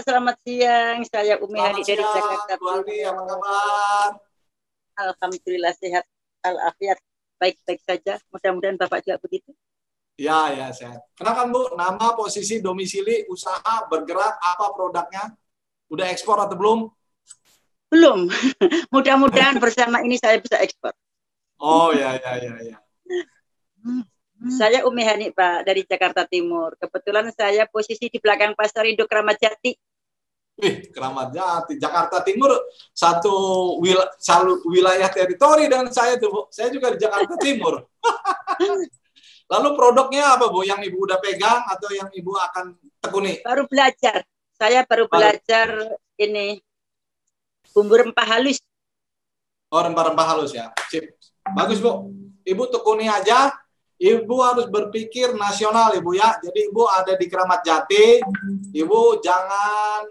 Selamat siang, saya Umi Selamat Hani dari siang, Jakarta Bu Andi, apa Timur. kabar? Alhamdulillah sehat, alafiat, baik-baik saja. Mudah-mudahan Bapak juga begitu. Ya, sehat. Kenalkan Bu, nama, posisi, domisili, usaha, bergerak, apa produknya? Udah ekspor atau belum? Belum. Mudah-mudahan bersama ini saya bisa ekspor. Oh ya. Saya Umi Hani Pak dari Jakarta Timur. Kebetulan saya posisi di belakang Pasar Induk Kramat Jati. Kramat Jati, Jakarta Timur, satu wilayah teritori dengan saya tuh Bu. Saya juga di Jakarta Timur. Lalu produknya apa Bu? Yang Ibu udah pegang atau yang Ibu akan tekuni? Baru belajar. Saya baru belajar ini bumbu rempah halus. Oh, rempah-rempah halus ya. Sip. Bagus Bu. Ibu tekuni aja. Ibu harus berpikir nasional Ibu ya. Jadi Ibu ada di Kramat Jati, Ibu jangan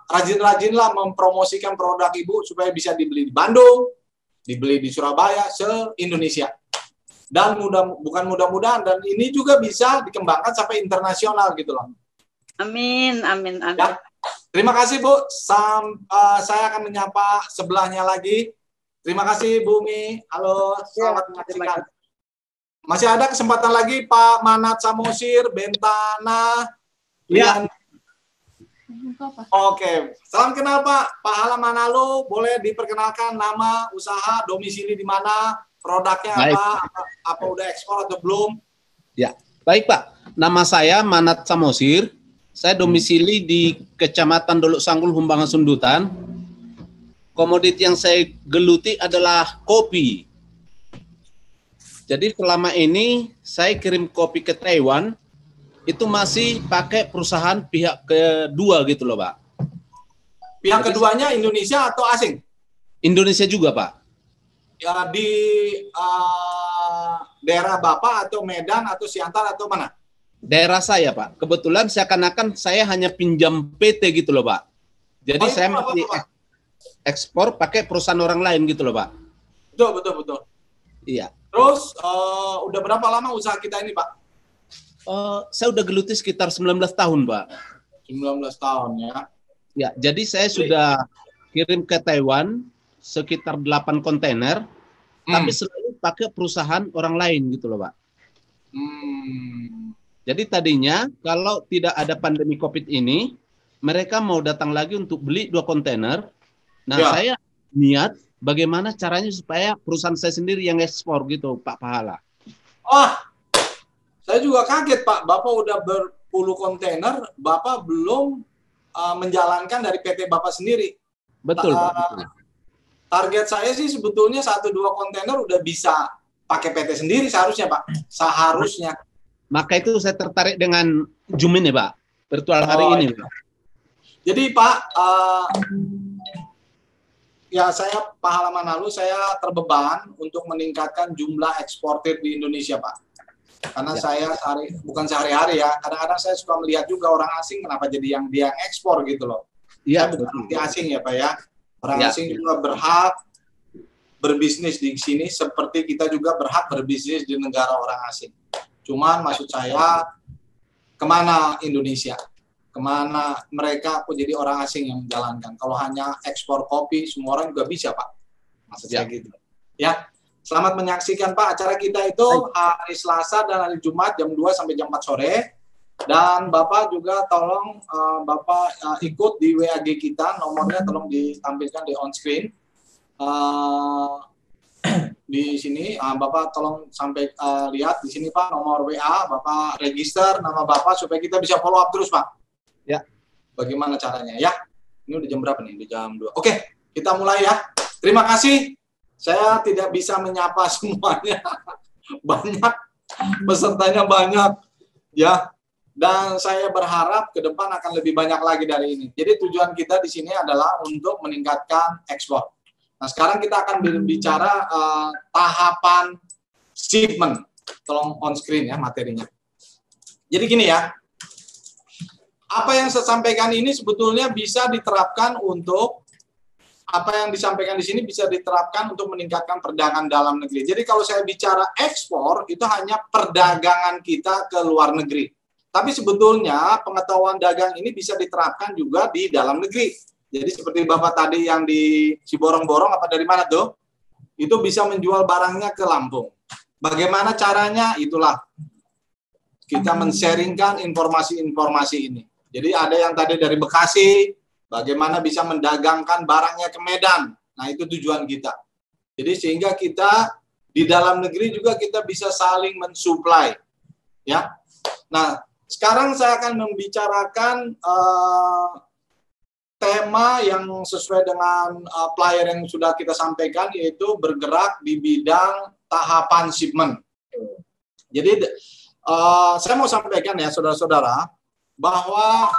rajin-rajinlah mempromosikan produk Ibu supaya bisa dibeli di Bandung, dibeli di Surabaya, se-Indonesia. Dan bukan mudah-mudahan, dan ini juga bisa dikembangkan sampai internasional gitu loh. Amin. Ya. Terima kasih Bu. Saya akan menyapa sebelahnya lagi. Terima kasih Bu Mi. Halo, selamat menyaksikan. Masih ada kesempatan lagi Pak Manat Samosir, Bentana, Ya. Oke, salam kenal Pak. Pak Halamanalu, boleh diperkenalkan nama, usaha, domisili di mana, produknya apa udah ekspor atau belum? Ya, baik Pak. Nama saya Manat Samosir. Saya domisili di Kecamatan Dolok Sanggul, Humbangan Sundutan. Komoditi yang saya geluti adalah kopi. Jadi selama ini saya kirim kopi ke Taiwan, itu masih pakai perusahaan pihak kedua gitu loh Pak. Pihak keduanya Indonesia atau asing? Indonesia juga Pak. Ya, di daerah Bapak atau Medan atau Siantar atau mana? Daerah saya Pak. Kebetulan seakan-akan saya hanya pinjam PT gitu loh Pak. Jadi saya masih ekspor pakai perusahaan orang lain gitu loh Pak. Betul. Iya. Terus udah berapa lama usaha kita ini Pak? Saya udah geluti sekitar 19 tahun Pak. 19 tahun ya. Ya, jadi saya sudah kirim ke Taiwan sekitar 8 kontainer, tapi selalu pakai perusahaan orang lain gitu loh Pak. Jadi tadinya kalau tidak ada pandemi COVID ini, mereka mau datang lagi untuk beli 2 kontainer. Nah, saya niat bagaimana caranya supaya perusahaan saya sendiri yang ekspor gitu, Pak Pahala. Saya juga kaget Pak, Bapak udah berpuluh kontainer, Bapak belum menjalankan dari PT Bapak sendiri. Betul, Pak. Target saya sih sebetulnya 1-2 kontainer udah bisa pakai PT sendiri seharusnya Pak. Seharusnya. Maka itu saya tertarik dengan Zoom ini Pak, virtual hari ini Pak. Jadi Pak, ya saya Pak Halamanalu, saya terbeban untuk meningkatkan jumlah eksportir di Indonesia Pak. Karena saya bukan sehari-hari ya, kadang-kadang saya suka melihat juga orang asing kenapa jadi dia yang ekspor gitu loh. Iya, saya bukan anti asing ya Pak ya. Orang asing juga berhak berbisnis di sini seperti kita juga berhak berbisnis di negara orang asing. Cuman maksud saya, kemana Indonesia? Kemana mereka kok jadi orang asing yang menjalankan? Kalau hanya ekspor kopi, semua orang juga bisa Pak. Maksud saya gitu. Ya. Selamat menyaksikan Pak, acara kita itu hari Selasa dan hari Jumat jam 2 sampai jam 4 sore. Dan Bapak juga tolong Bapak ikut di WAG kita, nomornya tolong ditampilkan di on screen. Di sini Bapak tolong sampai lihat di sini Pak, nomor WA, Bapak register nama Bapak supaya kita bisa follow up terus Pak. Ya. Bagaimana caranya ya? Ini udah jam berapa nih? Di jam 2. Oke, kita mulai ya. Terima kasih. Saya tidak bisa menyapa semuanya, banyak pesertanya banyak, ya. Dan saya berharap ke depan akan lebih banyak lagi dari ini. Jadi tujuan kita di sini adalah untuk meningkatkan ekspor. Nah sekarang kita akan berbicara tahapan shipment. Tolong on screen ya materinya. Jadi gini ya, apa yang saya sampaikan ini sebetulnya bisa diterapkan untuk apa yang disampaikan di sini bisa diterapkan untuk meningkatkan perdagangan dalam negeri. Jadi kalau saya bicara ekspor, itu hanya perdagangan kita ke luar negeri. Tapi sebetulnya pengetahuan dagang ini bisa diterapkan juga di dalam negeri. Jadi seperti Bapak tadi yang di Ciborong-Borong apa dari mana tuh? Itu bisa menjual barangnya ke Lampung. Bagaimana caranya? Itulah kita men-sharingkan informasi-informasi ini. Jadi ada yang tadi dari Bekasi, bagaimana bisa mendagangkan barangnya ke Medan. Nah, itu tujuan kita. Jadi sehingga kita di dalam negeri juga kita bisa saling mensuplai. Ya. Nah, sekarang saya akan membicarakan tema yang sesuai dengan flyer yang sudah kita sampaikan, yaitu bergerak di bidang tahapan shipment. Jadi saya mau sampaikan ya saudara-saudara, bahwa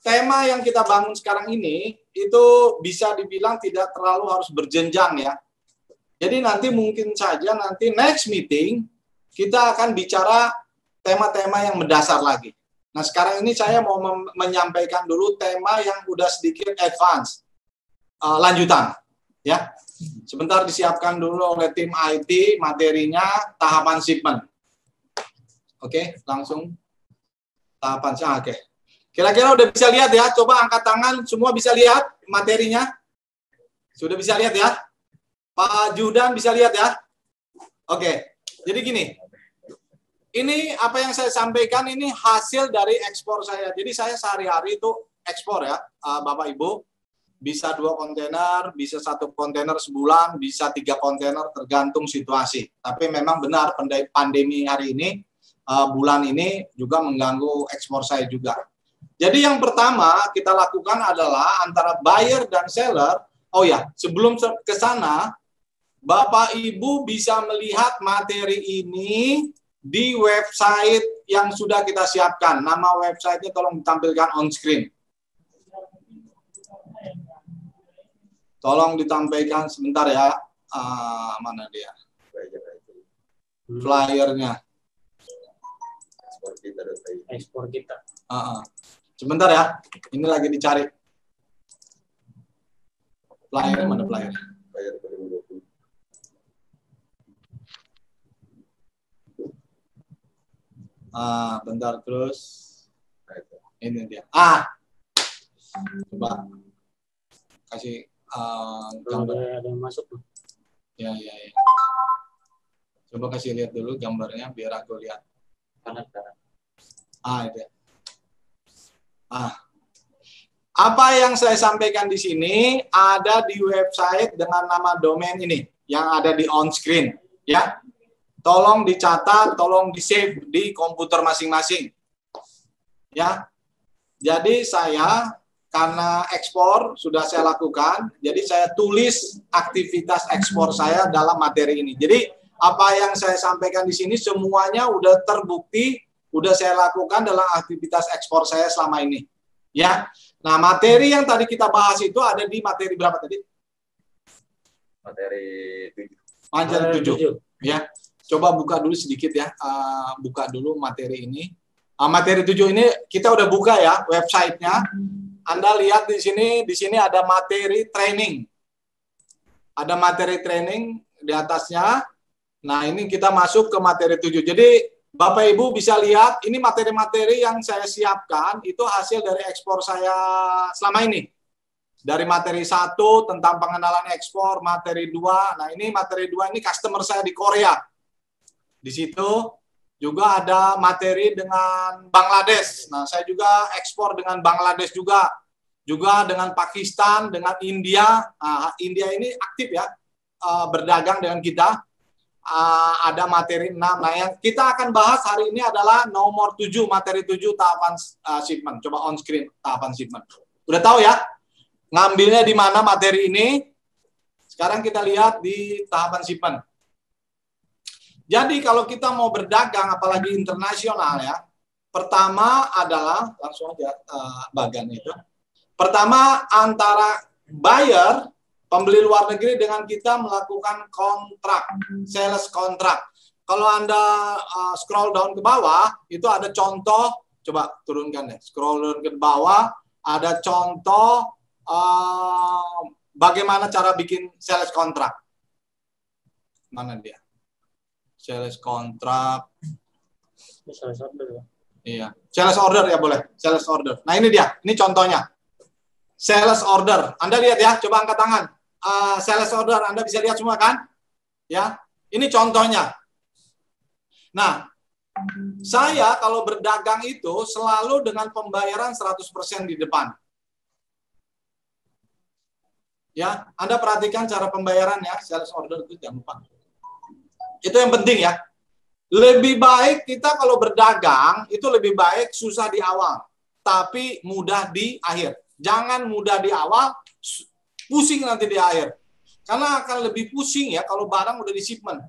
tema yang kita bangun sekarang ini itu bisa dibilang tidak terlalu harus berjenjang ya. Jadi nanti mungkin saja nanti next meeting kita akan bicara tema-tema yang mendasar lagi. Nah sekarang ini saya mau menyampaikan dulu tema yang udah sedikit advance, lanjutan ya. Sebentar disiapkan dulu oleh tim IT materinya tahapan shipment. Oke, langsung tahapan oke. Kira-kira udah bisa lihat ya? Coba angkat tangan, semua bisa lihat materinya? Sudah bisa lihat ya? Pak Judan bisa lihat ya? Oke, jadi gini. Ini apa yang saya sampaikan ini hasil dari ekspor saya. Jadi saya sehari-hari itu ekspor ya, Bapak Ibu. Bisa 2 kontainer, bisa 1 kontainer sebulan, bisa 3 kontainer tergantung situasi. Tapi memang benar pandemi hari ini, bulan ini juga mengganggu ekspor saya juga. Jadi yang pertama kita lakukan adalah antara buyer dan seller. Oh ya, sebelum ke sana, Bapak Ibu bisa melihat materi ini di website yang sudah kita siapkan. Nama websitenya tolong ditampilkan on screen. Tolong ditampilkan sebentar ya. Mana dia? Flyernya. Ekspor kita. Sebentar ya. Ini lagi dicari. Flyernya mana flyer? Bentar terus. Ini dia. Coba kasih gambar. Ada yang masuk. Ya. Coba kasih lihat dulu gambarnya biar aku lihat. Kanan. Itu. Apa yang saya sampaikan di sini ada di website dengan nama domain ini yang ada di on screen, ya. Tolong dicatat, tolong di-save di komputer masing-masing. Ya. Jadi saya karena ekspor sudah saya lakukan, jadi saya tulis aktivitas ekspor saya dalam materi ini. Jadi apa yang saya sampaikan di sini semuanya udah terbukti, udah saya lakukan dalam aktivitas ekspor saya selama ini. Ya. Nah, materi yang tadi kita bahas itu ada di materi berapa tadi? Materi 7. Materi 7. Ya. Coba buka dulu sedikit ya. Buka dulu materi ini. Materi 7 ini kita udah buka ya websitenya. Anda lihat di sini ada materi training. Ada materi training di atasnya. Nah, ini kita masuk ke materi 7. Jadi Bapak Ibu bisa lihat, ini materi-materi yang saya siapkan, itu hasil dari ekspor saya selama ini. Dari materi 1 tentang pengenalan ekspor, materi 2, nah ini materi 2 ini customer saya di Korea. Di situ juga ada materi dengan Bangladesh. Nah, saya juga ekspor dengan Bangladesh juga. Juga dengan Pakistan, dengan India. Nah, India ini aktif ya, berdagang dengan kita. Ada materi 6. Nah, yang kita akan bahas hari ini adalah nomor 7, materi 7 tahapan shipment. Coba on screen tahapan shipment. Udah tahu ya? Ngambilnya di mana materi ini? Sekarang kita lihat di tahapan shipment. Jadi kalau kita mau berdagang apalagi internasional ya, pertama adalah langsung aja bagian itu. Pertama antara buyer pembeli luar negeri dengan kita melakukan kontrak, sales kontrak. Kalau Anda scroll down ke bawah, itu ada contoh, coba turunkan deh, scroll down ke bawah, ada contoh bagaimana cara bikin sales kontrak. Mana dia? Sales kontrak. Iya. Sales order ya boleh. Sales order. Nah ini dia. Ini contohnya. Sales order. Anda lihat ya. Coba angkat tangan. Sales order. Anda bisa lihat semua kan? Ya. Ini contohnya. Nah, saya kalau berdagang itu selalu dengan pembayaran 100% di depan. Ya, Anda perhatikan cara pembayarannya, sales order itu jangan lupa. Itu yang penting ya. Lebih baik kita kalau berdagang, itu lebih baik susah di awal, tapi mudah di akhir. Jangan mudah di awal, pusing nanti di akhir. Karena akan lebih pusing ya kalau barang udah di shipment.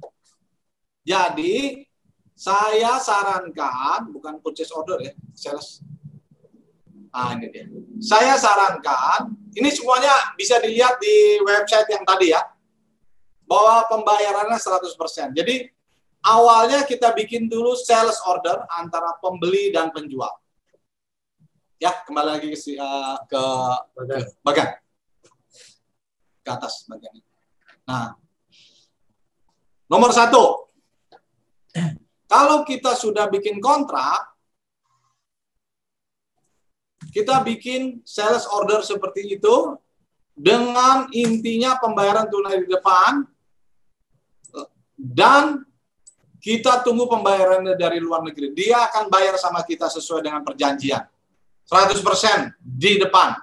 Jadi, saya sarankan, bukan purchase order ya, sales. Nah, ini dia. Saya sarankan, ini semuanya bisa dilihat di website yang tadi ya, bahwa pembayarannya 100%. Jadi, awalnya kita bikin dulu sales order antara pembeli dan penjual. Ya, kembali lagi ke bagian. Ke atas bagian. Nah, nomor 1. Kalau kita sudah bikin kontrak, kita bikin sales order seperti itu dengan intinya pembayaran tunai di depan dan kita tunggu pembayarannya dari luar negeri. Dia akan bayar sama kita sesuai dengan perjanjian. 100% di depan.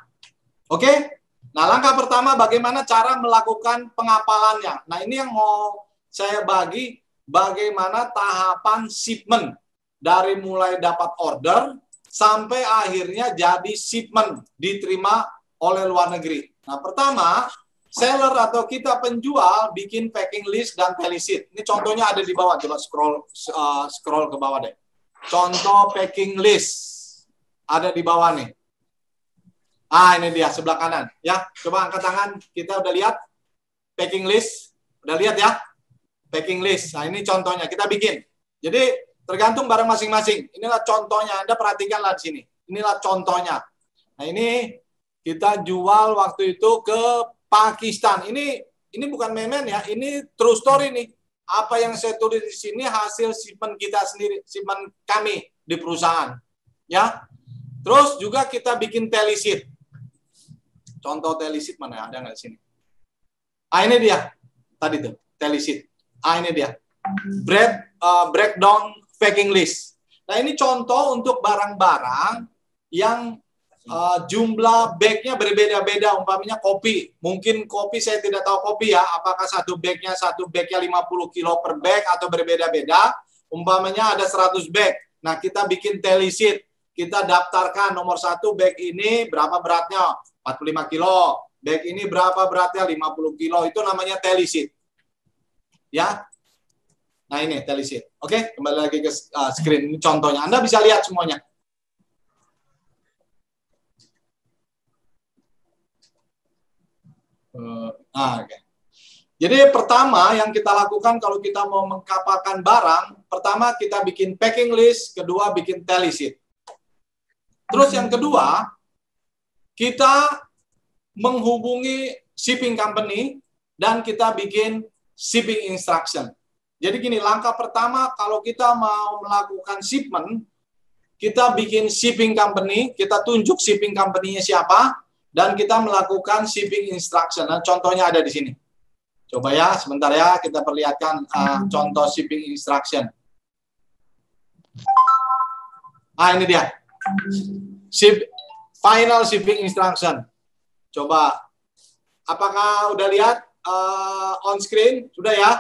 Oke? Nah, langkah pertama bagaimana cara melakukan pengapalannya. Nah, ini yang mau saya bagi bagaimana tahapan shipment dari mulai dapat order sampai akhirnya jadi shipment diterima oleh luar negeri. Nah, pertama, seller atau kita penjual bikin packing list dan tally sheet. Ini contohnya ada di bawah, coba scroll ke bawah deh. Contoh packing list ada di bawah nih. Ini dia sebelah kanan ya. Coba angkat tangan, kita udah lihat packing list. Udah lihat ya? Packing list. Nah, ini contohnya kita bikin. Jadi tergantung barang masing-masing. Inilah contohnya. Anda perhatikanlah di sini. Inilah contohnya. Nah, ini kita jual waktu itu ke Pakistan. Ini bukan main-main ya. Ini true story nih. Apa yang saya tulis di sini hasil shipment kita sendiri, shipment kami di perusahaan. Ya. Terus juga kita bikin tally sheet. Contoh tally sheet mana? Ada nggak di sini? Ini dia. Tadi tuh, tally sheet. Ini dia. Breakdown packing list. Nah, ini contoh untuk barang-barang yang jumlah bagnya berbeda-beda. Umpamanya kopi. Mungkin kopi saya tidak tahu kopi ya. Apakah satu bagnya 50 kilo per bag atau berbeda-beda. Umpamanya ada 100 bag. Nah, kita bikin tally sheet. Kita daftarkan nomor 1 bag ini berapa beratnya? 45 kilo. Bag ini berapa beratnya? 50 kilo. Itu namanya tally sheet. Ya. Nah, ini tally sheet. Oke, kembali lagi ke screen. Ini contohnya. Anda bisa lihat semuanya. Oke. Jadi pertama yang kita lakukan kalau kita mau mengkapalkan barang, pertama kita bikin packing list, kedua bikin tally sheet. Terus yang kedua, kita menghubungi shipping company dan kita bikin shipping instruction. Jadi gini, langkah pertama kalau kita mau melakukan shipment, kita bikin shipping company, kita tunjuk shipping company-nya siapa, dan kita melakukan shipping instruction. Nah, contohnya ada di sini. Coba ya, sebentar ya, kita perlihatkan contoh shipping instruction. Ini dia. Final shipping instruction. Coba, apakah udah lihat on screen? Sudah ya?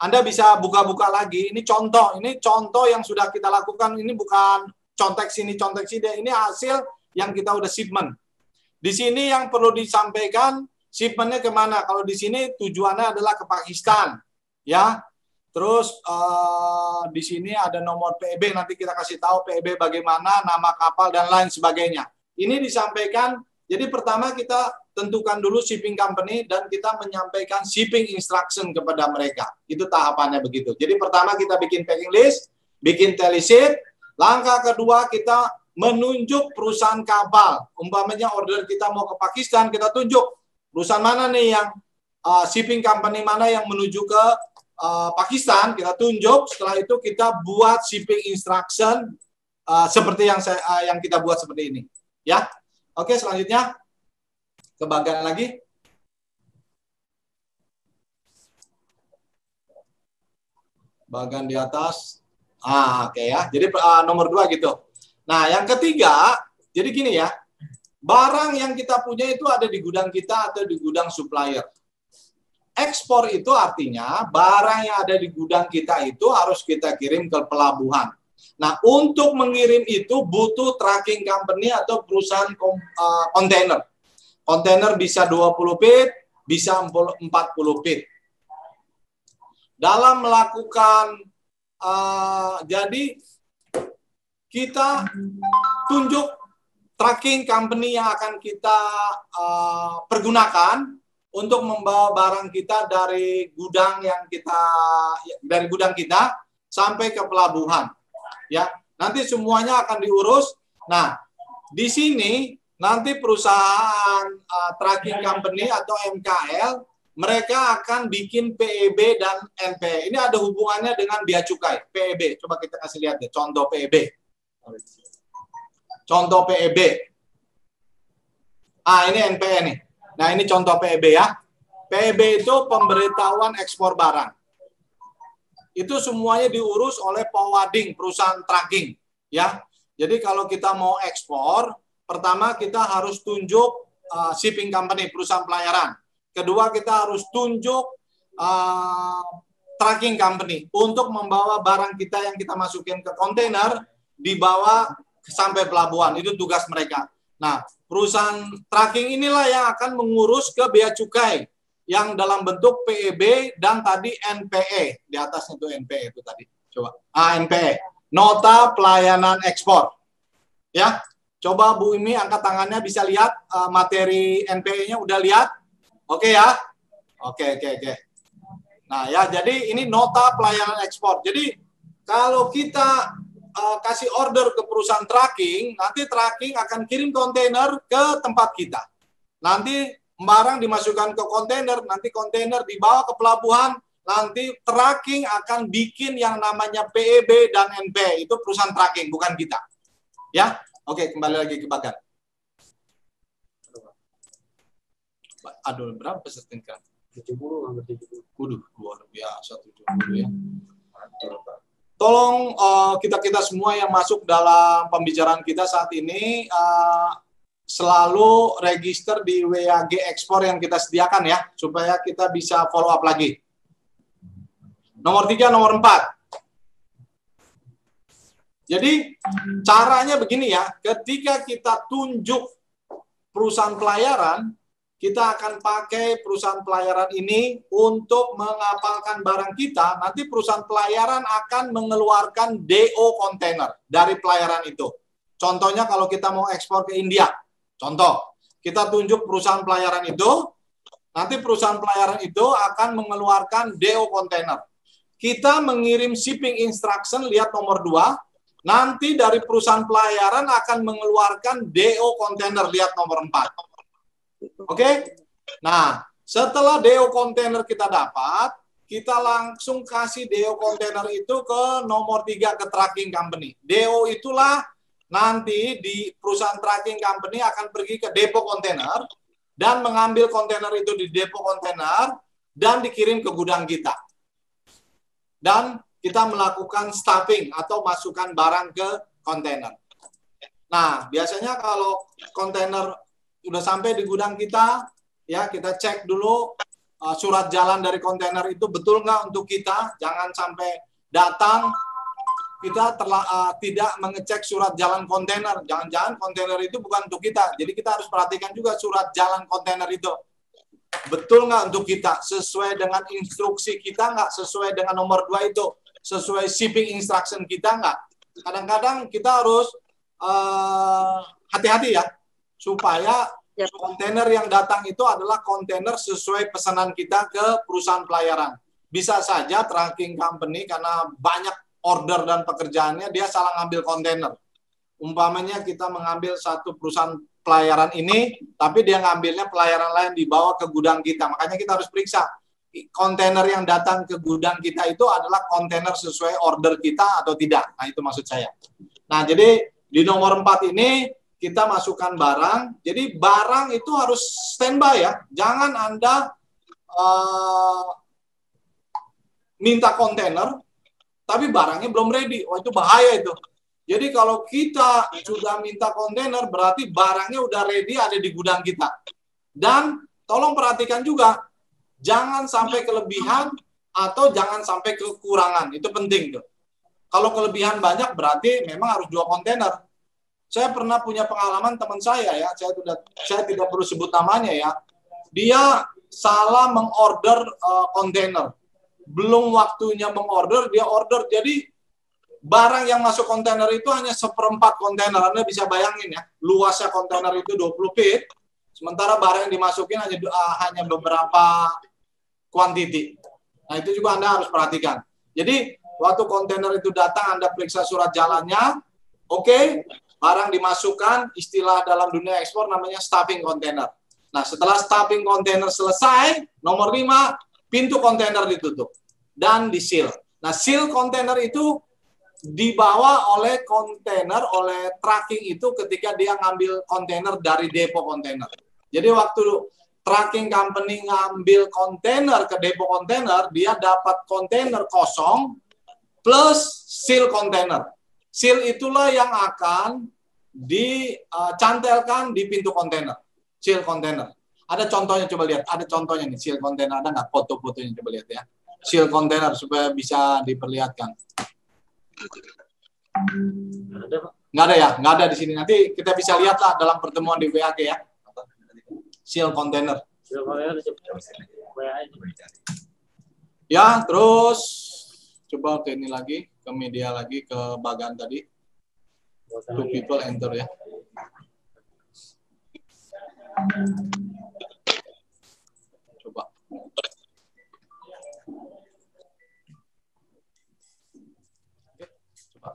Anda bisa buka-buka lagi. Ini contoh yang sudah kita lakukan. Ini bukan contek sini. Ini hasil yang kita udah shipment. Di sini yang perlu disampaikan shipmentnya kemana? Kalau di sini tujuannya adalah ke Pakistan, ya. Terus di sini ada nomor PEB. Nanti kita kasih tahu PEB bagaimana, nama kapal dan lain sebagainya. Ini disampaikan. Jadi pertama kita tentukan dulu shipping company dan kita menyampaikan shipping instruction kepada mereka. Itu tahapannya begitu. Jadi pertama kita bikin packing list, bikin tally sheet. Langkah kedua kita menunjuk perusahaan kapal. Umpamanya order kita mau ke Pakistan, kita tunjuk perusahaan mana nih yang shipping company mana yang menuju ke Pakistan, kita tunjuk. Setelah itu kita buat shipping instruction seperti yang kita buat seperti ini. Ya, oke, selanjutnya ke bagian lagi. Bagian di atas. Oke ya. Jadi nomor 2 gitu. Nah, yang ketiga, jadi gini ya. Barang yang kita punya itu ada di gudang kita atau di gudang supplier. Ekspor itu artinya barang yang ada di gudang kita itu harus kita kirim ke pelabuhan. Nah, untuk mengirim itu butuh tracking company atau perusahaan kontainer. Kontainer bisa 20 feet, bisa 40 feet. Dalam melakukan, jadi kita tunjuk tracking company yang akan kita pergunakan untuk membawa barang kita dari gudang kita sampai ke pelabuhan. Ya, nanti semuanya akan diurus. Nah, di sini nanti perusahaan tracking company atau MKL mereka akan bikin PEB dan NPE. Ini ada hubungannya dengan bea cukai. PEB, coba kita kasih lihat deh, contoh PEB. Contoh PEB. Ini NPE nih. Nah, ini contoh PEB ya. PEB itu pemberitahuan ekspor barang. Itu semuanya diurus oleh Powading, perusahaan tracking. Ya. Jadi kalau kita mau ekspor, pertama kita harus tunjuk shipping company, perusahaan pelayaran. Kedua, kita harus tunjuk tracking company untuk membawa barang kita yang kita masukin ke kontainer, dibawa sampai pelabuhan. Itu tugas mereka. Nah, perusahaan tracking inilah yang akan mengurus ke bea cukai yang dalam bentuk PEB dan tadi NPE. Di atasnya itu NPE itu tadi. Coba. NPE. Nota Pelayanan Ekspor. Ya. Coba Bu Imi angkat tangannya, bisa lihat materi NPE-nya, udah lihat? Oke ya? Oke. Nah ya, jadi ini nota pelayanan ekspor. Jadi kalau kita kasih order ke perusahaan tracking, nanti tracking akan kirim kontainer ke tempat kita. Nanti barang dimasukkan ke kontainer, nanti kontainer dibawa ke pelabuhan, nanti tracking akan bikin yang namanya PEB dan NP. Itu perusahaan tracking, bukan kita. Ya, oke, kembali lagi ke bagan. Aduh, berapa peserta? 70, hampir 70. Waduh, luar biasa 70 ya. Tolong kita semua yang masuk dalam pembicaraan kita saat ini selalu register di WAG Ekspor yang kita sediakan ya, supaya kita bisa follow up lagi. Nomor 3, nomor 4. Jadi caranya begini ya, ketika kita tunjuk perusahaan pelayaran, kita akan pakai perusahaan pelayaran ini untuk mengapalkan barang kita. Nanti perusahaan pelayaran akan mengeluarkan DO kontainer dari pelayaran itu. Contohnya kalau kita mau ekspor ke India. Contoh, kita tunjuk perusahaan pelayaran itu, nanti perusahaan pelayaran itu akan mengeluarkan DO kontainer. Kita mengirim shipping instruction, lihat nomor 2, nanti dari perusahaan pelayaran akan mengeluarkan DO kontainer, lihat nomor 4. Oke? Nah, setelah DO kontainer kita dapat, kita langsung kasih DO kontainer itu ke nomor 3 ke tracking company. DO itulah nanti di perusahaan tracking company akan pergi ke depo kontainer dan mengambil kontainer itu di depo kontainer dan dikirim ke gudang kita. Dan kita melakukan stuffing atau masukkan barang ke kontainer. Nah, biasanya kalau kontainer udah sampai di gudang kita, ya kita cek dulu surat jalan dari kontainer itu betul nggak untuk kita. Jangan sampai datang kita tidak mengecek surat jalan kontainer. Jangan-jangan kontainer itu bukan untuk kita. Jadi kita harus perhatikan juga surat jalan kontainer itu. Betul nggak untuk kita? Sesuai dengan instruksi kita nggak? Sesuai dengan nomor 2 itu? Sesuai shipping instruction kita nggak? Kadang-kadang kita harus hati-hati ya. Supaya kontainer yang datang itu adalah kontainer sesuai pesanan kita ke perusahaan pelayaran. Bisa saja tracking company karena banyak order dan pekerjaannya, dia salah ngambil kontainer. Umpamanya kita mengambil satu perusahaan pelayaran ini, tapi dia ngambilnya pelayaran lain dibawa ke gudang kita. Makanya kita harus periksa kontainer yang datang ke gudang kita itu adalah kontainer sesuai order kita atau tidak. Nah, itu maksud saya. Nah, jadi di nomor 4 ini kita masukkan barang. Jadi barang itu harus standby ya. Jangan Anda minta kontainer, tapi barangnya belum ready. Wah, itu bahaya itu. Jadi kalau kita sudah minta kontainer, berarti barangnya udah ready, ada di gudang kita. Dan tolong perhatikan juga, jangan sampai kelebihan atau jangan sampai kekurangan. Itu penting tuh. Kalau kelebihan banyak berarti memang harus 2 kontainer. Saya pernah punya pengalaman teman saya ya, saya tidak perlu sebut namanya ya. Dia salah mengorder kontainer. Belum waktunya mengorder, dia order. Jadi barang yang masuk kontainer itu hanya 1/4 kontainer. Anda bisa bayangin ya, luasnya kontainer itu 20 feet. Sementara barang yang dimasukin hanya beberapa kuantiti. Nah, itu juga Anda harus perhatikan. Jadi waktu kontainer itu datang, Anda periksa surat jalannya, oke, barang dimasukkan, istilah dalam dunia ekspor namanya stuffing kontainer. Nah, setelah stuffing kontainer selesai, nomor 5, pintu kontainer ditutup dan di-seal. Nah, seal kontainer itu dibawa oleh kontainer, oleh tracking itu ketika dia ngambil kontainer dari depo kontainer. Jadi waktu tracking company ngambil kontainer ke depo kontainer, dia dapat kontainer kosong plus seal kontainer. Seal itulah yang akan dicantelkan di pintu kontainer. Seal kontainer. Ada contohnya, coba lihat. Ada contohnya nih, seal kontainer. Ada nggak foto-fotonya? Coba lihat ya. Seal kontainer supaya bisa diperlihatkan. Nggak ada ya? Nggak ada di sini. Nanti kita bisa lihatlah dalam pertemuan di WAG ya. Seal kontainer. Ya, terus coba ke ini lagi, ke media lagi, ke bagian tadi. Two people enter ya. Coba. Coba.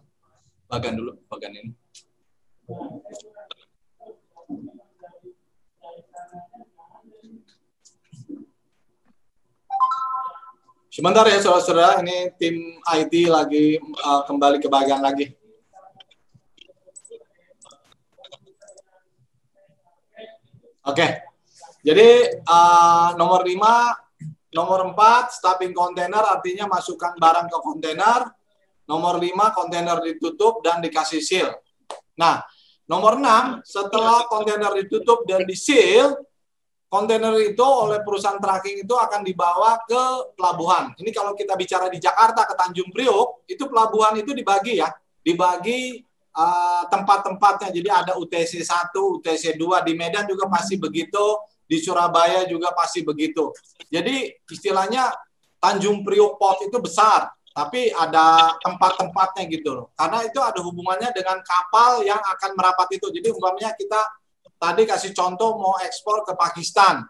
Bagian dulu, bagian ini. Sebentar ya saudara-saudara, ini tim IT lagi kembali ke bagian lagi. Oke, jadi nomor 5, nomor 4, stuffing kontainer artinya masukkan barang ke kontainer. Nomor 5, kontainer ditutup dan dikasih seal. Nah, nomor 6, setelah kontainer ditutup dan di-seal, kontainer itu oleh perusahaan tracking itu akan dibawa ke pelabuhan. Ini kalau kita bicara di Jakarta ke Tanjung Priok, itu pelabuhan itu dibagi ya. Dibagi tempat-tempatnya. Jadi ada UTC 1, UTC 2, di Medan juga pasti begitu, di Surabaya juga pasti begitu. Jadi istilahnya Tanjung Priok Port itu besar, tapi ada tempat-tempatnya gitu loh. Karena itu ada hubungannya dengan kapal yang akan merapat itu. Jadi umpamanya kita tadi kasih contoh mau ekspor ke Pakistan.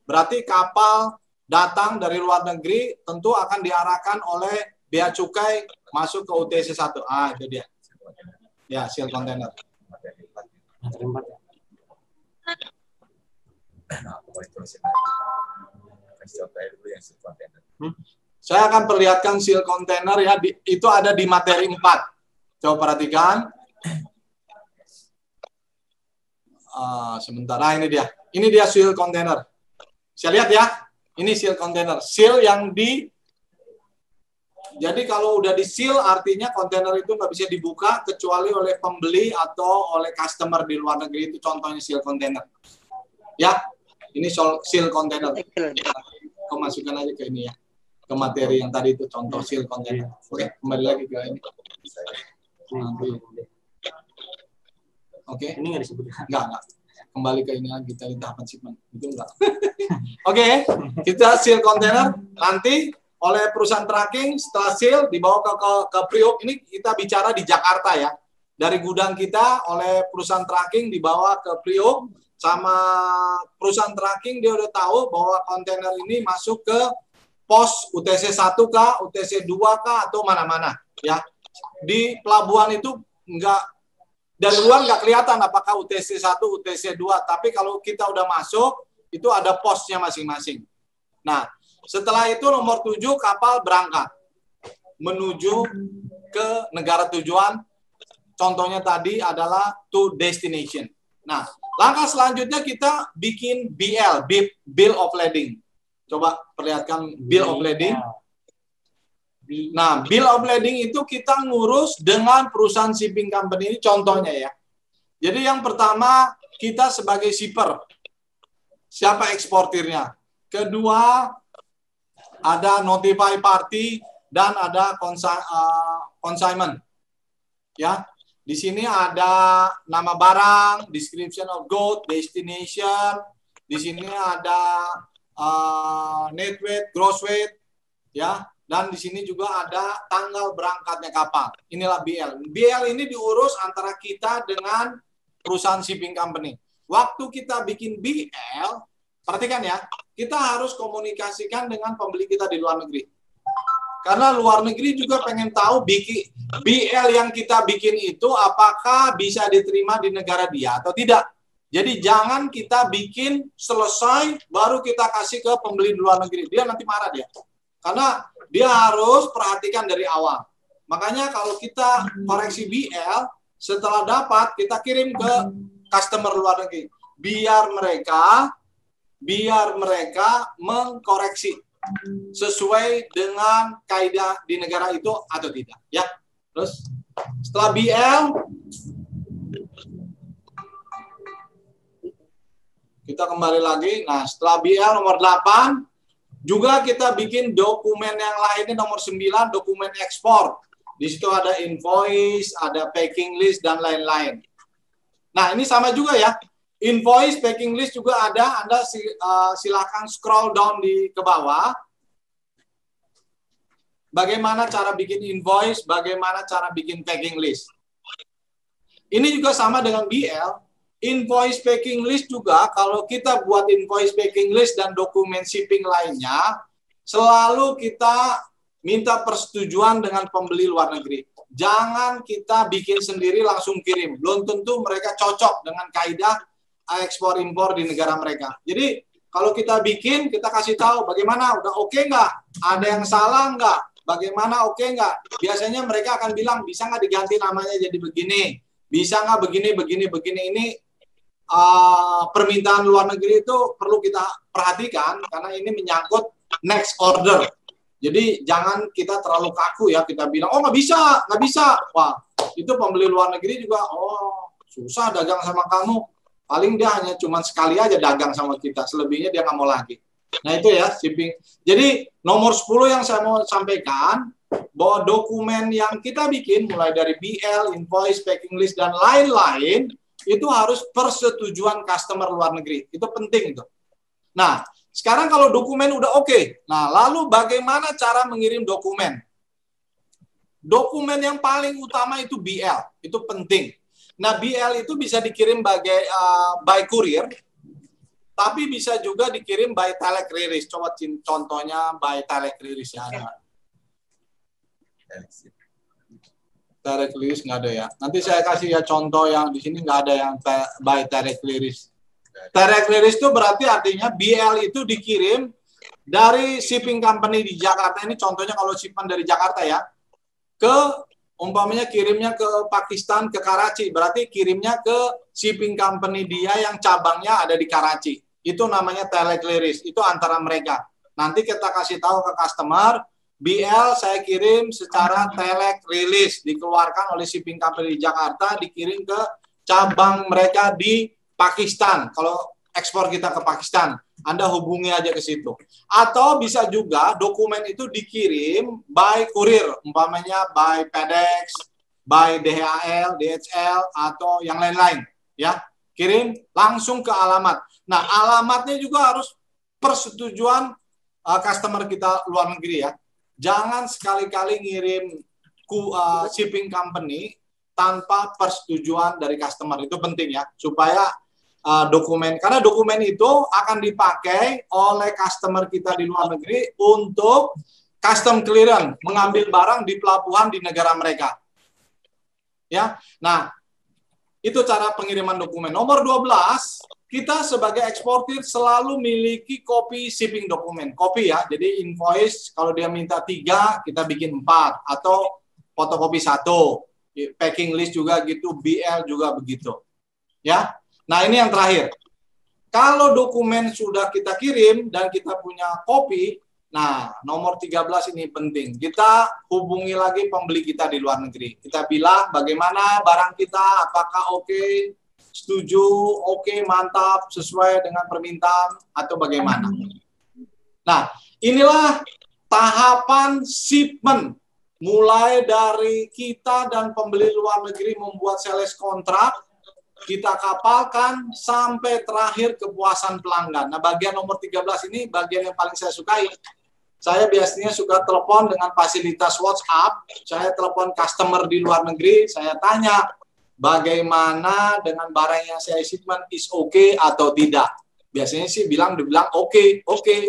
Berarti kapal datang dari luar negeri tentu akan diarahkan oleh bea cukai masuk ke UTC 1. Ah, itu dia. Ya, seal container. Saya akan perlihatkan seal container ya, itu ada di materi 4. Coba perhatikan. Sebentar, ini dia. Ini dia seal container. Saya lihat ya, ini seal container. Seal yang jadi kalau udah di seal artinya kontainer itu nggak bisa dibuka kecuali oleh pembeli atau oleh customer di luar negeri. Itu contohnya seal container. Ya, ini seal container. Kau masukkan aja ke ini ya, ke materi yang tadi itu contoh seal container. Oke, kembali lagi ke ini. Oke. Ini nggak disebut. Enggak. Kembali ke ini lagi, kita tahapan shipment. Itu enggak. Oke, kita seal container. Nanti oleh perusahaan tracking, setelah seal, dibawa ke Priok. Ini kita bicara di Jakarta ya. Dari gudang kita, oleh perusahaan tracking, dibawa ke Priok. Sama perusahaan tracking, dia udah tahu bahwa kontainer ini masuk ke pos UTC 1K, UTC 2K, atau mana-mana. Ya. Di pelabuhan itu enggak, dari luar nggak kelihatan apakah UTC 1, UTC 2, tapi kalau kita udah masuk, itu ada posnya masing-masing. Nah, setelah itu nomor 7, kapal berangkat menuju ke negara tujuan contohnya tadi adalah to destination. Nah, langkah selanjutnya kita bikin BL, Bill of Lading. Coba perlihatkan Bill of Lading. Nah, Bill of Lading itu kita ngurus dengan perusahaan shipping company ini contohnya ya. Jadi yang pertama, kita sebagai shipper. Siapa eksportirnya? Kedua, ada notify party dan ada consignment. Ya, di sini ada nama barang, description of goods, destination. Di sini ada net weight, gross weight, ya. Dan di sini juga ada tanggal berangkatnya kapal. Inilah BL. BL ini diurus antara kita dengan perusahaan shipping company. Waktu kita bikin BL, perhatikan ya, kita harus komunikasikan dengan pembeli kita di luar negeri. Karena luar negeri juga pengen tahu BL yang kita bikin itu apakah bisa diterima di negara dia atau tidak. Jadi jangan kita bikin selesai baru kita kasih ke pembeli di luar negeri. Dia nanti marah dia. Karena dia harus perhatikan dari awal. Makanya kalau kita koreksi BL, setelah dapat kita kirim ke customer luar negeri. Biar mereka mengkoreksi sesuai dengan kaidah di negara itu atau tidak, ya. Terus setelah BL kita kembali lagi. Nah, setelah BL nomor 8 juga kita bikin dokumen yang lainnya nomor 9, dokumen ekspor. Di situ ada invoice, ada packing list dan lain-lain. Nah, ini sama juga ya. Invoice, packing list juga ada. Anda silakan scroll down ke bawah. Bagaimana cara bikin invoice, bagaimana cara bikin packing list. Ini juga sama dengan BL. Invoice packing list juga, kalau kita buat invoice packing list dan dokumen shipping lainnya, selalu kita minta persetujuan dengan pembeli luar negeri. Jangan kita bikin sendiri langsung kirim. Belum tentu mereka cocok dengan kaidah ekspor impor di negara mereka. Jadi kalau kita bikin, kita kasih tahu bagaimana, udah oke nggak? Ada yang salah nggak? Bagaimana oke nggak? Biasanya mereka akan bilang, bisa nggak diganti namanya jadi begini? Bisa nggak begini? Ini permintaan luar negeri itu perlu kita perhatikan karena ini menyangkut next order. Jadi jangan kita terlalu kaku ya, kita bilang, oh nggak bisa. Wah, itu pembeli luar negeri juga, oh susah dagang sama kamu. Paling dia hanya cuma sekali aja dagang sama kita, selebihnya dia nggak mau lagi. Nah itu ya shipping. Jadi nomor 10 yang saya mau sampaikan, bahwa dokumen yang kita bikin mulai dari BL, invoice, packing list, dan lain-lain, itu harus persetujuan customer luar negeri. Itu penting itu. Nah, sekarang kalau dokumen udah oke. Nah, lalu bagaimana cara mengirim dokumen? Dokumen yang paling utama itu BL. Itu penting. Nah, BL itu bisa dikirim by courier, tapi bisa juga dikirim by telex release. Coba contohnya by telex release ya. Telex release nggak ada ya. Nanti saya kasih ya contoh yang di sini nggak ada yang by telex release. Telex release itu berarti artinya BL itu dikirim dari shipping company di Jakarta. Ini contohnya kalau shipment dari Jakarta ya, ke umpamanya kirimnya ke Pakistan, ke Karachi, berarti kirimnya ke shipping company dia yang cabangnya ada di Karachi. Itu namanya telex release. Itu antara mereka. Nanti kita kasih tahu ke customer, BL saya kirim secara telex release, dikeluarkan oleh shipping company di Jakarta, dikirim ke cabang mereka di Pakistan. Kalau ekspor kita ke Pakistan, Anda hubungi aja ke situ. Atau bisa juga dokumen itu dikirim by courier, umpamanya by FedEx, by DHL, DHL, atau yang lain-lain. Ya, kirim langsung ke alamat. Nah, alamatnya juga harus persetujuan customer kita luar negeri ya. Jangan sekali-kali ngirim shipping company tanpa persetujuan dari customer. Itu penting ya, supaya dokumen, karena dokumen itu akan dipakai oleh customer kita di luar negeri untuk custom clearance, mengambil barang di pelabuhan di negara mereka. Ya. Nah, itu cara pengiriman dokumen. Nomor 12, kita sebagai eksportir selalu miliki kopi shipping dokumen. Kopi ya, jadi invoice kalau dia minta 3, kita bikin 4 atau fotokopi 1. packing list juga gitu, BL juga begitu. Ya. Nah, ini yang terakhir. Kalau dokumen sudah kita kirim dan kita punya kopi, nah, nomor 13 ini penting. Kita hubungi lagi pembeli kita di luar negeri. Kita bilang bagaimana barang kita, apakah oke, setuju, oke, mantap, sesuai dengan permintaan, atau bagaimana. Nah, inilah tahapan shipment. Mulai dari kita dan pembeli luar negeri membuat sales kontrak, kita kapalkan sampai terakhir kepuasan pelanggan. Nah, bagian nomor 13 ini bagian yang paling saya sukai. Saya biasanya suka telepon dengan fasilitas WhatsApp, saya telepon customer di luar negeri, saya tanya bagaimana dengan barang yang saya shipment, is okay atau tidak. Biasanya sih dibilang oke,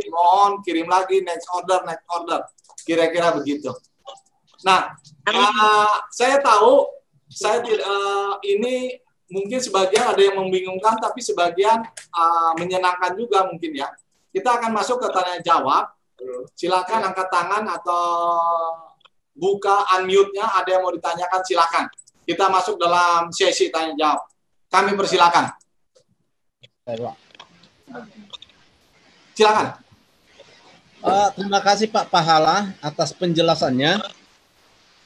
mohon kirim lagi, next order, kira-kira begitu. Nah, saya tahu ini mungkin sebagian ada yang membingungkan, tapi sebagian menyenangkan juga mungkin ya. Kita akan masuk ke tanya jawab. Silakan angkat tangan atau buka unmute-nya. Ada yang mau ditanyakan, silakan. Kita masuk dalam sesi tanya jawab. Kami persilakan. Silakan. Terima kasih Pak Pahala atas penjelasannya.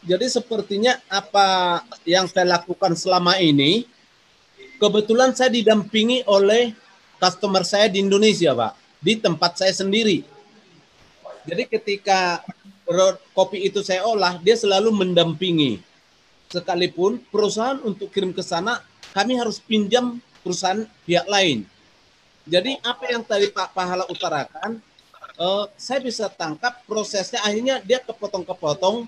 Jadi sepertinya apa yang saya lakukan selama ini, kebetulan saya didampingi oleh customer saya di Indonesia, Pak, di tempat saya sendiri. Jadi ketika kopi itu saya olah, dia selalu mendampingi. Sekalipun perusahaan untuk kirim ke sana, kami harus pinjam perusahaan pihak lain. Jadi apa yang tadi Pak Pahala utarakan, saya bisa tangkap prosesnya, akhirnya dia kepotong-kepotong,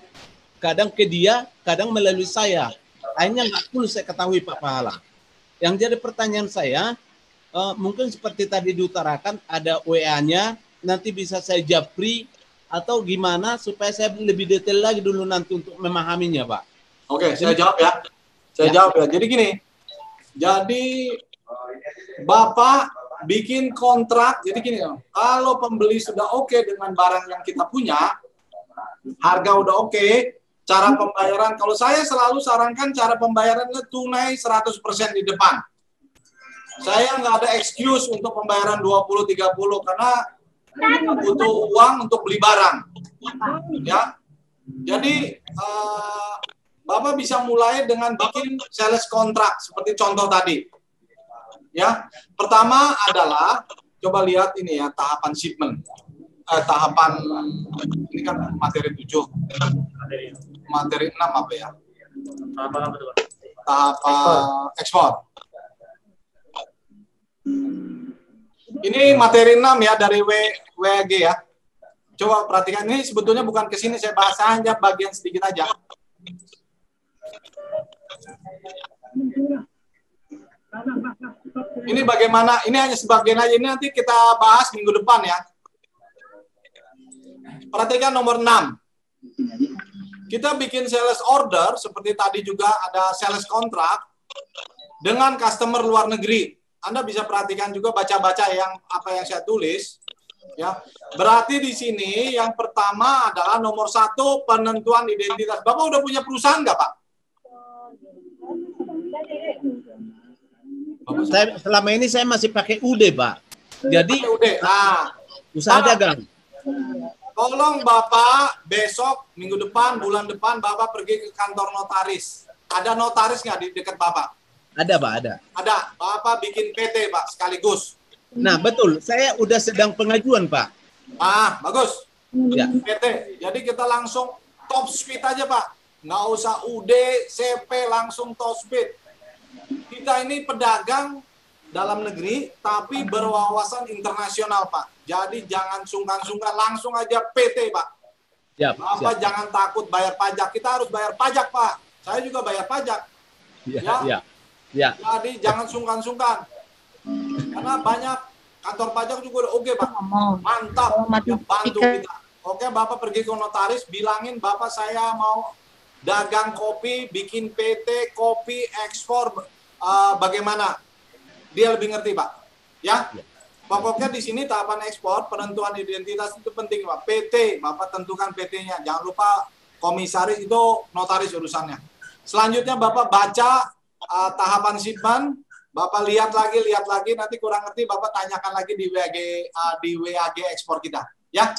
kadang ke dia, kadang melalui saya. Akhirnya nggak perlu saya ketahui Pak Pahala. Yang jadi pertanyaan saya, mungkin seperti tadi diutarakan, ada WA-nya, nanti bisa saya japri, atau gimana supaya saya lebih detail lagi dulu nanti untuk memahaminya, Pak. Oke, saya jawab ya. Jawab ya. Jadi gini, Bapak bikin kontrak, jadi gini, kalau pembeli sudah oke dengan barang yang kita punya, harga udah oke, cara pembayaran, kalau saya selalu sarankan cara pembayarannya tunai 100% di depan. Saya nggak ada excuse untuk pembayaran 20-30 karena butuh uang untuk beli barang. Ya. Jadi Bapak bisa mulai dengan bikin sales kontrak seperti contoh tadi. Ya. Pertama adalah coba lihat ini ya, tahapan shipment. Tahapan ini kan materi 7. Materi 6 apa ya? Tahapan ekspor. Ini materi 6 ya dari WG ya. Coba perhatikan, ini sebetulnya bukan ke sini, saya bahas aja bagian sedikit aja. Ini bagaimana, ini hanya sebagian aja, ini nanti kita bahas minggu depan ya. Perhatikan nomor 6. Kita bikin sales order, seperti tadi juga ada sales kontrak, dengan customer luar negeri. Anda bisa perhatikan juga, baca-baca apa yang saya tulis. Ya, berarti di sini yang pertama adalah nomor 1 penentuan identitas. Bapak udah punya perusahaan nggak, Pak? Saya selama ini saya masih pakai UD, Pak. Jadi UD. Nah, usaha dagang. Tolong Bapak besok, minggu depan, bulan depan, Bapak pergi ke kantor notaris. Ada notaris nggak di dekat Bapak? Ada, Pak, ada. Ada. Bapak bikin PT, Pak, sekaligus. Nah, betul. Saya udah sedang pengajuan, Pak. Ah, bagus. Ya. PT. Jadi kita langsung top speed aja, Pak. Nggak usah UD, CP, langsung top speed. Kita ini pedagang dalam negeri, tapi berwawasan internasional, Pak. Jadi jangan sungkan-sungkan, langsung aja PT, Pak. Siap, Bapak jangan takut bayar pajak. Kita harus bayar pajak, Pak. Saya juga bayar pajak. Ya. Jadi jangan sungkan-sungkan. Karena banyak kantor pajak juga udah oke, Pak. Mantap. Ya, bantu kita. Oke, Bapak pergi ke notaris, bilangin Bapak saya mau dagang kopi, bikin PT, kopi, ekspor, bagaimana? Dia lebih ngerti, Pak. Ya. Pokoknya di sini tahapan ekspor, penentuan identitas itu penting, Pak. PT, Bapak tentukan PT-nya. Jangan lupa komisaris itu notaris urusannya. Selanjutnya Bapak baca tahapan shipment, Bapak lihat lagi, nanti kurang ngerti Bapak tanyakan lagi di WAG ekspor kita. Ya?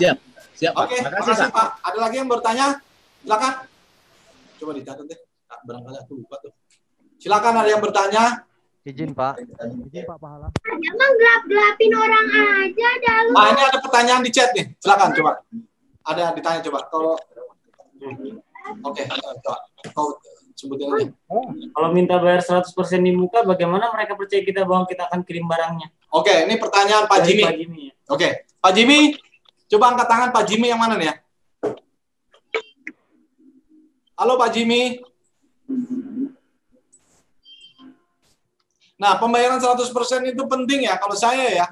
Siap, Pak. Oke, Makasih, makasih Pak. Ada lagi yang bertanya? Silakan. Coba dicatat deh. Barangkali aku lupa tuh. Silakan, ada yang bertanya? Izin Pak Pahala. Emang gelap-gelapin orang aja dah lu. Ini ada pertanyaan di chat nih. Silakan coba. Ada ditanya coba. Kalau oke, coba. Kau sebutin aja. Kalau minta bayar 100% di muka, bagaimana mereka percaya kita bahwa kita akan kirim barangnya? Oke, ini pertanyaan Pak Dari Jimmy. Pak Jimmy, ya. Oke, Pak Jimmy, coba angkat tangan Pak Jimmy yang mana nih ya? Halo Pak Jimmy. Nah, pembayaran 100% itu penting ya. Kalau saya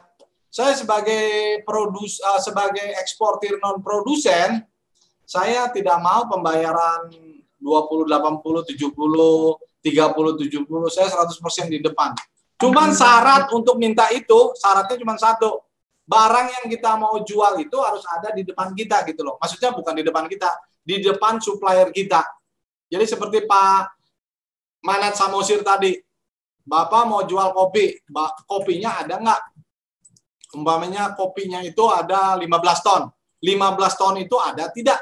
sebagai sebagai eksportir non produsen, saya tidak mau pembayaran 20, 80, 70, 30, 70, saya 100% di depan. Cuman syarat untuk minta itu, syaratnya cuma satu. Barang yang kita mau jual itu harus ada di depan kita gitu loh. Maksudnya bukan di depan kita, di depan supplier kita. Jadi seperti Pak Manat Samosir tadi, Bapak mau jual kopi, kopinya ada nggak? Umpamanya kopinya itu ada 15 ton. 15 ton itu ada tidak?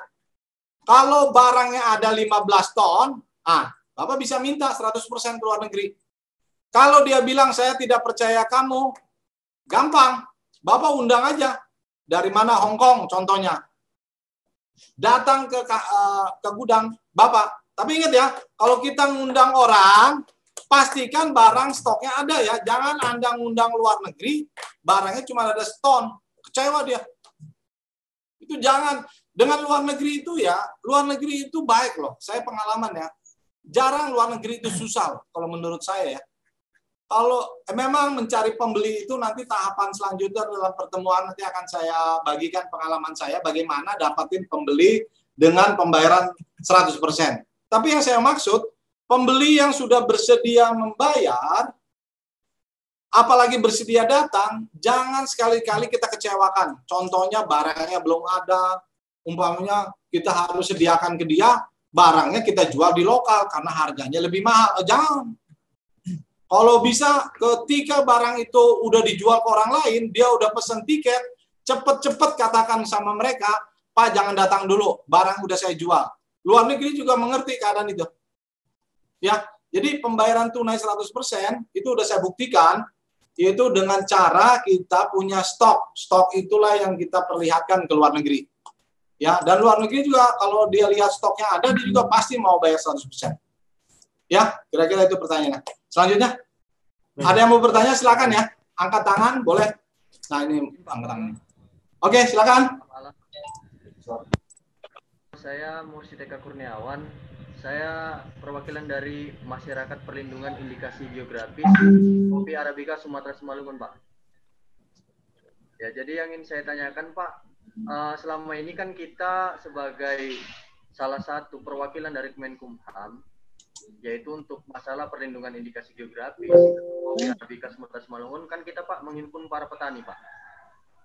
Kalau barangnya ada 15 ton, Bapak bisa minta 100% ke luar negeri. Kalau dia bilang saya tidak percaya kamu, gampang. Bapak undang aja. Dari mana? Hong Kong contohnya. Datang ke gudang Bapak. Tapi ingat ya, kalau kita ngundang orang, pastikan barang stoknya ada ya. Jangan Anda ngundang luar negeri, barangnya cuma ada seton. Kecewa dia. Itu jangan. Dengan luar negeri itu ya, luar negeri itu baik loh. Saya pengalaman ya. Jarang luar negeri itu susah loh, kalau menurut saya ya. Kalau memang mencari pembeli itu nanti tahapan selanjutnya dalam pertemuan nanti akan saya bagikan pengalaman saya bagaimana dapatin pembeli dengan pembayaran 100%. Tapi yang saya maksud, pembeli yang sudah bersedia membayar, apalagi bersedia datang, jangan sekali-kali kita kecewakan. Contohnya barangnya belum ada, umpamanya kita harus sediakan ke dia, barangnya kita jual di lokal karena harganya lebih mahal. Jangan. Kalau bisa ketika barang itu udah dijual ke orang lain, dia udah pesen tiket, cepet-cepet katakan sama mereka, Pak jangan datang dulu, barang udah saya jual. Luar negeri juga mengerti keadaan itu. Ya, jadi pembayaran tunai 100% itu udah saya buktikan, yaitu dengan cara kita punya stok. Stok itulah yang kita perlihatkan ke luar negeri. Ya, dan luar negeri juga kalau dia lihat stoknya ada, dia juga pasti mau bayar 100%. Ya, kira-kira itu pertanyaannya. Selanjutnya, ada yang mau bertanya silakan ya. Angkat tangan, boleh. Nah, ini angkat tangan. Oke, silakan. Saya Mursyid Eka Kurniawan. Saya perwakilan dari Masyarakat Perlindungan Indikasi Geografis Kopi Arabica Sumatera Simalungun, Pak. Ya, jadi yang ingin saya tanyakan, Pak, selama ini kan kita sebagai salah satu perwakilan dari Kemenkumham, yaitu untuk masalah perlindungan indikasi geografis Kopi Arabica Sumatera Simalungun, kan kita Pak menghimpun para petani, Pak.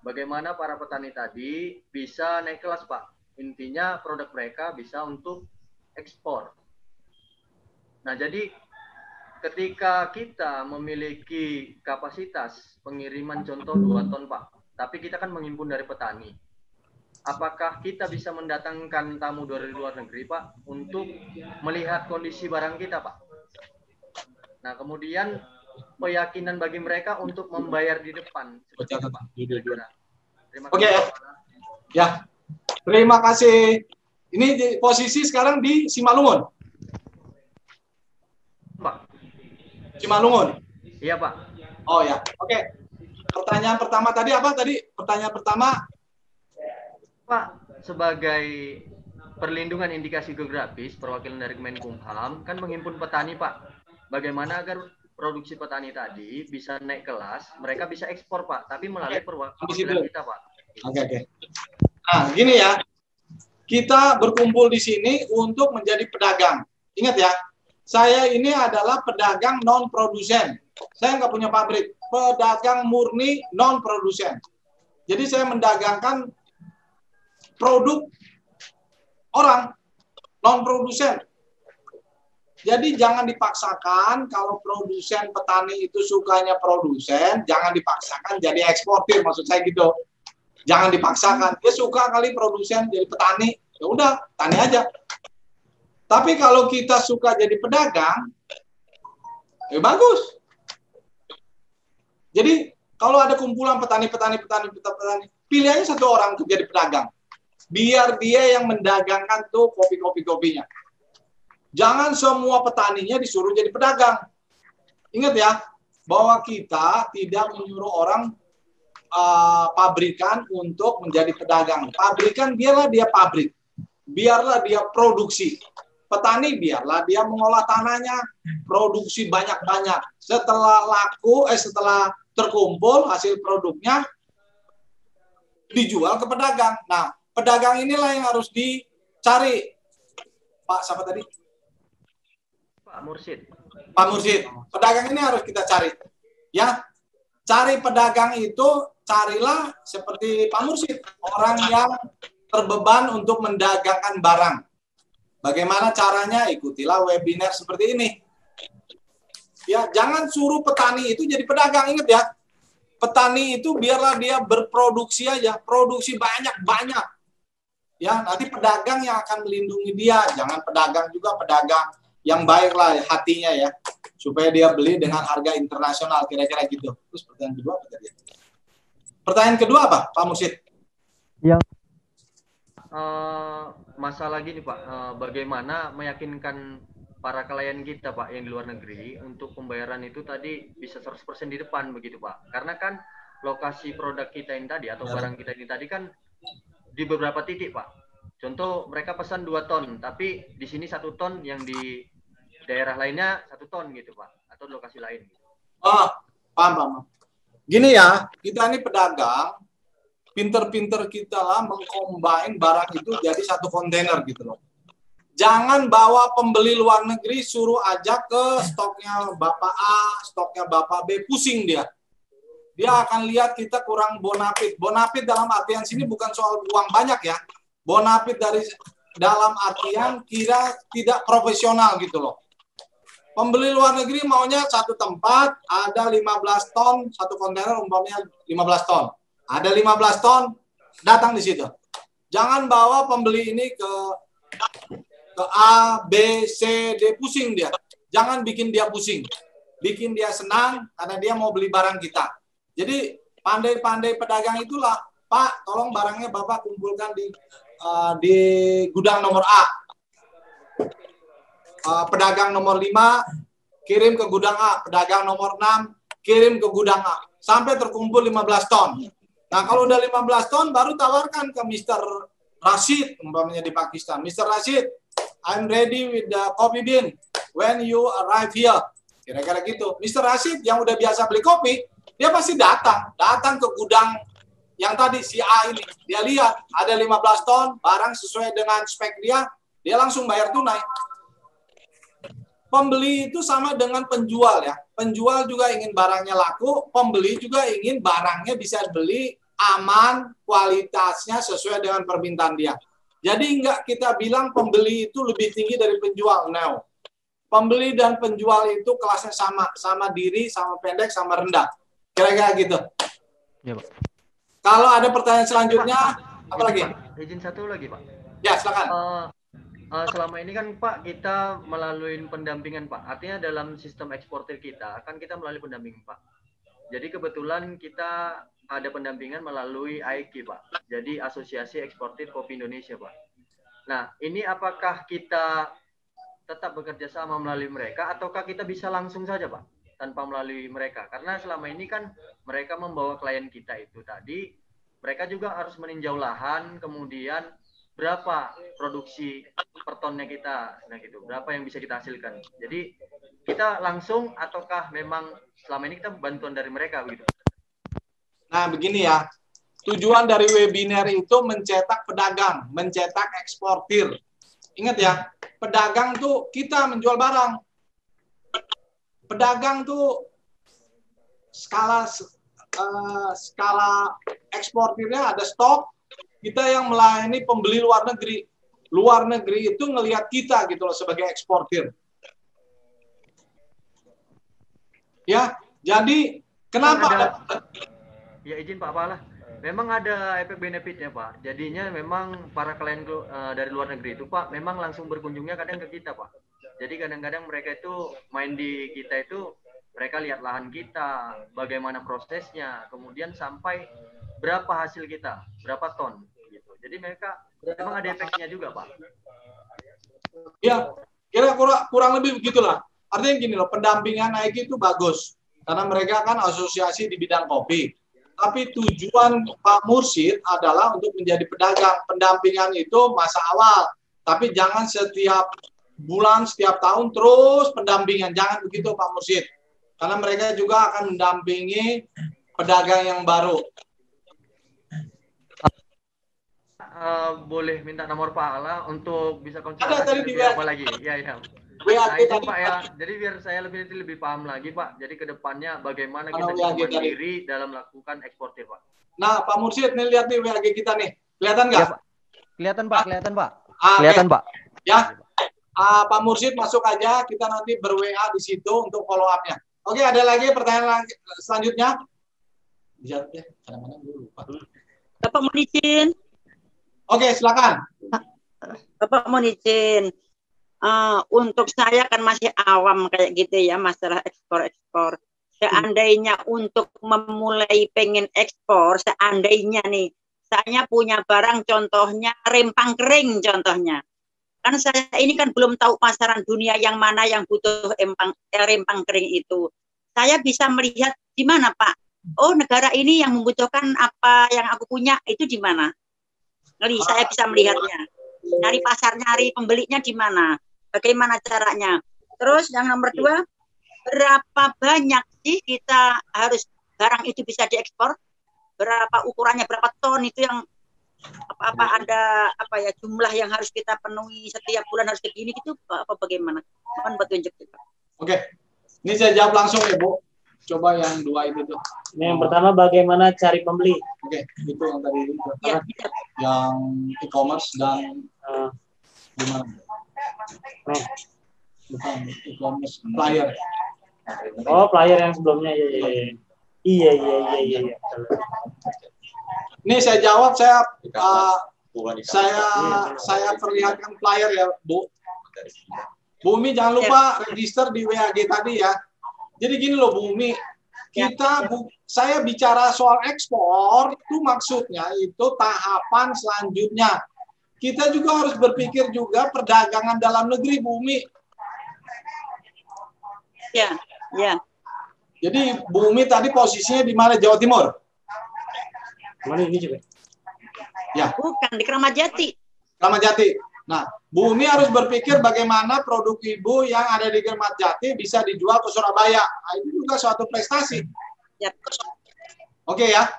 Bagaimana para petani tadi bisa naik kelas, Pak? Intinya produk mereka bisa untuk ekspor. Nah, jadi ketika kita memiliki kapasitas pengiriman contoh 2 ton, Pak, tapi kita kan menghimpun dari petani. Apakah kita bisa mendatangkan tamu dari luar negeri, Pak, untuk melihat kondisi barang kita, Pak? Nah, kemudian keyakinan bagi mereka untuk membayar di depan. Seperti itu, Pak. Terima kasih. Oke. Ya. Terima kasih. Ini di posisi sekarang di Simalungun. Pak. Simalungun. Iya, Pak. Oh ya. Oke. Pertanyaan pertama tadi apa tadi? Pertanyaan pertama, Pak, sebagai perlindungan indikasi geografis, perwakilan dari Kemenkumham, kan menghimpun petani, Pak. Bagaimana agar produksi petani tadi bisa naik kelas, mereka bisa ekspor, Pak, tapi melalui perwakilan kita, Pak. Oke. Nah, gini ya. Kita berkumpul di sini untuk menjadi pedagang. Ingat ya, saya ini adalah pedagang non-produsen. Saya nggak punya pabrik. Pedagang murni non-produsen. Jadi saya mendagangkan produk orang non-produsen. Jadi jangan dipaksakan kalau produsen petani itu sukanya produsen, jangan dipaksakan jadi eksportir, maksud saya gitu. Jangan dipaksakan. Dia suka kali produsen jadi petani, ya udah, tani aja. Tapi kalau kita suka jadi pedagang, ya bagus. Jadi kalau ada kumpulan petani, pilih aja satu orang untuk jadi pedagang. Biar dia yang mendagangkan tuh kopinya. Jangan semua petaninya disuruh jadi pedagang. Ingat ya, bahwa kita tidak menyuruh orang pabrikan untuk menjadi pedagang. Pabrikan biarlah dia pabrik, biarlah dia produksi. Petani biarlah dia mengolah tanahnya, produksi banyak-banyak. Setelah setelah terkumpul hasil produknya, dijual ke pedagang. Nah, pedagang inilah yang harus dicari. Pak, siapa tadi? Pak Mursid. Pak Mursid, pedagang ini harus kita cari. Ya, cari pedagang itu, carilah seperti Pak Mursid, orang yang terbeban untuk mendagangkan barang. Bagaimana caranya? Ikutilah webinar seperti ini. Ya, jangan suruh petani itu jadi pedagang, ingat ya. Petani itu biarlah dia berproduksi aja, produksi banyak-banyak. Ya, nanti pedagang yang akan melindungi dia. Jangan pedagang juga pedagang yang baiklah hatinya ya, supaya dia beli dengan harga internasional, kira-kira gitu. Terus pertanyaan kedua apa tadi? Pertanyaan kedua apa, Pak Mursid? Yang masalah gini Pak, bagaimana meyakinkan para klien kita Pak yang di luar negeri untuk pembayaran itu tadi bisa 100% di depan begitu Pak. Karena kan lokasi produk kita ini tadi atau barang kita ini tadi kan di beberapa titik Pak. Contoh mereka pesan 2 ton, tapi di sini 1 ton, yang di daerah lainnya 1 ton gitu Pak, atau di lokasi lain. Oh, paham. Gini ya, kita ini pedagang, pinter-pinter kita lah mengcombine barang itu jadi 1 kontainer gitu loh. Jangan bawa pembeli luar negeri, suruh aja ke stoknya Bapak A, stoknya Bapak B, pusing dia. Dia akan lihat kita kurang bonafit. Bonafit dalam artian sini bukan soal uang banyak ya. Bonafit dari dalam artian kira tidak profesional gitu loh. Pembeli luar negeri maunya 1 tempat, ada 15 ton, 1 kontainer umpamanya 15 ton. Ada 15 ton, datang di situ. Jangan bawa pembeli ini ke A, B, C, D, pusing dia. Jangan bikin dia pusing. Bikin dia senang karena dia mau beli barang kita. Jadi pandai-pandai pedagang itulah, Pak, tolong barangnya Bapak kumpulkan di gudang nomor A. Pedagang nomor 5 kirim ke gudang A, pedagang nomor 6 kirim ke gudang A, sampai terkumpul 15 ton. Nah, kalau udah 15 ton baru tawarkan ke Mr. Rashid, umpamanya di Pakistan. Mr. Rashid, I'm ready with the coffee bean when you arrive here. Kira-kira gitu. Mr. Rashid yang udah biasa beli kopi, dia pasti datang ke gudang yang tadi si A ini. Dia lihat ada 15 ton barang sesuai dengan spek dia langsung bayar tunai. Pembeli itu sama dengan penjual ya. Penjual juga ingin barangnya laku, pembeli juga ingin barangnya bisa beli aman, kualitasnya sesuai dengan permintaan dia. Jadi enggak kita bilang pembeli itu lebih tinggi dari penjual. No. Pembeli dan penjual itu kelasnya sama diri, sama pendek, sama rendah. Kira-kira gitu. Ya, Pak. Kalau ada pertanyaan selanjutnya, apa lagi? Izin satu lagi, Pak. Ya, silakan. Selama ini kan Pak kita melalui pendampingan Pak. Artinya dalam sistem eksportir kita kan kita melalui pendampingan Pak. Jadi kebetulan kita ada pendampingan melalui AEKI Pak. Jadi Asosiasi Eksportir Kopi Indonesia Pak. Nah ini apakah kita tetap bekerja sama melalui mereka ataukah kita bisa langsung saja Pak tanpa melalui mereka? Karena selama ini kan mereka membawa klien kita itu tadi, mereka juga harus meninjau lahan, kemudian berapa produksi per tonnya kita, nah gitu, berapa yang bisa kita hasilkan. Jadi kita langsung ataukah memang selama ini kita bantuan dari mereka begitu? Nah begini ya, tujuan dari webinar itu mencetak pedagang, mencetak eksportir. Ingat ya, pedagang tuh kita menjual barang. Pedagang tuh skala eksportirnya ada stok. Kita yang melayani pembeli luar negeri. Luar negeri itu ngelihat kita gitu loh sebagai eksportir. Ya, jadi kenapa Ya izin Pak Pala. Memang ada efek benefitnya Pak. Jadinya memang para klien dari luar negeri itu Pak, memang langsung berkunjungnya kadang ke kita Pak. Jadi kadang-kadang mereka itu main di kita itu, mereka lihat lahan kita, bagaimana prosesnya, kemudian sampai berapa hasil kita, berapa ton gitu. Jadi mereka memang ada efeknya juga Pak. Ya, kira kurang lebih begitulah. Artinya gini loh, pendampingan Nike itu bagus karena mereka kan asosiasi di bidang kopi. Tapi tujuan Pak Mursyid adalah untuk menjadi pedagang. Pendampingan itu masa awal, tapi jangan setiap bulan, setiap tahun terus pendampingan. Jangan begitu Pak Mursyid, karena mereka juga akan mendampingi pedagang yang baru. Boleh minta nomor Pak Ala untuk bisa Ada konsultasi tadi di lebih WA. apa lagi? Ya, ya. WA Nah itu tadi. Pak ya, jadi biar saya lebih paham lagi Pak. Jadi kedepannya bagaimana Mana kita bisa WA tadi? mandiri dalam melakukan eksportir Pak. Nah, Pak Mursyid, nih lihat nih WA kita nih. Kelihatan nggak? Ya, Pak. Kelihatan Pak, kelihatan Pak. Ah, Kelihatan oke. Pak. Ya, Pak Mursyid masuk aja. Kita nanti ber-WA di situ untuk follow up-nya. Oke, ada lagi pertanyaan selanjutnya? Bisa ya, kadang-kadang gue lupa. Bapak mohon izin. Oke, silakan. Bapak mohon izin. Untuk saya kan masih awam kayak gitu ya, masalah ekspor-ekspor. Seandainya untuk memulai pengen ekspor, seandainya nih, saya punya barang contohnya rempang kering contohnya. Kan saya ini kan belum tahu pasaran dunia yang mana yang butuh rempang kering itu. Saya bisa melihat di mana Pak? Oh, negara ini yang membutuhkan apa yang aku punya itu di mana? Saya bisa melihatnya. Nyari pasar, nyari pembelinya di mana? Bagaimana caranya? Terus yang nomor 2, berapa banyak sih kita harus barang itu bisa diekspor? Berapa ukurannya, berapa ton itu yang apa ada apa ya jumlah yang harus kita penuhi setiap bulan harus begini gitu apa bagaimana? Mohon petunjuk juga. Oke, ini saya jawab langsung ya Bu. Coba yang 2 itu tuh. Yang pertama bagaimana cari pembeli? Oke, itu yang tadi itu. Ya, Yang e-commerce dan gimana? Bukan e-commerce, flyer. Oh, flyer yang sebelumnya ya. Iya. Ini saya jawab, saya perlihatkan flyer ya Bu. Bu Umi jangan lupa register di WAG tadi ya. Jadi gini loh Bu Umi, saya bicara soal ekspor itu maksudnya itu tahapan selanjutnya. Kita juga harus berpikir juga perdagangan dalam negeri Bu Umi. Ya. Jadi Bu Umi tadi posisinya di mana, Jawa Timur? Mana ini juga? Ya. Bukan di Kramat Jati. Kramat Jati. Nah, Bu Umi harus berpikir bagaimana produk Ibu yang ada di Kramat Jati bisa dijual ke Surabaya. Nah, itu juga suatu prestasi. Ya. Oke ya.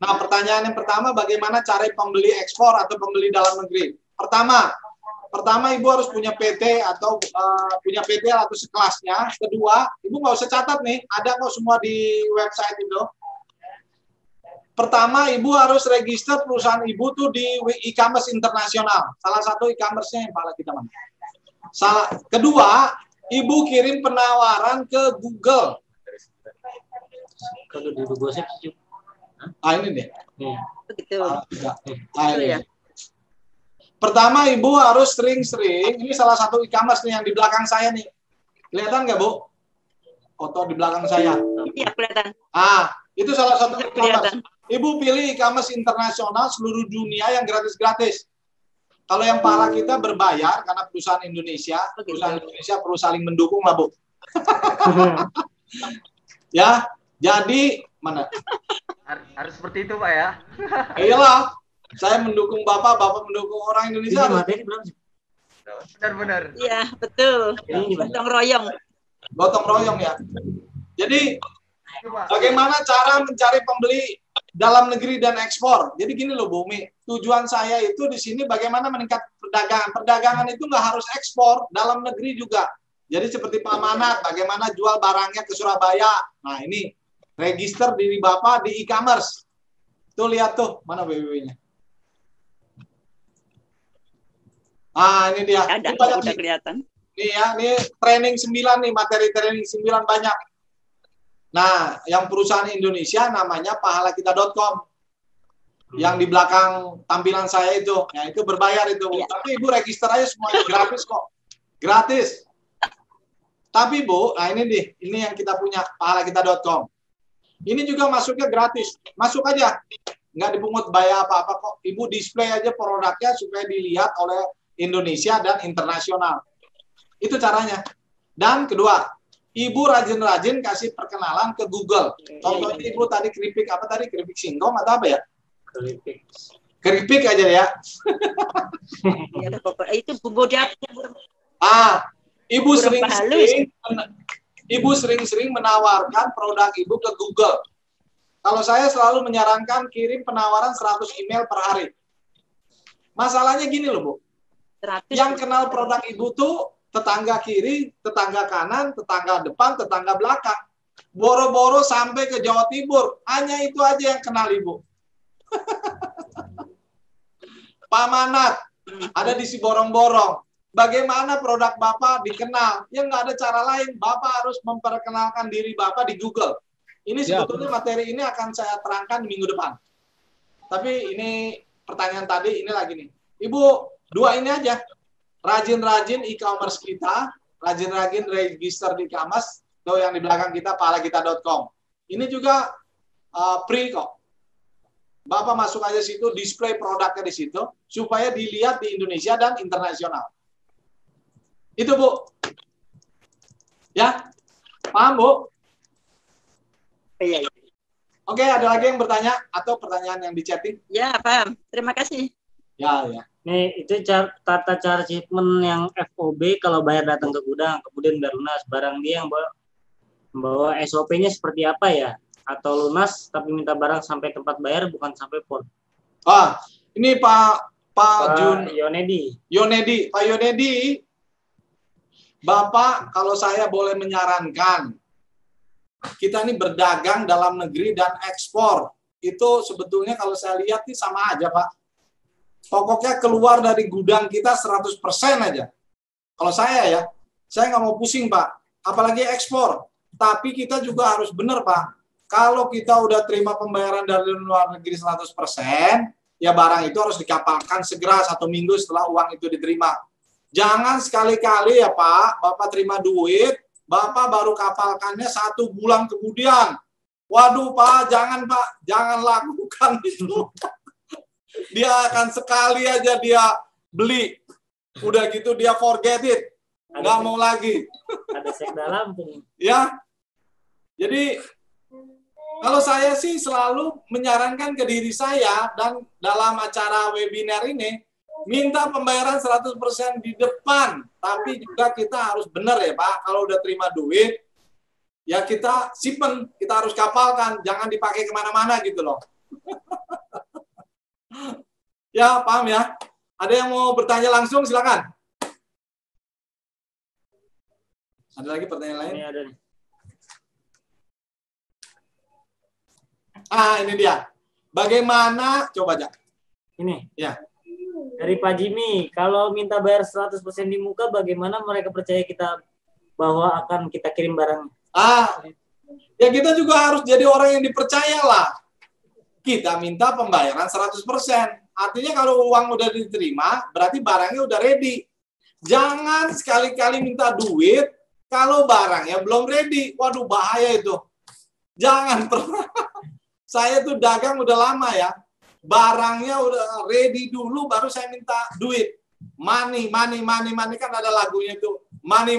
Nah, pertanyaan yang pertama, bagaimana cara pembeli ekspor atau pembeli dalam negeri? Pertama Ibu harus punya PT atau punya PT atau sekelasnya. Kedua, Ibu nggak usah catat nih, ada kok semua di website itu. Pertama, Ibu harus register perusahaan Ibu tuh di e-commerce internasional. Salah satu e-commerce-nya yang paling kita mana. Kedua, Ibu kirim penawaran ke Google. Kalau di Google sih. Ini deh. Begitu. Ini. Pertama, Ibu harus sering-sering. Ini salah satu e-commerce nih yang di belakang saya nih. Kelihatan nggak Bu? Foto di belakang saya. Iya, kelihatan. Itu salah satu e-commerce. Kelihatan. Ibu pilih e-commerce internasional seluruh dunia yang gratis-gratis. Kalau yang pala kita berbayar karena perusahaan Indonesia perlu saling mendukung lah Bu. Ya, jadi mana? Harus seperti itu Pak ya. Iyalah, saya mendukung Bapak mendukung orang Indonesia. Benar-benar. Iya, betul. Gotong royong. Gotong royong ya. Jadi bagaimana cara mencari pembeli dalam negeri dan ekspor? Jadi gini loh Bu Umi, tujuan saya itu di sini bagaimana meningkat perdagangan. Perdagangan itu nggak harus ekspor, dalam negeri juga. Jadi seperti Pak Manat, bagaimana jual barangnya ke Surabaya. Nah ini, register diri Bapak di e-commerce. Tuh lihat tuh, mana www-nya. Ini dia. Ada, Ini banyak udah nih. kelihatan. Nih ya, ini training 9 nih, materi training 9 banyak. Nah, yang perusahaan Indonesia namanya pahalakita.com. Yang di belakang tampilan saya itu, ya itu berbayar itu. Iya. Tapi Ibu register aja semuanya gratis kok. Gratis. Tapi Bu, nah ini nih, ini yang kita punya, pahalakita.com. Ini juga masuknya gratis. Masuk aja. Nggak dipungut biaya apa-apa kok. Ibu display aja produknya supaya dilihat oleh Indonesia dan internasional. Itu caranya. Dan kedua, Ibu rajin-rajin kasih perkenalan ke Google. Contohnya Ibu tadi keripik apa tadi? Keripik singkong atau apa ya? Keripik. Keripik aja ya. Ya, pokoknya itu bumbu dapur. Ibu Kurang halus. sering-sering menawarkan produk Ibu ke Google. Kalau saya selalu menyarankan kirim penawaran 100 email per hari. Masalahnya gini loh, Bu. 100. Yang kenal produk Ibu tuh tetangga kiri, tetangga kanan, tetangga depan, tetangga belakang. Boro-boro sampai ke Jawa Timur. Hanya itu aja yang kenal Ibu. Pak Manat, ada di Siborong-Borong. Bagaimana produk Bapak dikenal? Ya nggak ada cara lain. Bapak harus memperkenalkan diri Bapak di Google. Ini sebetulnya materi ini akan saya terangkan minggu depan. Tapi ini pertanyaan tadi, ini lagi nih. Ibu, dua ini aja. Rajin-rajin e-commerce kita, rajin-rajin register di e-commerce, tuh yang di belakang kita, pahalakita.com. Ini juga free kok. Bapak masuk aja situ, display produknya di situ, supaya dilihat di Indonesia dan internasional. Itu, Bu. Ya, paham, Bu? Iya. Oke, ada lagi yang bertanya atau pertanyaan yang di chatting? Ya, paham. Terima kasih. Ya, ya. Nih, itu tata cara shipment yang FOB kalau bayar datang ke gudang, kemudian biar lunas. Barang dia yang membawa SOP-nya seperti apa ya? Atau lunas tapi minta barang sampai tempat bayar bukan sampai port. Ini Pak Yonedi. Pak Yonedi, Bapak kalau saya boleh menyarankan, kita ini berdagang dalam negeri dan ekspor. Itu sebetulnya kalau saya lihat ini sama aja, Pak. Pokoknya keluar dari gudang kita 100% aja. Kalau saya nggak mau pusing, Pak. Apalagi ekspor. Tapi kita juga harus benar, Pak. Kalau kita udah terima pembayaran dari luar negeri 100%, ya barang itu harus dikapalkan segera 1 minggu setelah uang itu diterima. Jangan sekali-kali ya, Pak, Bapak terima duit, Bapak baru kapalkannya 1 bulan kemudian. Waduh, Pak, jangan lakukan itu. Dia akan sekali aja dia beli. Udah gitu dia forget it. Nggak mau lagi. Ada sekda Lampung. Ya. Jadi, kalau saya sih selalu menyarankan ke diri saya dan dalam acara webinar ini, minta pembayaran 100% di depan. Tapi juga kita harus benar ya, Pak. Kalau udah terima duit, ya kita simpen. Kita harus kapalkan. Jangan dipakai kemana-mana gitu loh. Ya, paham ya? Ada yang mau bertanya langsung, silakan. Ada lagi pertanyaan lain? Ini ada nih. Ini dia. Bagaimana? Coba aja. Ini. Ya. Dari Pak Jimmy, kalau minta bayar 100% di muka, bagaimana mereka percaya kita bahwa akan kita kirim barang? Ya kita juga harus jadi orang yang dipercaya lah. Kita minta pembayaran 100%. Artinya kalau uang udah diterima, berarti barangnya udah ready. Jangan sekali-kali minta duit kalau barangnya belum ready. Waduh, bahaya itu. Jangan pernah. Saya tuh dagang udah lama ya. Barangnya udah ready dulu, baru saya minta duit. Money kan ada lagunya tuh. Money.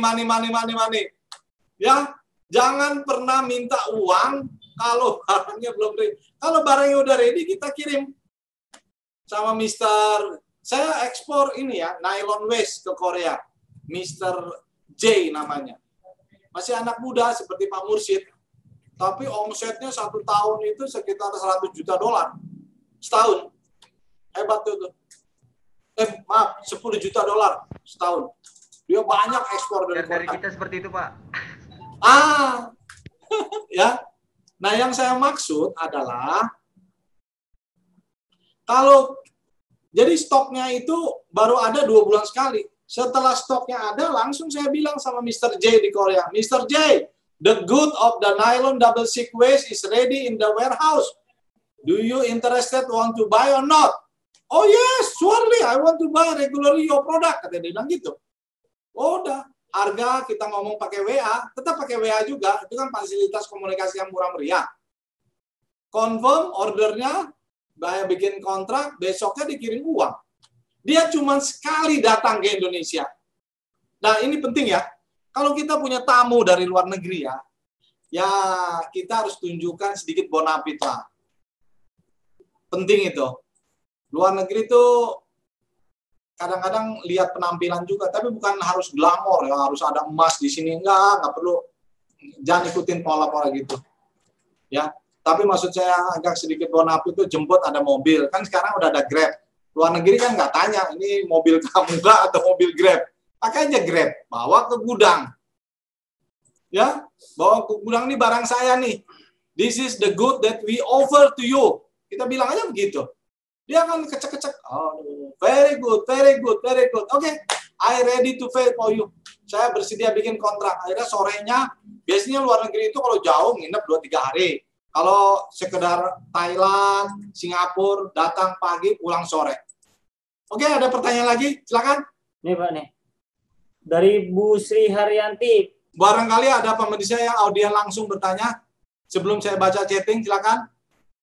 Ya, jangan pernah minta uang kalau barangnya belum ready. Kalau barangnya udah ready, kita kirim. Sama saya ekspor ini ya, nylon waste ke Korea. Mr. J namanya. Masih anak muda seperti Pak Mursyid. Tapi omsetnya 1 tahun itu sekitar $100 juta. Setahun. Hebat tuh. 10 juta dolar setahun. Dia banyak ekspor dari Korea. Dari kita seperti itu, Pak. Ya. Nah, yang saya maksud adalah kalau jadi stoknya itu baru ada 2 bulan sekali. Setelah stoknya ada, langsung saya bilang sama Mr. J di Korea, Mr. J, The good of the nylon double thick waist is ready in the warehouse. Do you interested want to buy or not? Oh yes, surely I want to buy regularly your product. Kata dia bilang gitu. Oh, udah. Harga kita ngomong pakai WA, tetap pakai WA juga. Itu kan fasilitas komunikasi yang murah meriah. Confirm ordernya, bayar bikin kontrak, besoknya dikirim uang. Dia cuma sekali datang ke Indonesia. Nah, ini penting ya. Kalau kita punya tamu dari luar negeri ya kita harus tunjukkan sedikit bonafit lah. Penting itu. Luar negeri itu kadang-kadang lihat penampilan juga, tapi bukan harus glamor ya, harus ada emas di sini, enggak perlu. Jangan ikutin pola-pola gitu. Ya, tapi maksud saya agak sedikit bonafit itu jemput ada mobil. Kan sekarang udah ada Grab. Luar negeri kan nggak tanya, ini mobil kamu nggak atau mobil Grab. Pakai aja Grab, bawa ke gudang. Ya, bawa ke gudang, ini barang saya nih. This is the good that we offer to you. Kita bilang aja begitu. Dia akan kecek-kecek. Oh, very good, very good, very good. Oke, I ready to pay for you. Saya bersedia bikin kontrak. Akhirnya sorenya, biasanya luar negeri itu kalau jauh nginep 2-3 hari. Kalau sekedar Thailand, Singapura, datang pagi, pulang sore. Oke, ada pertanyaan lagi? Silakan. Nih Pak nih. Dari Bu Sri Haryanti. Barangkali ada pemirsa yang audien langsung bertanya. Sebelum saya baca chatting, silakan.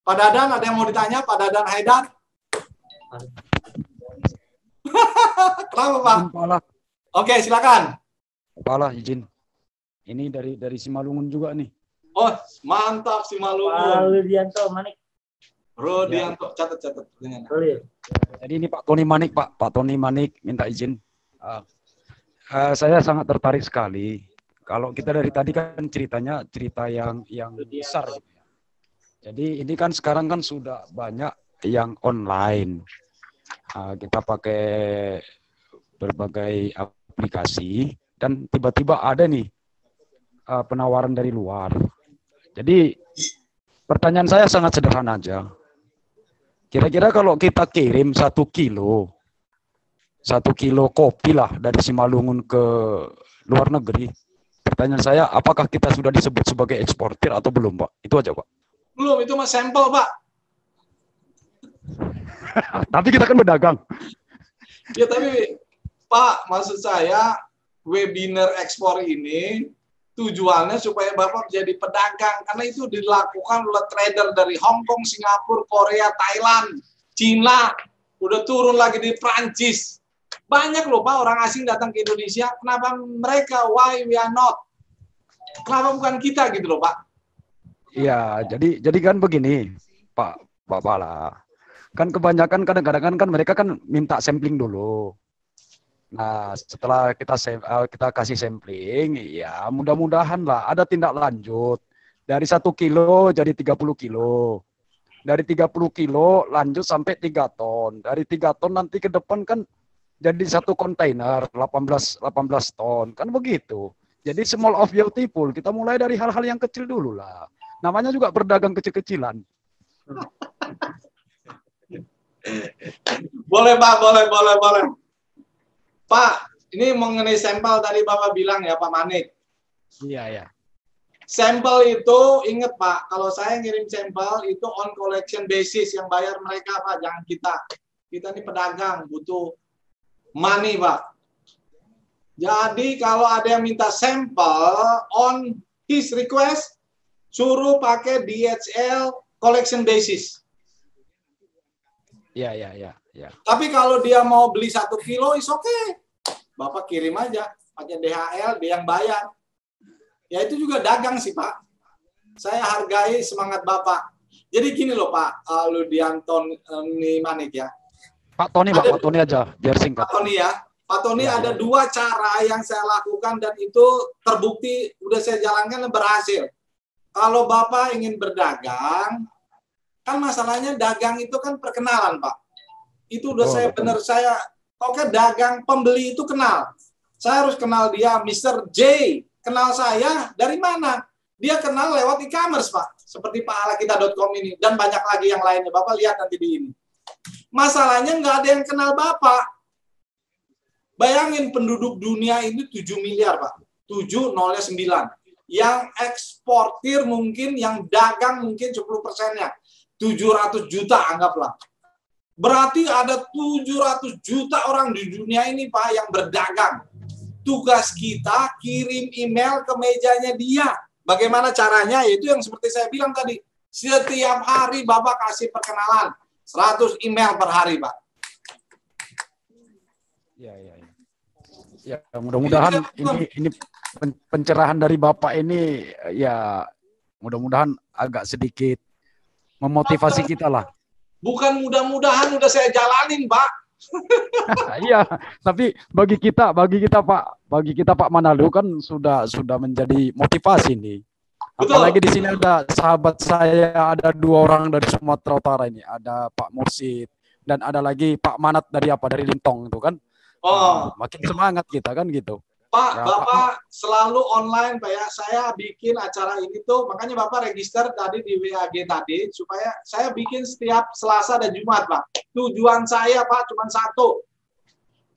Pak Dadan, ada yang mau ditanya? Pak Dadan Haidar? Kenapa, Pak? Kepala, Oke, silakan. kepala izin. Ini dari Simalungun juga nih. Oh, mantap si Pak Malungun. Rudianto Manik. Rudianto, catat. Dengan. Jadi ini Pak Tony Manik, Pak Tony Manik minta izin. Saya sangat tertarik sekali. Kalau kita dari tadi kan ceritanya cerita yang besar. Gitu ya. Jadi ini kan sekarang kan sudah banyak yang online. Kita pakai berbagai aplikasi dan tiba-tiba ada nih penawaran dari luar. Jadi pertanyaan saya sangat sederhana aja. Kira-kira kalau kita kirim 1 kilo kopi lah dari Simalungun ke luar negeri, pertanyaan saya, apakah kita sudah disebut sebagai eksportir atau belum, Pak? Itu aja, Pak. Belum, itu mas sampel, Pak. Tapi kita kan berdagang. Ya, tapi Pak, maksud saya webinar ekspor ini tujuannya supaya Bapak menjadi pedagang, karena itu dilakukan oleh trader dari Hong Kong, Singapura, Korea, Thailand, Cina, udah turun lagi di Prancis. Banyak loh Pak orang asing datang ke Indonesia. Kenapa mereka? Why we are not? Kenapa bukan kita gitu loh Pak? Iya, jadi kan begini, Pak Pala. Kan kebanyakan kadang-kadang kan mereka kan minta sampling dulu. Nah, setelah kita kasih sampling, ya mudah-mudahan lah ada tindak lanjut. Dari 1 kilo jadi 30 kilo. Dari 30 kilo lanjut sampai 3 ton. Dari 3 ton nanti ke depan kan jadi 1 kontainer 18 ton. Kan begitu. Jadi small of beautiful. Kita mulai dari hal-hal yang kecil dulu lah. Namanya juga berdagang kecil-kecilan. Boleh Pak, boleh. Pak, ini mengenai sampel tadi Bapak bilang ya Pak Manik. Iya. Sampel itu ingat Pak, kalau saya ngirim sampel itu on collection basis, yang bayar mereka Pak, jangan kita. Kita ini pedagang, butuh money Pak. Jadi kalau ada yang minta sampel on his request, suruh pakai DHL collection basis. Iya. Tapi kalau dia mau beli 1 kilo, is okay. Bapak kirim aja, pakai DHL, dia yang bayar. Ya itu juga dagang sih Pak. Saya hargai semangat Bapak. Jadi gini loh Pak, Ludianto Manik ya. Pak Tony aja, biar singkat. Pak Tony ya. Pak Tony ada 2 cara yang saya lakukan dan itu terbukti udah saya jalankan dan berhasil. Kalau Bapak ingin berdagang, kan masalahnya dagang itu kan perkenalan Pak. Itu udah saya oke, dagang pembeli itu kenal. Saya harus kenal dia, Mr. J. Kenal saya dari mana? Dia kenal lewat e-commerce Pak. Seperti paalakita.com ini dan banyak lagi yang lainnya. Bapak lihat nanti di ini. Masalahnya nggak ada yang kenal Bapak. Bayangin penduduk dunia ini 7 miliar Pak. 7 nolnya 9. yang eksportir mungkin, yang dagang mungkin 10%-nya. 700 juta anggaplah. Berarti ada 700 juta orang di dunia ini, Pak, yang berdagang. Tugas kita kirim email ke mejanya dia. Bagaimana caranya? Yaitu yang seperti saya bilang tadi. Setiap hari Bapak kasih perkenalan. 100 email per hari, Pak. Ya. Ya, mudah-mudahan ini pencerahan dari Bapak ini ya mudah-mudahan agak sedikit memotivasi kita lah. Bukan mudah-mudahan udah saya jalanin, Pak. Iya, tapi bagi kita Pak Manalu kan sudah menjadi motivasi nih. Betul. Apalagi di sini ada sahabat saya, ada 2 orang dari Sumatera Utara ini, ada Pak Mursid dan ada lagi Pak Manat dari Lintong itu kan. Oh, Makin semangat kita kan gitu. Pak, Ya, Bapak selalu online, Pak ya. Saya bikin acara ini tuh, makanya Bapak register tadi di WAG tadi, supaya saya bikin setiap Selasa dan Jumat, Pak. Tujuan saya, Pak, cuma satu.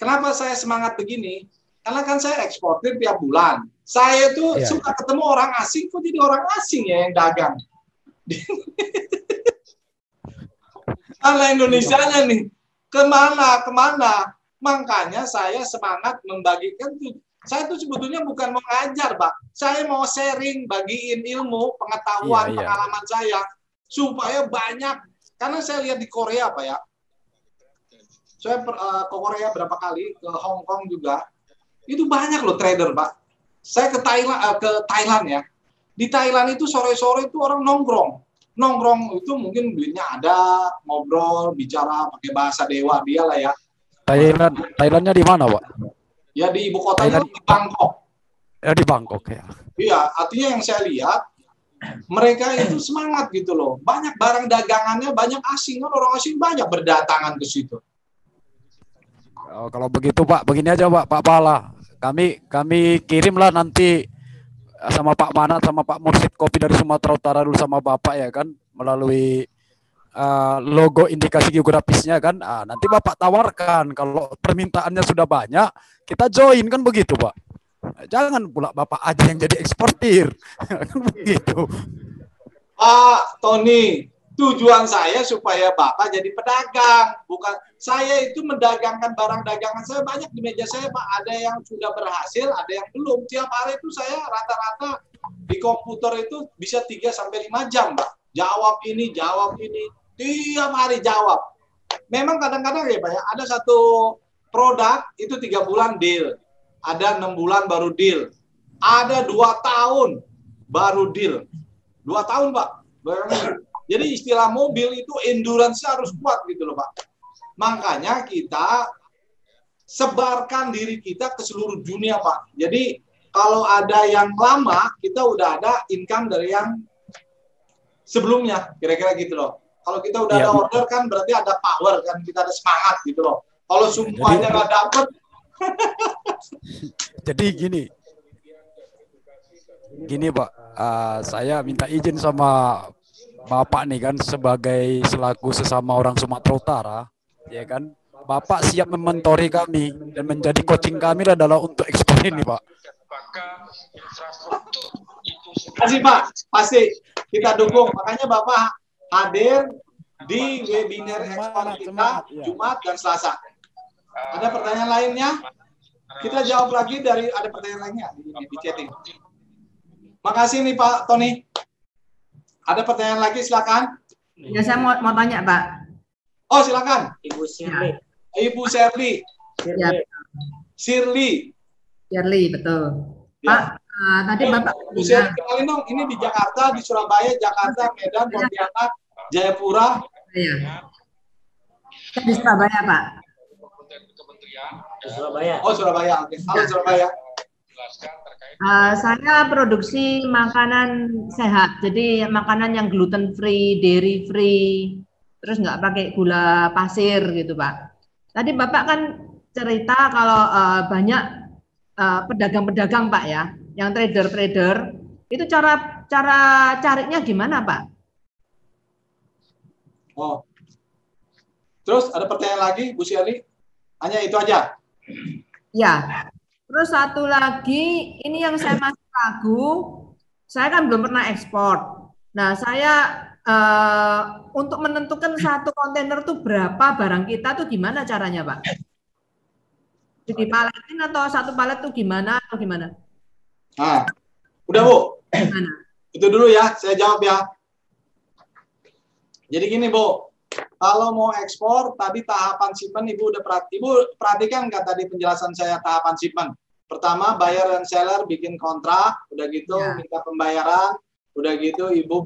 Kenapa saya semangat begini? Karena kan saya eksportir tiap bulan. Saya tuh suka ketemu orang asing, kok jadi orang asing ya yang dagang. Karena Indonesianya nih, kemana. Makanya saya semangat membagikan tuh. Saya tuh sebetulnya bukan mau ngajar, Pak. Saya mau sharing, bagiin ilmu, pengetahuan, pengalaman saya. Supaya banyak. Karena saya lihat di Korea, Pak ya. Saya ke Korea berapa kali, ke Hong Kong juga. Itu banyak loh trader, Pak. Saya ke Thailand ya. Di Thailand itu sore-sore itu orang nongkrong. Nongkrong itu mungkin duitnya ada, ngobrol, bicara pakai bahasa dewa dia lah ya. Thailandnya di mana, Pak? Ya di ibu kotanya di Bangkok. Ya di Bangkok ya. Iya, artinya yang saya lihat mereka itu semangat gitu loh. Banyak barang dagangannya, banyak asing kan, orang asing banyak berdatangan ke situ. Oh, kalau begitu Pak, begini aja Pak Pala. Kami kirimlah nanti sama Pak Manat sama Pak Mursid kopi dari Sumatera Utara dulu sama Bapak ya kan, melalui logo indikasi geografisnya kan. Nanti Bapak tawarkan kalau permintaannya sudah banyak, kita join kan begitu Pak. Jangan pula Bapak aja yang jadi eksportir. Kan begitu. Pak Tony, tujuan saya supaya Bapak jadi pedagang. Bukan saya itu mendagangkan barang dagangan saya banyak di meja saya, Pak. Ada yang sudah berhasil, ada yang belum. Tiap hari itu saya rata-rata di komputer itu bisa 3 sampai 5 jam, Pak. Jawab ini. Tiap hari jawab. Memang kadang-kadang ya Pak ya, ada satu produk itu 3 bulan deal. Ada 6 bulan baru deal. Ada 2 tahun baru deal. 2 tahun Pak. Jadi istilah mobil itu endurance harus kuat gitu loh Pak. Makanya kita sebarkan diri kita ke seluruh dunia Pak. Jadi kalau ada yang lama, kita udah ada income dari yang sebelumnya. Kira-kira gitu loh. Kalau kita udah ada order kan berarti ada power kan, kita ada semangat gitu loh. Kalau semuanya nggak dapet. Jadi gini Pak, saya minta izin sama Bapak nih kan sebagai selaku sesama orang Sumatera Utara, ya kan. Bapak siap mementori kami dan menjadi coaching kami adalah untuk ekspor ini Pak. Kasih Pak, pasti kita dukung. Makanya Bapak hadir di webinar ekspor kita Jumat dan Selasa. Ada pertanyaan lainnya? Kita jawab lagi ada pertanyaan lainnya di chatting. Makasih nih Pak Tony. Ada pertanyaan lagi silakan. Ya saya mau tanya Pak. Oh silakan. Ibu Shirley. Ibu Shirley. Ya. Shirley betul. Ya. Pak, tadi Bapak Bu Shirley kenalin dong, ini di Jakarta, di Surabaya, Jakarta, Medan, Pontianak, Jayapura. Iya. Saya di Surabaya, Pak. Di Surabaya. Oh, Surabaya. Oke. Halo Surabaya. Saya produksi makanan sehat, jadi makanan yang gluten free, dairy free, terus nggak pakai gula pasir gitu Pak. Tadi Bapak kan cerita kalau banyak pedagang-pedagang Pak ya, yang trader-trader, itu cara carinya gimana Pak? Oh, terus ada pertanyaan lagi Bu Shirley? Hanya itu aja? Ya. Terus satu lagi, ini yang saya masih ragu, saya kan belum pernah ekspor. Nah, saya untuk menentukan satu kontainer tuh berapa barang kita tuh gimana caranya, Pak? Dipaletin atau satu palet tuh gimana atau gimana? Nah, udah Bu. Gimana? Itu dulu ya, saya jawab ya. Jadi gini Bu, kalau mau ekspor tadi tahapan shipment Ibu udah perhatikan nggak tadi penjelasan saya tahapan shipment? Pertama, buyer dan seller bikin kontrak, udah gitu minta pembayaran, udah gitu Ibu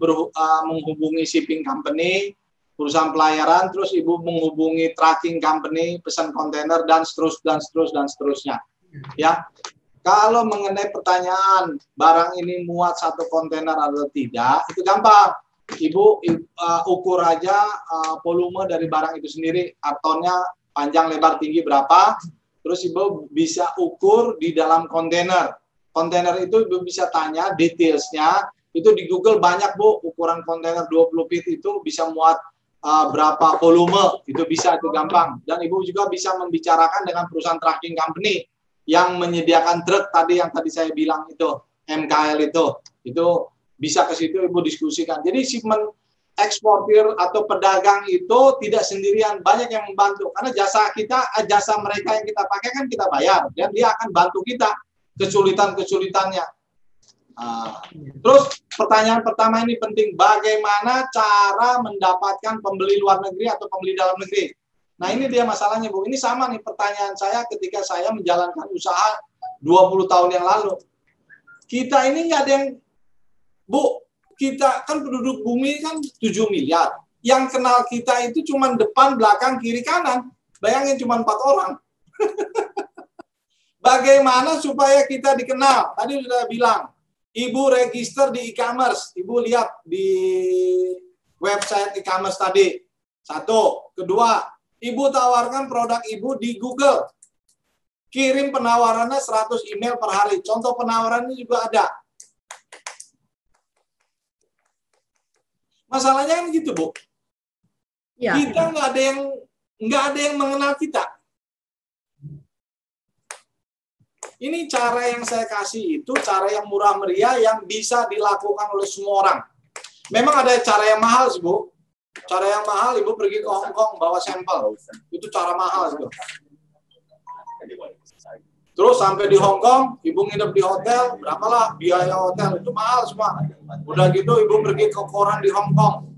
menghubungi shipping company, perusahaan pelayaran, terus Ibu menghubungi tracking company, pesan kontainer dan seterusnya. Ya. Kalau mengenai pertanyaan barang ini muat satu kontainer atau tidak, itu gampang. Ibu ukur aja volume dari barang itu sendiri, tonnya panjang, lebar, tinggi berapa. Terus Ibu bisa ukur di dalam kontainer. Kontainer itu Ibu bisa tanya detailsnya. Itu di Google banyak Bu, ukuran kontainer 20 feet itu bisa muat berapa volume. Itu bisa, itu gampang. Dan Ibu juga bisa membicarakan dengan perusahaan tracking company yang menyediakan truk tadi yang tadi saya bilang itu, MKL itu bisa ke situ Ibu diskusikan. Jadi shipment eksportir atau pedagang itu tidak sendirian, banyak yang membantu karena jasa mereka yang kita pakai kan kita bayar dan dia akan bantu kita kesulitannya. Terus pertanyaan pertama ini penting, bagaimana cara mendapatkan pembeli luar negeri atau pembeli dalam negeri? Nah ini dia masalahnya Bu, ini sama nih pertanyaan saya ketika saya menjalankan usaha 20 tahun yang lalu. Kita ini nggak ada yang, Bu, kita kan penduduk bumi kan 7 miliar. Yang kenal kita itu cuma depan, belakang, kiri, kanan. Bayangin cuma 4 orang. Bagaimana supaya kita dikenal? Tadi sudah bilang, Ibu register di e-commerce. Ibu lihat di website e-commerce tadi. Satu. Kedua, Ibu tawarkan produk Ibu di Google. Kirim penawarannya 100 email per hari. Contoh penawarannya juga ada. Masalahnya kan gitu, Bu. Ya. Kita nggak ada yang mengenal kita. Ini cara yang saya kasih itu cara yang murah meriah yang bisa dilakukan oleh semua orang. Memang ada cara yang mahal sih, Bu. Cara yang mahal, Ibu pergi ke Hong Kong bawa sampel. Itu cara mahal sih, Bu. Terus sampai di Hong Kong, Ibu nginep di hotel, berapalah biaya hotel, itu mahal semua. Udah gitu Ibu pergi ke koran di Hong Kong.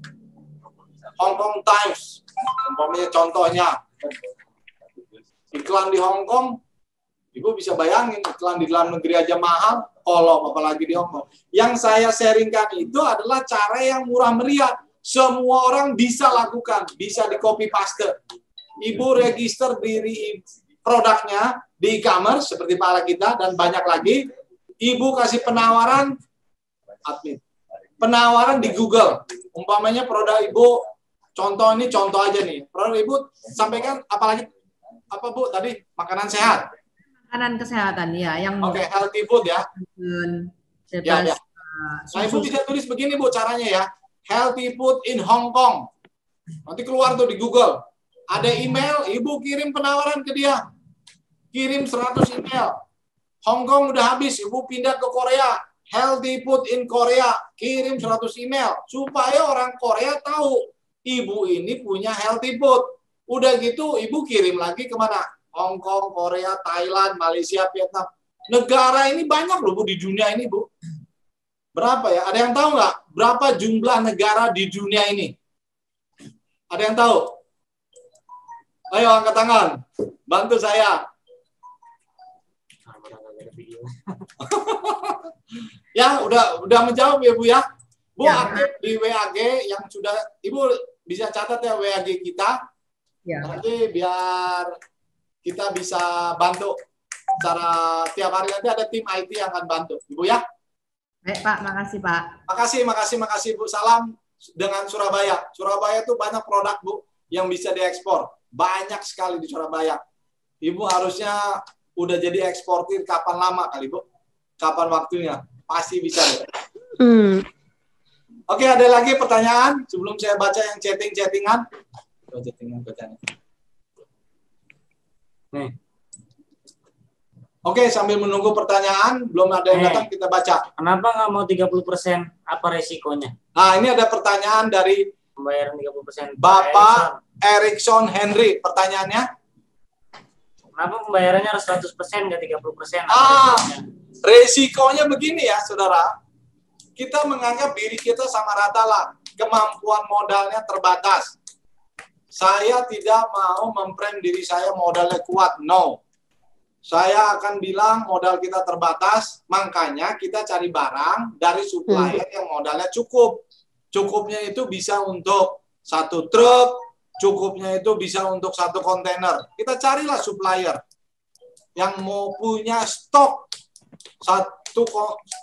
Hong Kong Times, umpamanya contohnya. Iklan di Hong Kong, Ibu bisa bayangin iklan di dalam negeri aja mahal, kolom apalagi di Hong Kong. Yang saya sharingkan itu adalah cara yang murah meriah. Semua orang bisa lakukan, bisa di copy paste. Ibu register diri produknya di e-commerce seperti Pak kita dan banyak lagi. Ibu kasih penawaran di Google. Umpamanya produk Ibu, contoh aja nih. Produk Ibu sampaikan apalagi apa Bu tadi? Makanan sehat. Makanan kesehatan ya, yang healthy food ya. Ya. Nah, Ibu bisa tulis begini Bu caranya ya. Healthy food in Hong Kong. Nanti keluar tuh di Google. Ada email, Ibu kirim penawaran ke dia. Kirim 100 email. Hong Kong udah habis, Ibu pindah ke Korea. Healthy food in Korea. Kirim 100 email. Supaya orang Korea tahu, Ibu ini punya healthy food. Udah gitu, Ibu kirim lagi kemana? Hong Kong, Korea, Thailand, Malaysia, Vietnam. Negara ini banyak loh Bu di dunia ini Bu. Berapa ya? Ada yang tahu nggak? Berapa jumlah negara di dunia ini? Ada yang tahu? Ayo angkat tangan. Bantu saya. Ya, udah menjawab ya Bu ya. Bu ya. Aktif di WAG yang sudah Ibu bisa catat ya WAG kita. Ya. Nanti biar kita bisa bantu secara tiap hari nanti ada tim IT yang akan bantu. Ibu ya. Baik Pak, makasih Pak. Makasih Bu. Salam dengan Surabaya. Surabaya itu banyak produk Bu yang bisa diekspor. Banyak sekali di Surabaya. Ibu harusnya udah jadi eksportir kapan lama kali Bu? Kapan waktunya? Pasti bisa. Oke, ada lagi pertanyaan sebelum saya baca yang chattingan. Nih. Oke, sambil menunggu pertanyaan, belum ada yang datang, kita baca. Kenapa nggak mau 30%? Apa resikonya? Nah, ini ada pertanyaan dari Pembayaran 30%. Bapak Erikson Henry. Pertanyaannya? Kenapa pembayarannya harus 100% nggak 30%? Resikonya begini ya, saudara. Kita menganggap diri kita sama rata lah. Kemampuan modalnya terbatas. Saya tidak mau memprem diri saya modalnya kuat. No. Saya akan bilang modal kita terbatas, makanya kita cari barang dari supplier yang modalnya cukup. Cukupnya itu bisa untuk 1 truk, cukupnya itu bisa untuk 1 kontainer. Kita carilah supplier yang mau punya stok 1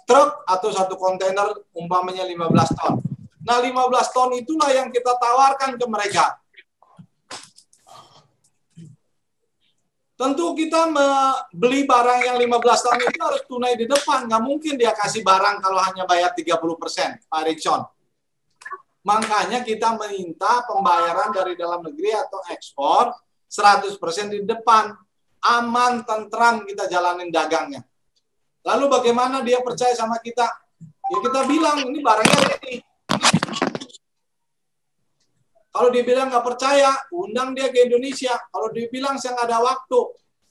truk atau 1 kontainer umpamanya 15 ton. Nah, 15 ton itulah yang kita tawarkan ke mereka. Tentu kita beli barang yang 15 tahun itu harus tunai di depan. Nggak mungkin dia kasih barang kalau hanya bayar 30%, Pak Erikson. Makanya kita minta pembayaran dari dalam negeri atau ekspor 100% di depan. Aman, tentram kita jalanin dagangnya. Lalu bagaimana dia percaya sama kita? Ya kita bilang, ini barangnya ready. Kalau dibilang nggak percaya, undang dia ke Indonesia. Kalau dibilang saya nggak ada waktu,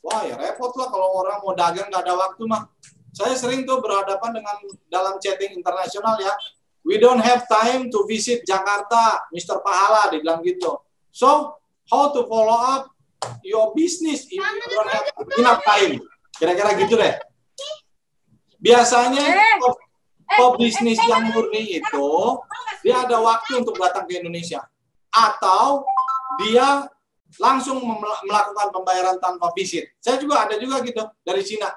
wah ya repot lah kalau orang mau dagang nggak ada waktu mah. Saya sering tuh berhadapan dengan dalam chatting internasional ya. We don't have time to visit Jakarta, Mr. Pahala, dibilang gitu. So, how to follow up your business if you don't have enough time? Kira-kira gitu deh. Biasanya pebisnis yang murni itu, dia ada waktu untuk datang ke Indonesia. Atau dia langsung melakukan pembayaran tanpa visit. Saya juga ada juga gitu dari Cina.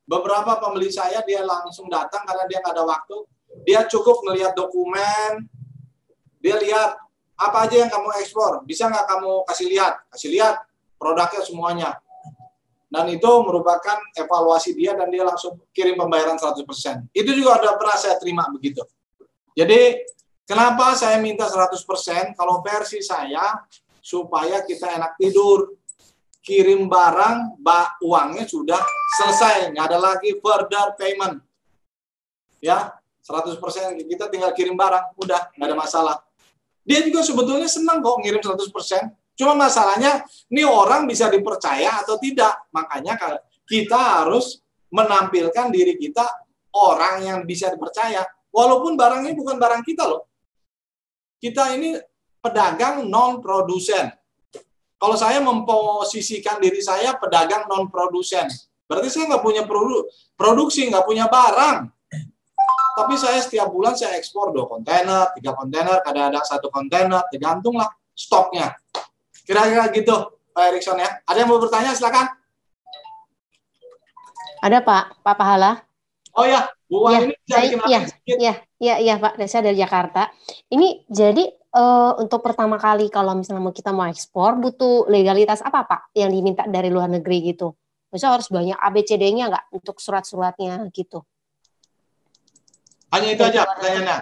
Beberapa pembeli saya dia langsung datang karena dia nggak ada waktu. Dia cukup melihat dokumen, dia lihat apa aja yang kamu ekspor, bisa nggak kamu kasih lihat produknya semuanya. Dan itu merupakan evaluasi dia dan dia langsung kirim pembayaran 100%. Itu juga ada pernah saya terima begitu. Jadi kenapa saya minta 100%? Kalau versi saya, supaya kita enak tidur. Kirim barang, uangnya sudah selesai. Nggak ada lagi further payment. Ya, 100% kita tinggal kirim barang. Udah, nggak ada masalah. Dia juga sebetulnya senang kok ngirim 100%. Cuma masalahnya, ini orang bisa dipercaya atau tidak. Makanya kita harus menampilkan diri kita orang yang bisa dipercaya. Walaupun barangnya bukan barang kita loh. Kita ini pedagang non-produsen. Kalau saya memposisikan diri saya pedagang non-produsen, berarti saya nggak punya produksi, nggak punya barang. Tapi saya setiap bulan saya ekspor 2 kontainer, 3 kontainer, kadang-kadang 1 kontainer, tergantunglah stoknya. Kira-kira gitu, Pak Erikson ya. Ada yang mau bertanya, silakan. Ada Pak Pahala. Oh ya, Bu Wan ini bisa dikenalkan sedikit. Iya Pak, saya dari Jakarta. Ini jadi untuk pertama kali kalau misalnya kita mau ekspor, butuh legalitas apa Pak yang diminta dari luar negeri gitu? Maksudnya harus banyak ABCD-nya nggak untuk surat-suratnya gitu? Hanya itu aja pertanyaannya.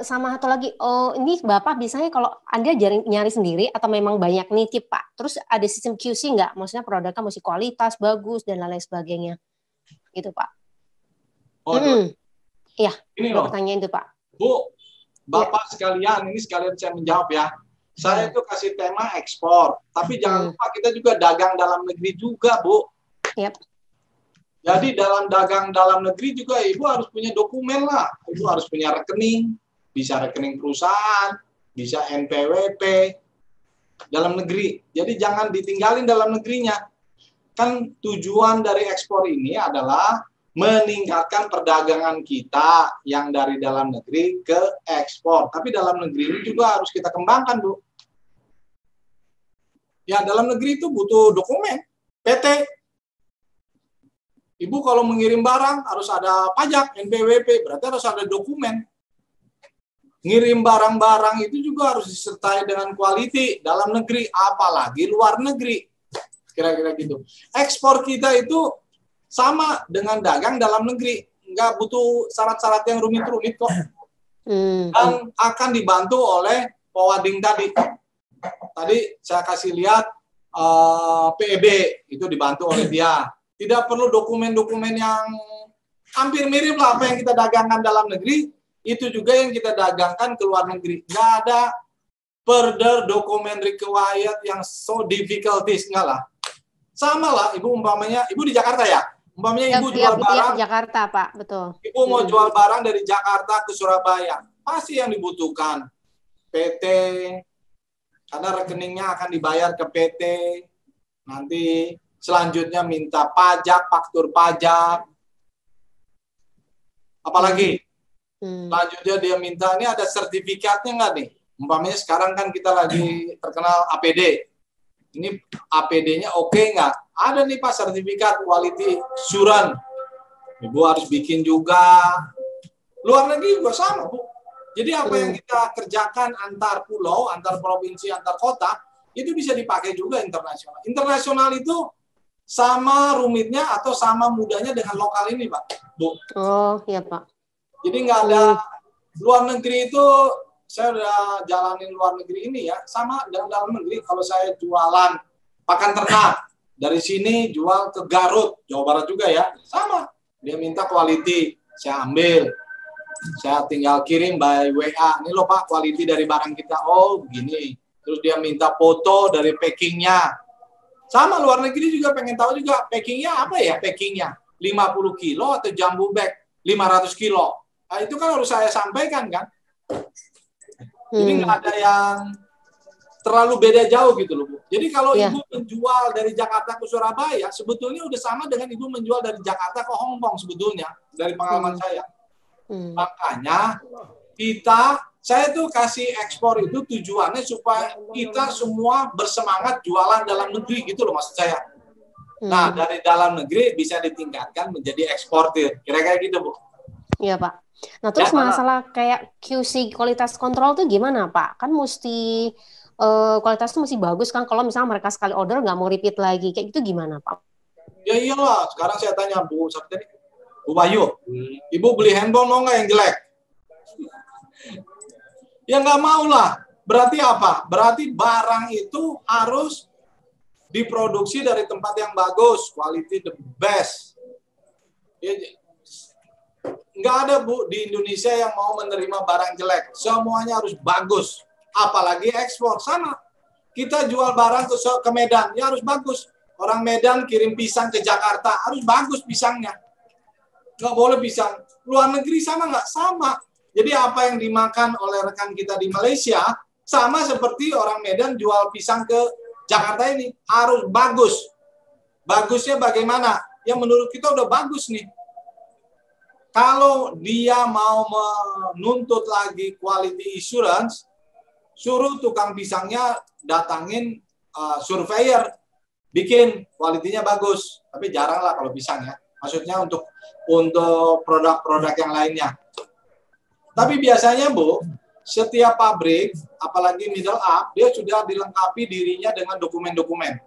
Sama satu lagi, ini Bapak biasanya kalau Anda nyari sendiri atau memang banyak nitip Pak? Terus ada sistem QC nggak? Maksudnya produknya mesti kualitas, bagus, dan lain-lain sebagainya. Gitu Pak. Iya, ini loh pertanyaan itu Pak. Bu, Bapak sekalian, ini sekalian saya menjawab ya. Saya itu kasih tema ekspor, tapi jangan lupa kita juga dagang dalam negeri juga, Bu. Yep. Jadi dalam dagang dalam negeri juga Ibu harus punya dokumen lah. Ibu harus punya rekening, bisa rekening perusahaan, bisa NPWP dalam negeri. Jadi jangan ditinggalin dalam negerinya. Kan tujuan dari ekspor ini adalah meningkatkan perdagangan kita yang dari dalam negeri ke ekspor. Tapi dalam negeri ini juga harus kita kembangkan, Bu. Ya, dalam negeri itu butuh dokumen, PT. Ibu kalau mengirim barang harus ada pajak, NPWP, berarti harus ada dokumen. Ngirim barang-barang itu juga harus disertai dengan quality dalam negeri, apalagi luar negeri. Kira-kira gitu. Ekspor kita itu sama dengan dagang dalam negeri, nggak butuh syarat-syarat yang rumit-rumit kok. Dan akan dibantu oleh pewading tadi. Tadi saya kasih lihat PEB itu dibantu oleh dia. Tidak perlu dokumen-dokumen yang hampir mirip lah apa yang kita dagangkan dalam negeri, itu juga yang kita dagangkan ke luar negeri. Nggak ada further document required yang so difficulties, enggak lah. Sama lah, Ibu umpamanya, Ibu di Jakarta ya? Umpamanya Ibu jual barang. Di Jakarta, Pak, betul. Ibu mau jual barang dari Jakarta ke Surabaya. Pasti yang dibutuhkan PT, karena rekeningnya akan dibayar ke PT. Nanti selanjutnya minta pajak, faktur pajak. Apalagi? Selanjutnya dia minta, ini ada sertifikatnya nggak nih? Umpamanya sekarang kan kita lagi terkenal APD. Ini APD-nya oke nggak? Ada nih Pak sertifikat quality assurance. Ibu harus bikin juga. Luar negeri juga sama, Bu. Jadi apa yang kita kerjakan antar pulau, antar provinsi, antar kota, itu bisa dipakai juga internasional. Internasional itu sama rumitnya atau sama mudahnya dengan lokal ini, Pak, Bu. Oh, iya, Pak. Jadi nggak ada luar negeri itu, saya udah jalanin luar negeri ini ya, sama dengan dalam negeri. Kalau saya jualan pakan ternak, dari sini jual ke Garut, Jawa Barat juga ya, sama. Dia minta quality, saya ambil. Saya tinggal kirim by WA, ini loh Pak, quality dari barang kita, oh begini. Terus dia minta foto dari packingnya. Sama luar negeri juga pengen tahu juga, packingnya apa ya packingnya? 50 kilo atau jumbo bag 500 kilo. Nah, itu kan harus saya sampaikan kan. Jadi nggak ada yang terlalu beda jauh gitu loh Bu. Jadi kalau Ibu menjual dari Jakarta ke Surabaya, sebetulnya udah sama dengan Ibu menjual dari Jakarta ke Hong Kong sebetulnya, dari pengalaman saya. Makanya saya tuh kasih ekspor itu tujuannya supaya kita semua bersemangat jualan dalam negeri gitu loh maksud saya. Nah, dari dalam negeri bisa ditingkatkan menjadi eksportir. Kira-kira gitu, Bu. Iya, Pak. Nah, terus masalah kayak QC kualitas kontrol tuh gimana, Pak? Kan mesti kualitas tuh mesti bagus kan kalau misalnya mereka sekali order nggak mau repeat lagi. Kayak gitu gimana, Pak? Ya iyalah. Sekarang saya tanya Bu Bayu, Ibu beli handphone mau nggak yang jelek? Ya nggak mau lah. Berarti apa? Berarti barang itu harus diproduksi dari tempat yang bagus, quality the best. Ya, nggak ada Bu di Indonesia yang mau menerima barang jelek. Semuanya harus bagus. Apalagi ekspor. Sama. Kita jual barang ke Medan, ya harus bagus. Orang Medan kirim pisang ke Jakarta, harus bagus pisangnya. Nggak boleh pisang. Luar negeri sama nggak? Sama. Jadi apa yang dimakan oleh rekan kita di Malaysia, sama seperti orang Medan jual pisang ke Jakarta ini. Harus bagus. Bagusnya bagaimana? Ya menurut kita udah bagus nih. Kalau dia mau menuntut lagi quality assurance, suruh tukang pisangnya datangin surveyor, bikin kualitinya bagus. Tapi jarang lah kalau pisang ya. Maksudnya untuk produk-produk yang lainnya. Tapi biasanya Bu, setiap pabrik, apalagi middle up, dia sudah dilengkapi dirinya dengan dokumen-dokumen.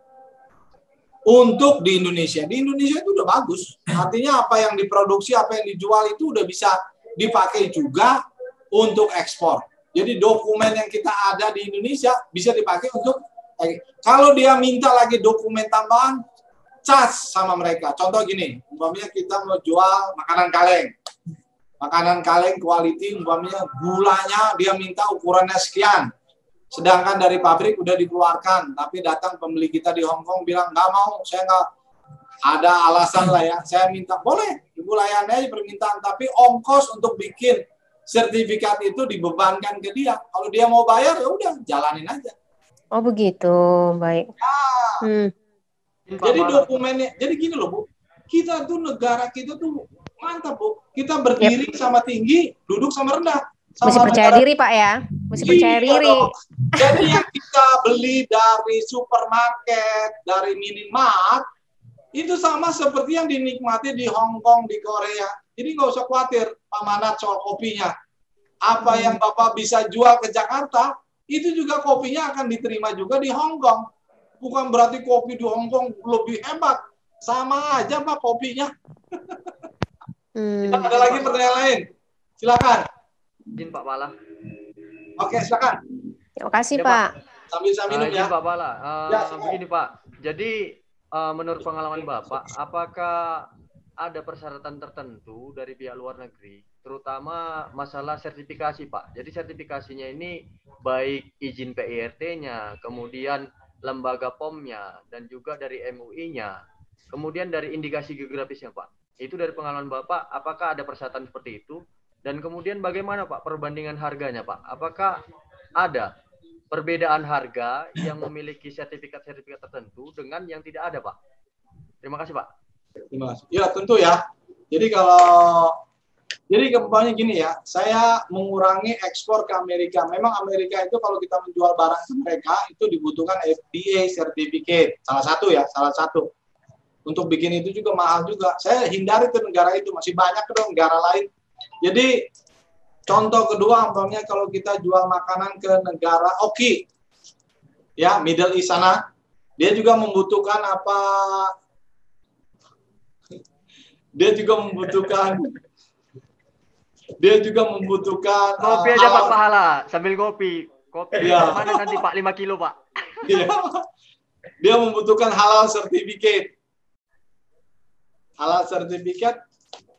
Untuk di Indonesia. Di Indonesia itu udah bagus. Artinya apa yang diproduksi, apa yang dijual itu udah bisa dipakai juga untuk ekspor. Jadi dokumen yang kita ada di Indonesia bisa dipakai untuk, kalau dia minta lagi dokumen tambahan, cas sama mereka. Contoh gini, umpamanya kita mau jual makanan kaleng. Makanan kaleng quality, umpamanya gulanya dia minta ukurannya sekian. Sedangkan dari pabrik udah dikeluarkan, tapi datang pembeli kita di Hong Kong bilang, nggak mau, saya nggak ada alasan lah ya. Saya minta, boleh, Ibu layani aja permintaan, tapi ongkos untuk bikin sertifikat itu dibebankan ke dia. Kalau dia mau bayar, ya udah, jalanin aja. Oh begitu, baik. Ya. Jadi dokumennya, jadi gini loh Bu, kita tuh negara kita tuh mantap Bu. Kita berdiri sama tinggi, duduk sama rendah. Mesti percaya diri Pak ya, mesti percaya diri. Jadi yang kita beli dari supermarket, dari minimart, itu sama seperti yang dinikmati di Hong Kong, di Korea. Jadi nggak usah khawatir Pak Manat soal kopinya. Apa yang Bapak bisa jual ke Jakarta, itu juga kopinya akan diterima juga di Hong Kong. Bukan berarti kopi di Hong Kong lebih hebat. Sama aja Pak kopinya. Ada lagi pertanyaan lain? Silakan. Izin Pak Pala. Oke, silakan. Terima kasih Pak. Sambil saya minum ya. Pak Pala. Begini Pak. Jadi menurut pengalaman Bapak, apakah ada persyaratan tertentu dari pihak luar negeri, terutama masalah sertifikasi, Pak? Jadi sertifikasinya ini baik izin PIRT-nya, kemudian lembaga POM-nya, dan juga dari MUI-nya, kemudian dari indikasi geografisnya, Pak. Itu dari pengalaman Bapak, apakah ada persyaratan seperti itu? Dan kemudian bagaimana, Pak, perbandingan harganya, Pak? Apakah ada perbedaan harga yang memiliki sertifikat-sertifikat tertentu dengan yang tidak ada, Pak? Terima kasih, Pak. Terima kasih. Ya, tentu ya. Jadi kembalinya gini ya, saya mengurangi ekspor ke Amerika. Memang Amerika itu kalau kita menjual barang ke mereka itu dibutuhkan FDA certificate. Salah satu. Untuk bikin itu juga mahal juga. Saya hindari ke negara itu, masih banyak ke negara lain. Jadi contoh kedua, umpamanya kalau kita jual makanan ke negara Oki, ya Middle East sana, dia juga membutuhkan apa? Dia juga membutuhkan kopi aja Pak pahala sambil kopi ya. Mana nanti Pak 5 kilo Pak. Ya. Dia membutuhkan halal certificate. Halal certificate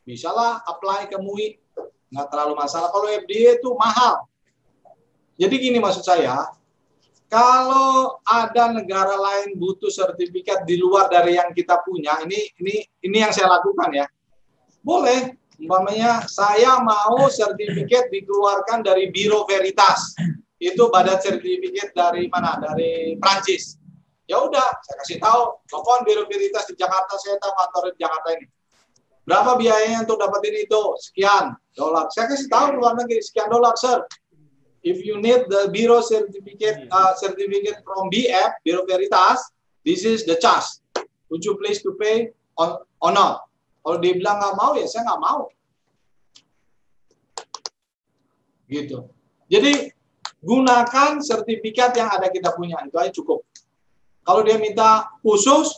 bisalah apply ke MUI, nggak terlalu masalah. Kalau FDA itu mahal. Jadi gini maksud saya, kalau ada negara lain butuh sertifikat di luar dari yang kita punya, ini yang saya lakukan ya. Boleh, umpamanya saya mau sertifikat dikeluarkan dari Biro Veritas. Itu badan sertifikat dari mana? Dari Prancis. Ya udah, saya kasih tahu, telepon Biro Veritas di Jakarta, saya tahu kantor di Jakarta ini. Berapa biayanya untuk dapetin itu? Sekian dolar. Saya kasih tahu luar negeri, sekian dolar, sir. If you need the Bureau certificate from BF, Biro Veritas, this is the charge. Would you please to pay or not? Kalau dia bilang nggak mau, ya saya nggak mau. Gitu. Jadi gunakan sertifikat yang ada kita punya, itu aja cukup. Kalau dia minta khusus,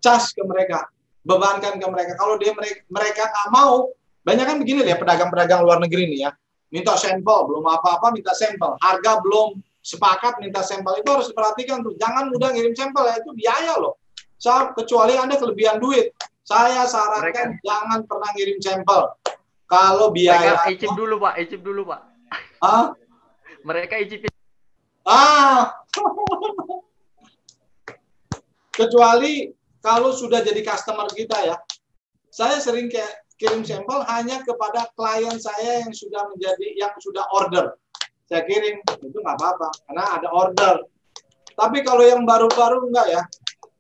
charge ke mereka, bebankan ke mereka. Kalau mereka nggak mau, banyak kan begini ya pedagang-pedagang luar negeri nih ya. Minta sampel, belum apa-apa minta sampel. Harga belum sepakat minta sampel. Itu harus diperhatikan tuh. Jangan mudah ngirim sampel ya, itu biaya loh. Kecuali Anda kelebihan duit. Saya sarankan jangan pernah ngirim sampel. Kalau biaya. Mereka icip dulu Pak, icip dulu Pak. Hah? Mereka icip. Kecuali kalau sudah jadi customer kita ya. Saya sering kayak kirim sampel hanya kepada klien saya yang sudah order. Saya kirim, itu nggak apa-apa, karena ada order. Tapi kalau yang baru-baru enggak ya.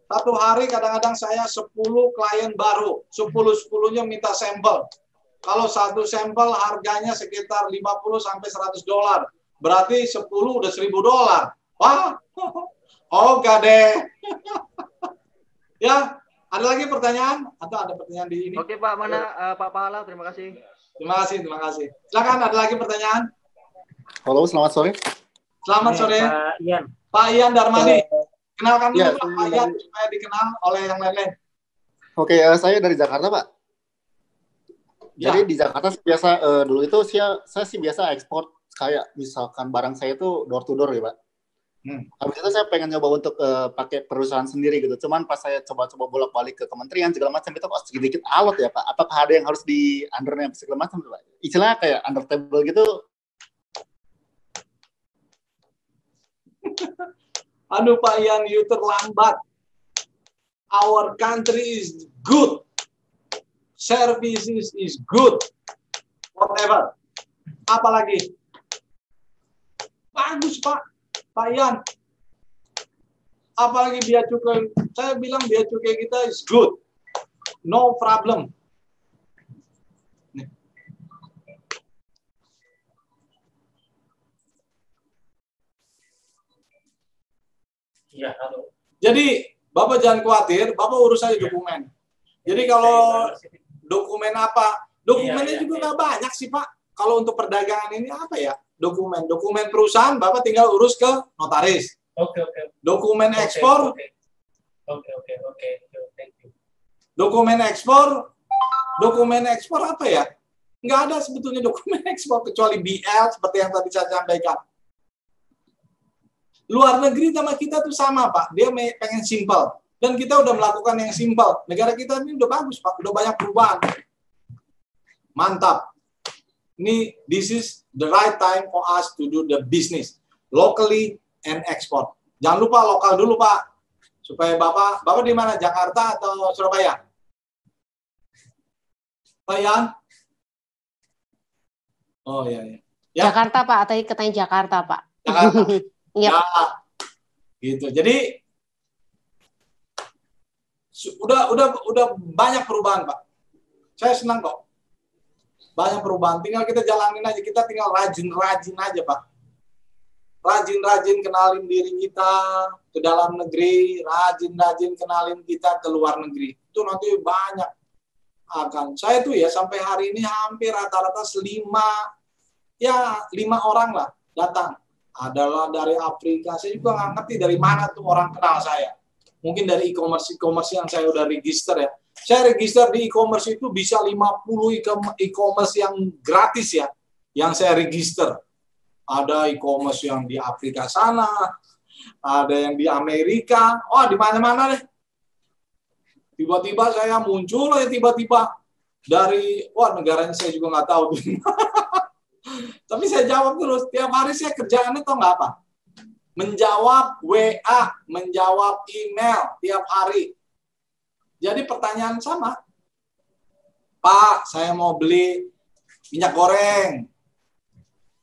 Satu hari kadang-kadang saya 10 klien baru, 10-10-nya minta sampel. Kalau satu sampel harganya sekitar 50 sampai 100 dolar. Berarti 10 udah 1.000 dolar. Wah, oke deh. Ya. Ada lagi pertanyaan? Atau ada pertanyaan di ini? Oke Pak, mana Pak Pahala? Terima kasih. Terima kasih. Silakan, ada lagi pertanyaan? Halo, selamat sore. Selamat sore. Pak Ian. Pak Ian Darmadi. Kenalkan dulu Ya, Pak Ian supaya dikenal oleh yang lain-lain. Oke, saya dari Jakarta, Pak. Ya. Jadi di Jakarta biasa dulu itu saya sih biasa ekspor kayak misalkan barang saya itu door to door ya, Pak. Habis itu saya pengen nyoba untuk pakai perusahaan sendiri gitu. Cuman pas saya coba-coba bolak-balik ke kementerian segala macam itu kok sedikit alot ya Pak. Apakah ada yang harus di undernya segala macam Pak? Istilahnya kayak under table gitu. Aduh Pak Ian, you terlambat. Our country is good. Services is good. Whatever. Apalagi? Bagus Pak. Pak Ian, apalagi biaya cukai, saya bilang biaya cukai kita is good, no problem. Iya, halo. Jadi Bapak jangan khawatir, Bapak urus aja dokumen. Jadi kalau dokumen apa, dokumennya juga nggak banyak sih Pak. Kalau untuk perdagangan ini apa ya? Dokumen perusahaan Bapak tinggal urus ke notaris. Oke. Dokumen ekspor. Oke. Thank you. Dokumen ekspor apa ya? Nggak ada sebetulnya dokumen ekspor kecuali BL seperti yang tadi saya sampaikan. Luar negeri sama kita tuh sama Pak. Dia pengen simple. Dan kita udah melakukan yang simpel. Negara kita ini udah bagus, Pak. Udah banyak perubahan. Mantap. This is the right time for us to do the business. Locally and export. Jangan lupa lokal dulu, Pak. Supaya Bapak di mana? Jakarta atau Surabaya? Pak Yan? Oh, iya. Ya. Jakarta, Pak. Atau katanya Jakarta, Pak. Jakarta. Yep. Ya. Gitu. Jadi udah banyak perubahan, Pak. Saya senang kok. Banyak perubahan. Tinggal kita jalanin aja. Kita tinggal rajin-rajin aja, Pak. Rajin-rajin kenalin diri kita ke dalam negeri, rajin-rajin kenalin kita ke luar negeri. Itu nanti banyak akan. Saya tuh ya sampai hari ini hampir rata-rata 5 orang lah datang. Adalah dari Afrika. Saya juga nggak ngerti dari mana tuh orang kenal saya. Mungkin dari e-commerce yang saya udah register ya. Saya register di e-commerce itu bisa 50 e-commerce yang gratis ya. Yang saya register. Ada e-commerce yang di Afrika sana, ada yang di Amerika, di mana-mana deh. Tiba-tiba saya muncul ya tiba-tiba dari, negaranya saya juga nggak tahu. Tapi saya jawab terus. Tiap hari saya kerjaannya tau nggak apa? Menjawab WA, menjawab email tiap hari. Jadi pertanyaan sama. Pak, saya mau beli minyak goreng.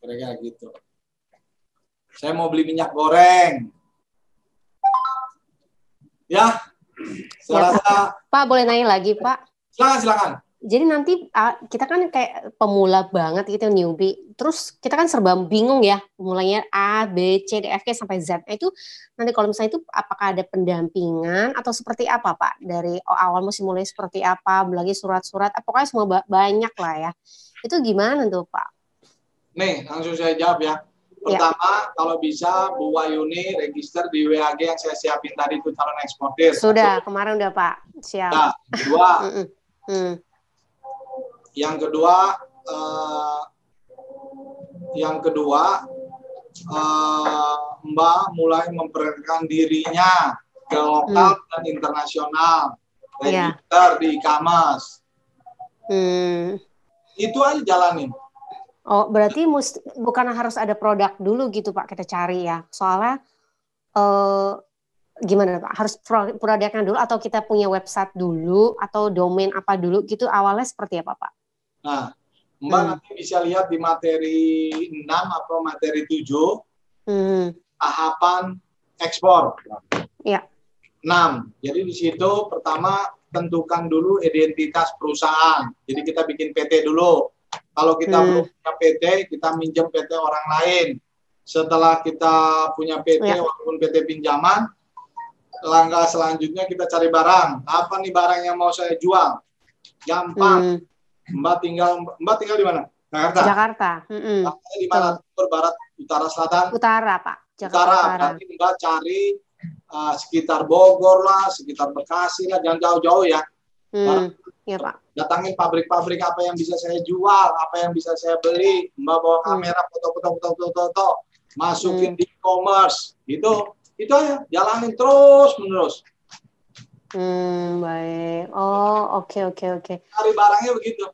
Kira-kira gitu. Saya mau beli minyak goreng. Ya, saya rasa. Pak, boleh nanya lagi, Pak? Silakan. Jadi nanti kita kan kayak pemula banget gitu, newbie. Terus kita kan serba bingung ya, mulainya A, B, C, D, F, G sampai Z. Itu nanti kalau misalnya itu apakah ada pendampingan atau seperti apa, Pak? Dari awal mesti mulai seperti apa, lagi surat-surat, pokoknya semua banyak lah ya. Itu gimana tuh, Pak? Nih, langsung saya jawab ya. Pertama, kalau bisa Bu Wayuni register di WAG yang saya siapin tadi itu calon eksportir. Sudah, kemarin udah Pak. Siap. Nah, yang kedua, Mbak mulai memperkenalkan dirinya ke lokal dan internasional, register di e-commerce. Itu aja jalanin. Oh, berarti bukan harus ada produk dulu gitu Pak kita cari ya. Soalnya gimana Pak? Harus produknya dulu atau kita punya website dulu atau domain apa dulu gitu awalnya seperti apa Pak? Nah, Mbak nanti bisa lihat di materi 6 atau materi 7 tahapan ekspor. Iya. 6. Jadi di situ pertama tentukan dulu identitas perusahaan. Jadi kita bikin PT dulu. Kalau kita belum punya PT, kita minjem PT orang lain. Setelah kita punya PT, walaupun PT pinjaman, langkah selanjutnya kita cari barang. Apa nih barang yang mau saya jual? Gampang. Mbak tinggal di mana? Jakarta. Di mana? Timur, barat, utara, selatan? Utara, Pak. Jakarta Utara. Berarti Mbak cari sekitar Bogor lah, sekitar Bekasi lah, jangan jauh-jauh ya. Iya, Pak. Datangin pabrik-pabrik apa yang bisa saya jual, apa yang bisa saya beli. Mbak bawa kamera, foto-foto, masukin di e-commerce. Itu aja, jalanin terus-menerus. Baik. Oh, oke. Cari barangnya begitu.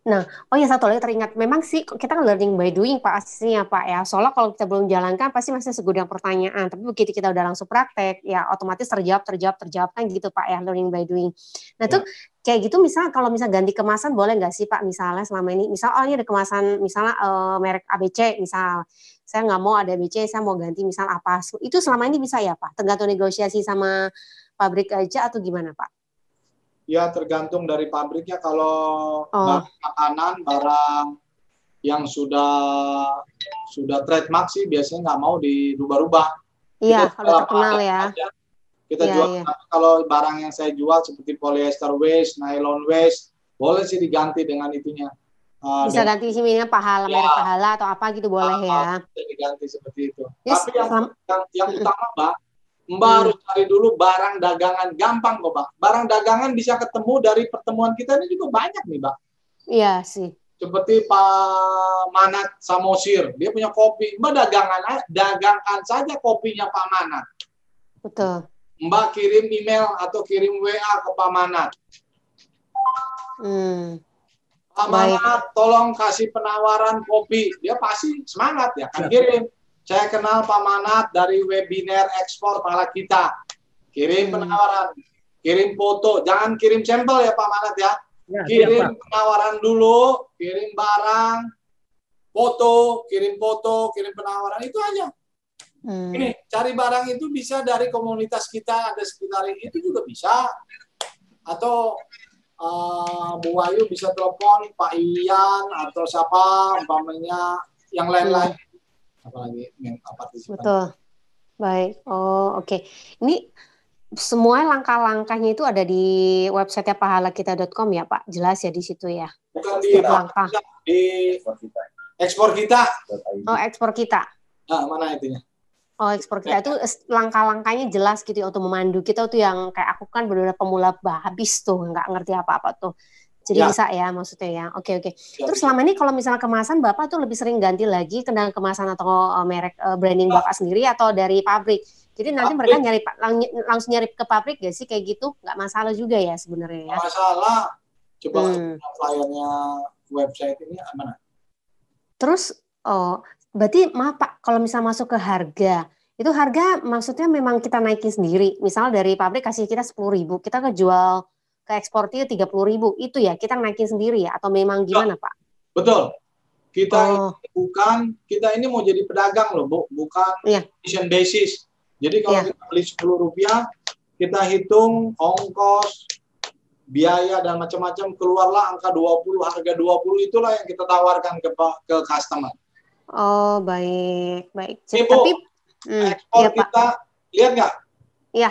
Nah, satu lagi teringat, memang sih kita kan learning by doing Pak aslinya Pak ya. Soalnya kalau kita belum jalankan pasti masih segudang pertanyaan. Tapi begitu kita udah langsung praktek, ya otomatis terjawab kan gitu Pak ya, learning by doing. Nah tuh kayak gitu kalau misalnya ganti kemasan boleh nggak sih Pak misalnya selama ini, ini ada kemasan misalnya merek ABC misal, saya nggak mau ada ABC, saya mau ganti misal apa. Itu selama ini bisa ya Pak? Tergantung negosiasi sama pabrik aja atau gimana Pak? Ya tergantung dari pabriknya. Kalau barang makanan, barang yang sudah trademark sih biasanya nggak mau dirubah-rubah. Iya, kalau terkenal ya. Kita jual. Kalau barang yang saya jual seperti polyester waste, nylon waste, boleh sih diganti dengan itunya. Bisa ganti sih merek pahala atau apa gitu boleh ya. Bisa diganti seperti itu. Yes, tapi yang utama Mbak harus cari dulu barang dagangan. Gampang kok, Mbak. Barang dagangan bisa ketemu dari pertemuan kita ini juga banyak nih, Mbak. Iya sih. Seperti Pak Manat Samosir, dia punya kopi. Mbak dagangkan saja kopinya Pak Manat. Betul. Mbak kirim email atau kirim WA ke Pak Manat. Pak Manat, tolong kasih penawaran kopi. Dia pasti semangat ya, kan kirim. Saya kenal Pak Manat dari webinar ekspor Pahala Kita. Kirim penawaran, kirim foto. Jangan kirim sampel ya Pak Manat ya. Kirim penawaran dulu, kirim barang, foto, kirim penawaran, itu aja. Ini cari barang itu bisa dari komunitas kita, ada sekitar itu juga bisa. Atau Bu Wayu bisa telepon Pak Ian atau siapa umpamanya yang lain-lain. Apalagi yang partisipan. Betul. Baik. Oh, oke. Ini semua langkah-langkahnya itu ada di website pahalakita.com ya, Pak. Jelas ya di situ ya. Bukan di langkah. Di ekspor kita. Oh, ekspor kita. Nah, mana itunya? Oh, ekspor kita itu langkah-langkahnya jelas gitu ya untuk memandu kita tuh yang kayak aku kan benar-benar pemula habis tuh, nggak ngerti apa-apa tuh. Jadi bisa ya maksudnya ya. Oke. Terus selama ini kalau misalnya kemasan Bapak tuh lebih sering ganti lagi ke kemasan atau merek branding Bapak sendiri atau dari pabrik. Jadi nanti mereka langsung nyari ke pabrik gak sih kayak gitu? Nggak masalah juga ya sebenarnya ya. Nggak masalah. Coba flyernya website ini mana? Terus berarti maaf Pak, kalau misalnya masuk ke harga, itu harga maksudnya memang kita naikin sendiri. Misal dari pabrik kasih kita 10.000, kita kejual ke ekspornya 30.000, itu ya kita naikin sendiri ya atau memang gimana Pak? Betul. Kita ini mau jadi pedagang loh, Bu, bukan commission basis. Jadi kalau kita beli Rp10, kita hitung ongkos, biaya dan macam-macam, keluarlah angka 20, harga 20 itulah yang kita tawarkan ke customer. Oh, baik. Ibu, tapi ekspor kita, lihat nggak? Iya.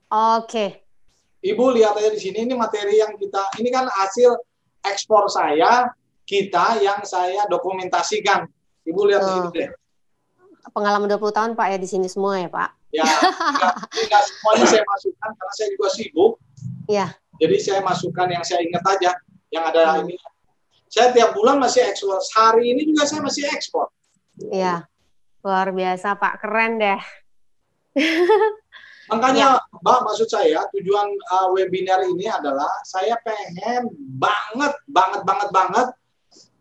Oke. Ibu lihat aja di sini, ini materi yang ini kan hasil ekspor kita yang saya dokumentasikan. Ibu lihat di sini deh. Pengalaman 20 tahun Pak ya di sini semua ya Pak? Ya, enggak semuanya saya masukkan karena saya juga sibuk. Iya. Jadi saya masukkan yang saya ingat aja, yang ada ini. Saya tiap bulan masih ekspor. Hari ini juga saya masih ekspor. Iya. Luar biasa Pak, keren deh. Makanya, Mbak, maksud saya tujuan webinar ini adalah saya pengen banget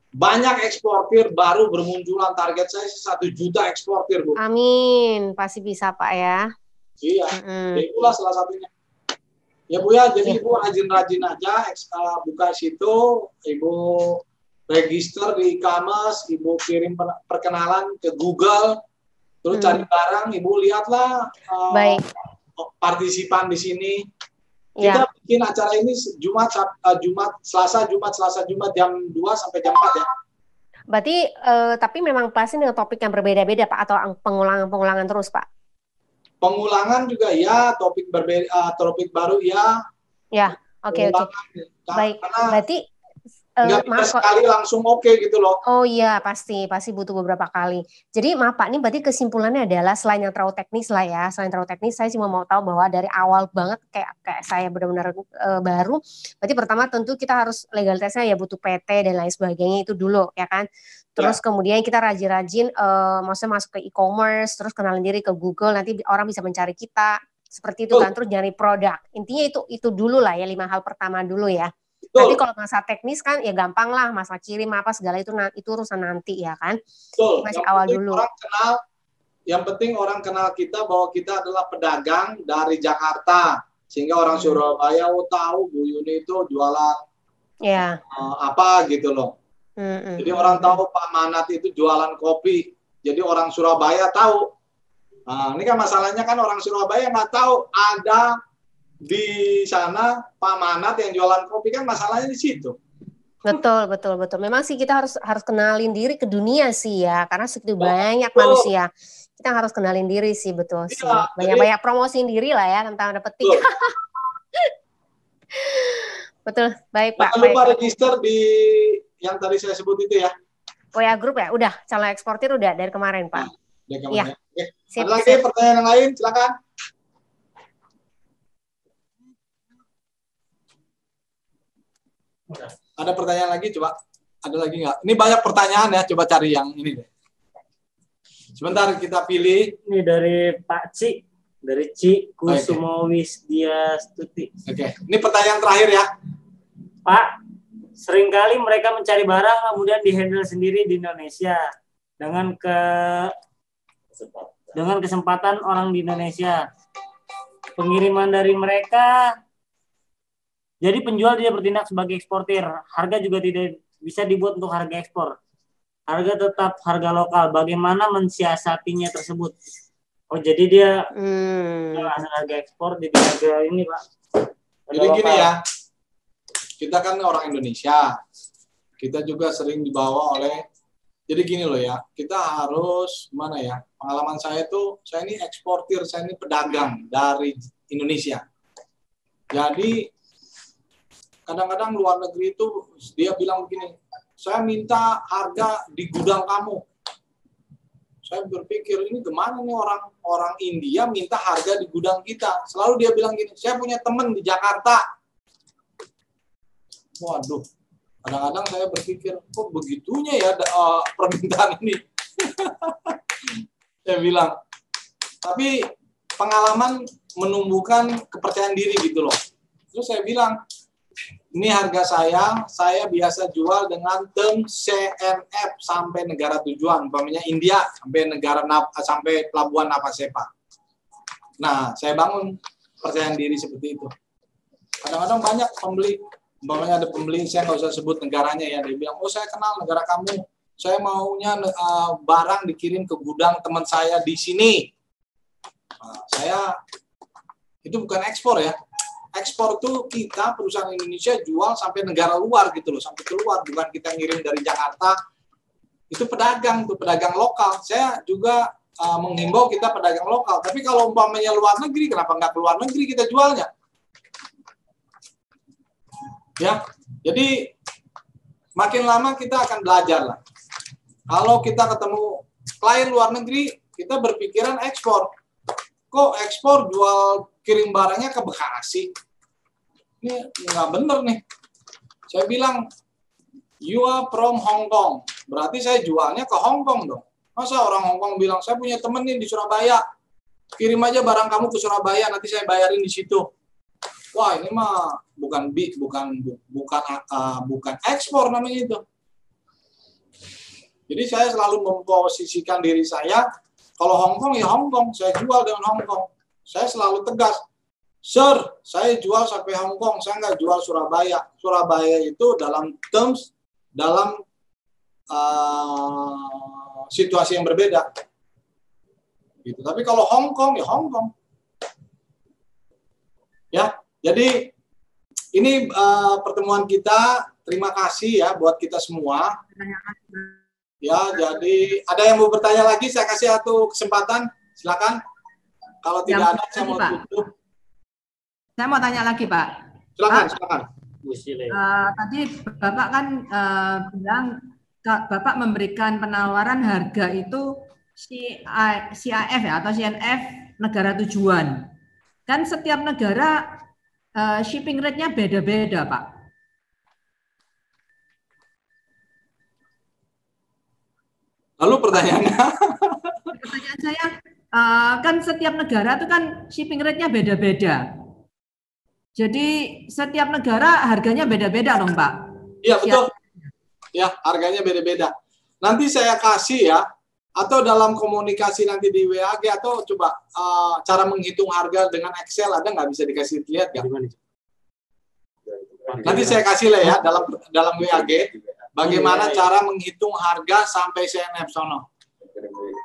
banyak eksportir baru bermunculan. Target saya 1 juta eksportir, Bu. Amin, pasti bisa Pak ya. Iya, itulah salah satunya. Ya Bu ya, jadi Ibu rajin-rajin aja buka situ, Ibu register di e-commerce, Ibu kirim perkenalan ke Google, terus cari barang, Ibu lihatlah partisipan di sini. Kita bikin acara ini Selasa, Jumat jam 2 sampai jam 4 ya. Berarti tapi memang pasti dengan topik yang berbeda-beda Pak atau pengulangan terus Pak? Pengulangan juga ya, topik baru ya. Ya, oke. Baik, berarti nggak bisa sekali langsung oke gitu loh. Oh iya, pasti butuh beberapa kali. Jadi maaf Pak, ini berarti kesimpulannya adalah selain yang terlalu teknis lah ya, saya cuma mau tahu bahwa dari awal banget kayak saya benar-benar baru, berarti pertama tentu kita harus legalitasnya ya butuh PT dan lain sebagainya itu dulu ya kan. Terus kemudian kita rajin-rajin maksudnya masuk ke e-commerce, terus kenalin diri ke Google, nanti orang bisa mencari kita seperti itu kan, terus nyari produk. Intinya itu dulu lah ya, 5 hal pertama dulu ya. Nanti kalau masalah teknis kan ya gampang lah, masalah kirim apa segala itu urusan nanti ya kan. Betul. Masih awal dulu. Yang penting orang kenal kita bahwa kita adalah pedagang dari Jakarta, sehingga orang Surabaya tahu Bu Yuni itu jualan apa gitu loh. Jadi orang tahu Pak Manat itu jualan kopi, jadi orang Surabaya tahu. Nah, ini kan masalahnya kan orang Surabaya nggak tahu ada di sana Pak Manat yang jualan kopi, kan masalahnya di situ. Betul. Memang sih kita harus kenalin diri ke dunia sih ya, karena segitu banyak manusia. Kita harus kenalin diri sih, betul sih. Banyak-banyak promosiin diri lah ya tentang dapetin. Betul, baik Pak. Jangan lupa register di yang tadi saya sebut itu ya. WA grup ya, udah calon eksportir udah dari kemarin Pak. Iya. Ada lagi pertanyaan yang lain, silakan. Ada pertanyaan lagi, coba. Ada lagi nggak? Ini banyak pertanyaan ya, coba cari yang ini deh. Sebentar kita pilih. Ini dari Pak Ci. Dari Ci Kusumowisdia Stuti. Oke, ini pertanyaan terakhir ya. Pak, seringkali mereka mencari barang kemudian dihandle sendiri di Indonesia dengan kesempatan orang di Indonesia. Pengiriman dari mereka, jadi penjual tidak bertindak sebagai eksportir. Harga juga tidak bisa dibuat untuk harga ekspor. Harga tetap harga lokal. Bagaimana mensiasatinya tersebut? Oh, jadi dia harga ekspor, jadi harga ini, Pak. Jadi gini ya, kita kan orang Indonesia, kita juga sering dibawa oleh, jadi gini loh ya, kita harus, mana ya, pengalaman saya tuh, saya ini eksportir, saya ini pedagang dari Indonesia. Jadi, kadang-kadang luar negeri itu, dia bilang begini, saya minta harga di gudang kamu. Saya berpikir, ini gimana nih orang India minta harga di gudang kita. Selalu dia bilang gini, saya punya teman di Jakarta. Waduh, kadang-kadang saya berpikir, kok begitunya ya permintaan ini. Saya bilang, tapi pengalaman menumbuhkan kepercayaan diri gitu loh. Terus saya bilang, ini harga saya biasa jual dengan term CNF sampai negara tujuan, umpamanya India sampai pelabuhan Navasepa. Nah, saya bangun percayaan diri seperti itu. Kadang-kadang banyak pembeli, umpamanya ada pembeli, saya nggak usah sebut negaranya ya, dia bilang, oh saya kenal negara kamu, saya maunya barang dikirim ke gudang teman saya di sini. Nah, saya itu bukan ekspor ya. Ekspor tuh kita perusahaan Indonesia jual sampai negara luar gitu loh, sampai keluar, bukan kita ngirim dari Jakarta. Itu pedagang tuh, pedagang lokal. Saya juga menghimbau kita pedagang lokal. Tapi kalau umpamanya luar negeri, kenapa nggak ke luar negeri kita jualnya? Ya, jadi makin lama kita akan belajar lah. Kalau kita ketemu klien luar negeri, kita berpikiran ekspor. Kok ekspor jual kirim barangnya ke Bekasi? Ini nggak bener nih. Saya bilang, you are from Hong Kong. Berarti saya jualnya ke Hong Kong dong. Masa orang Hong Kong bilang, saya punya temen nih di Surabaya. Kirim aja barang kamu ke Surabaya, nanti saya bayarin di situ. Wah, ini mah bukan ekspor namanya itu. Jadi saya selalu memposisikan diri saya, kalau Hong Kong ya Hong Kong, saya jual dengan Hong Kong. Saya selalu tegas, sir, saya jual sampai Hong Kong, saya nggak jual Surabaya. Surabaya itu dalam terms, dalam situasi yang berbeda. Gitu. Tapi kalau Hong Kong ya Hong Kong. Ya, jadi ini pertemuan kita. Terima kasih ya buat kita semua. Ya, jadi ada yang mau bertanya lagi, saya kasih satu kesempatan, silakan. Kalau tidak ada, saya mau tutup. Saya mau tanya lagi, Pak. Silakan. Tadi Bapak kan bilang Bapak memberikan penawaran harga itu CIF ya atau CNF negara tujuan. Kan setiap negara shipping rate-nya beda-beda, Pak. Lalu pertanyaannya? Pertanyaan saya, kan setiap negara itu kan shipping rate-nya beda-beda. Jadi setiap negara harganya beda-beda dong, Pak? Iya, betul. Ya, harganya beda-beda. Nanti saya kasih ya, atau dalam komunikasi nanti di WAG, atau coba cara menghitung harga dengan Excel, ada nggak bisa dikasih lihat ya? Nanti saya kasih lah ya, dalam WAG. Bagaimana cara menghitung harga sampai CNF sono.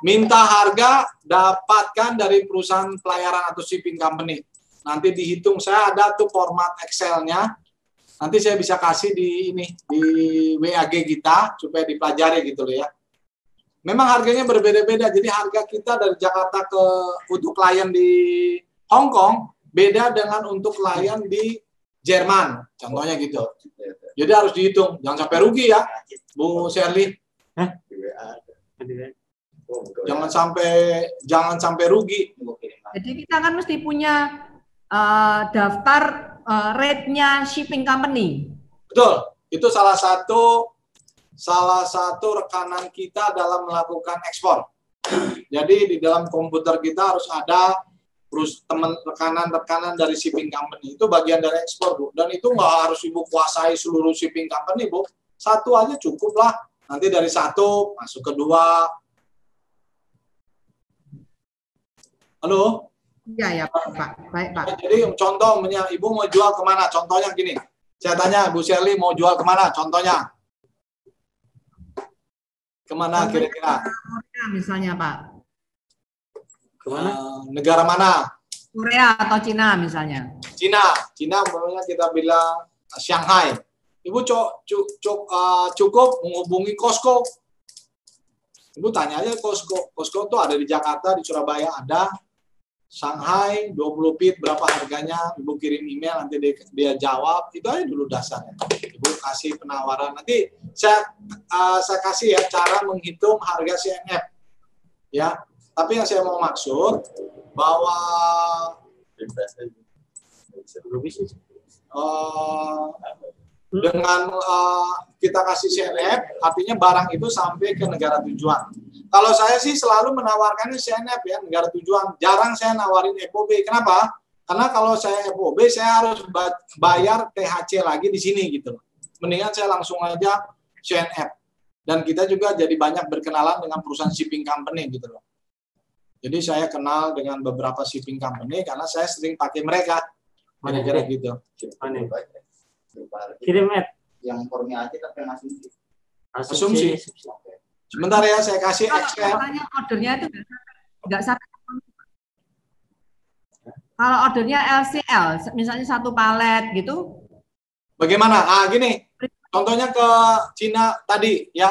Minta harga, dapatkan dari perusahaan pelayaran atau shipping company. Nanti dihitung, saya ada tuh format Excel-nya. Nanti saya bisa kasih di WAG kita supaya dipelajari gitu loh ya. Memang harganya berbeda-beda. Jadi harga kita dari Jakarta untuk klien di Hong Kong beda dengan untuk klien di Jerman. Contohnya gitu. Jadi harus dihitung, jangan sampai rugi ya, Bu Sherly. Jangan sampai rugi. Jadi kita kan mesti punya daftar rate-nya shipping company. Betul, itu salah satu rekanan kita dalam melakukan ekspor. Jadi di dalam komputer kita harus ada teman rekanan-rekanan dari shipping company itu bagian dari ekspor, Bu. Dan itu nggak harus Ibu kuasai seluruh shipping company, Bu. Satu aja cukup lah. Nanti dari satu masuk ke dua. Halo? Iya, ya Pak. Baik, Pak. Jadi contohnya Ibu mau jual kemana? Contohnya gini. Saya tanya Bu Shirley mau jual kemana? Contohnya. Kemana kira-kira? Korea misalnya, Pak. Kemana? Negara mana? Korea atau Cina misalnya. Cina umpamanya kita bilang Shanghai. Ibu cukup menghubungi Costco. Ibu tanya aja Costco. Costco tuh ada di Jakarta, di Surabaya ada. Shanghai 20 feet berapa harganya? Ibu kirim email nanti dia jawab. Itu aja dulu dasarnya. Ibu kasih penawaran. Nanti saya kasih ya cara menghitung harga CNF. Ya. Tapi yang saya mau maksud bahwa dengan kita kasih CNF, artinya barang itu sampai ke negara tujuan. Kalau saya sih selalu menawarkannya CNF ya, negara tujuan. Jarang saya nawarin FOB. Kenapa? Karena kalau saya FOB, saya harus bayar THC lagi di sini gitu. Mendingan saya langsung aja CNF. Dan kita juga jadi banyak berkenalan dengan perusahaan shipping company gitu loh. Jadi saya kenal dengan beberapa shipping company karena saya sering pakai mereka. Kira-kira gitu. Kirim yang formnya aja tapi yang asumsi. Sebentar ya, saya kasih Excel. Katanya ordernya itu nggak sampai. Kalau ordernya LCL, misalnya satu palet gitu. Bagaimana? Gini. Contohnya ke Cina tadi ya.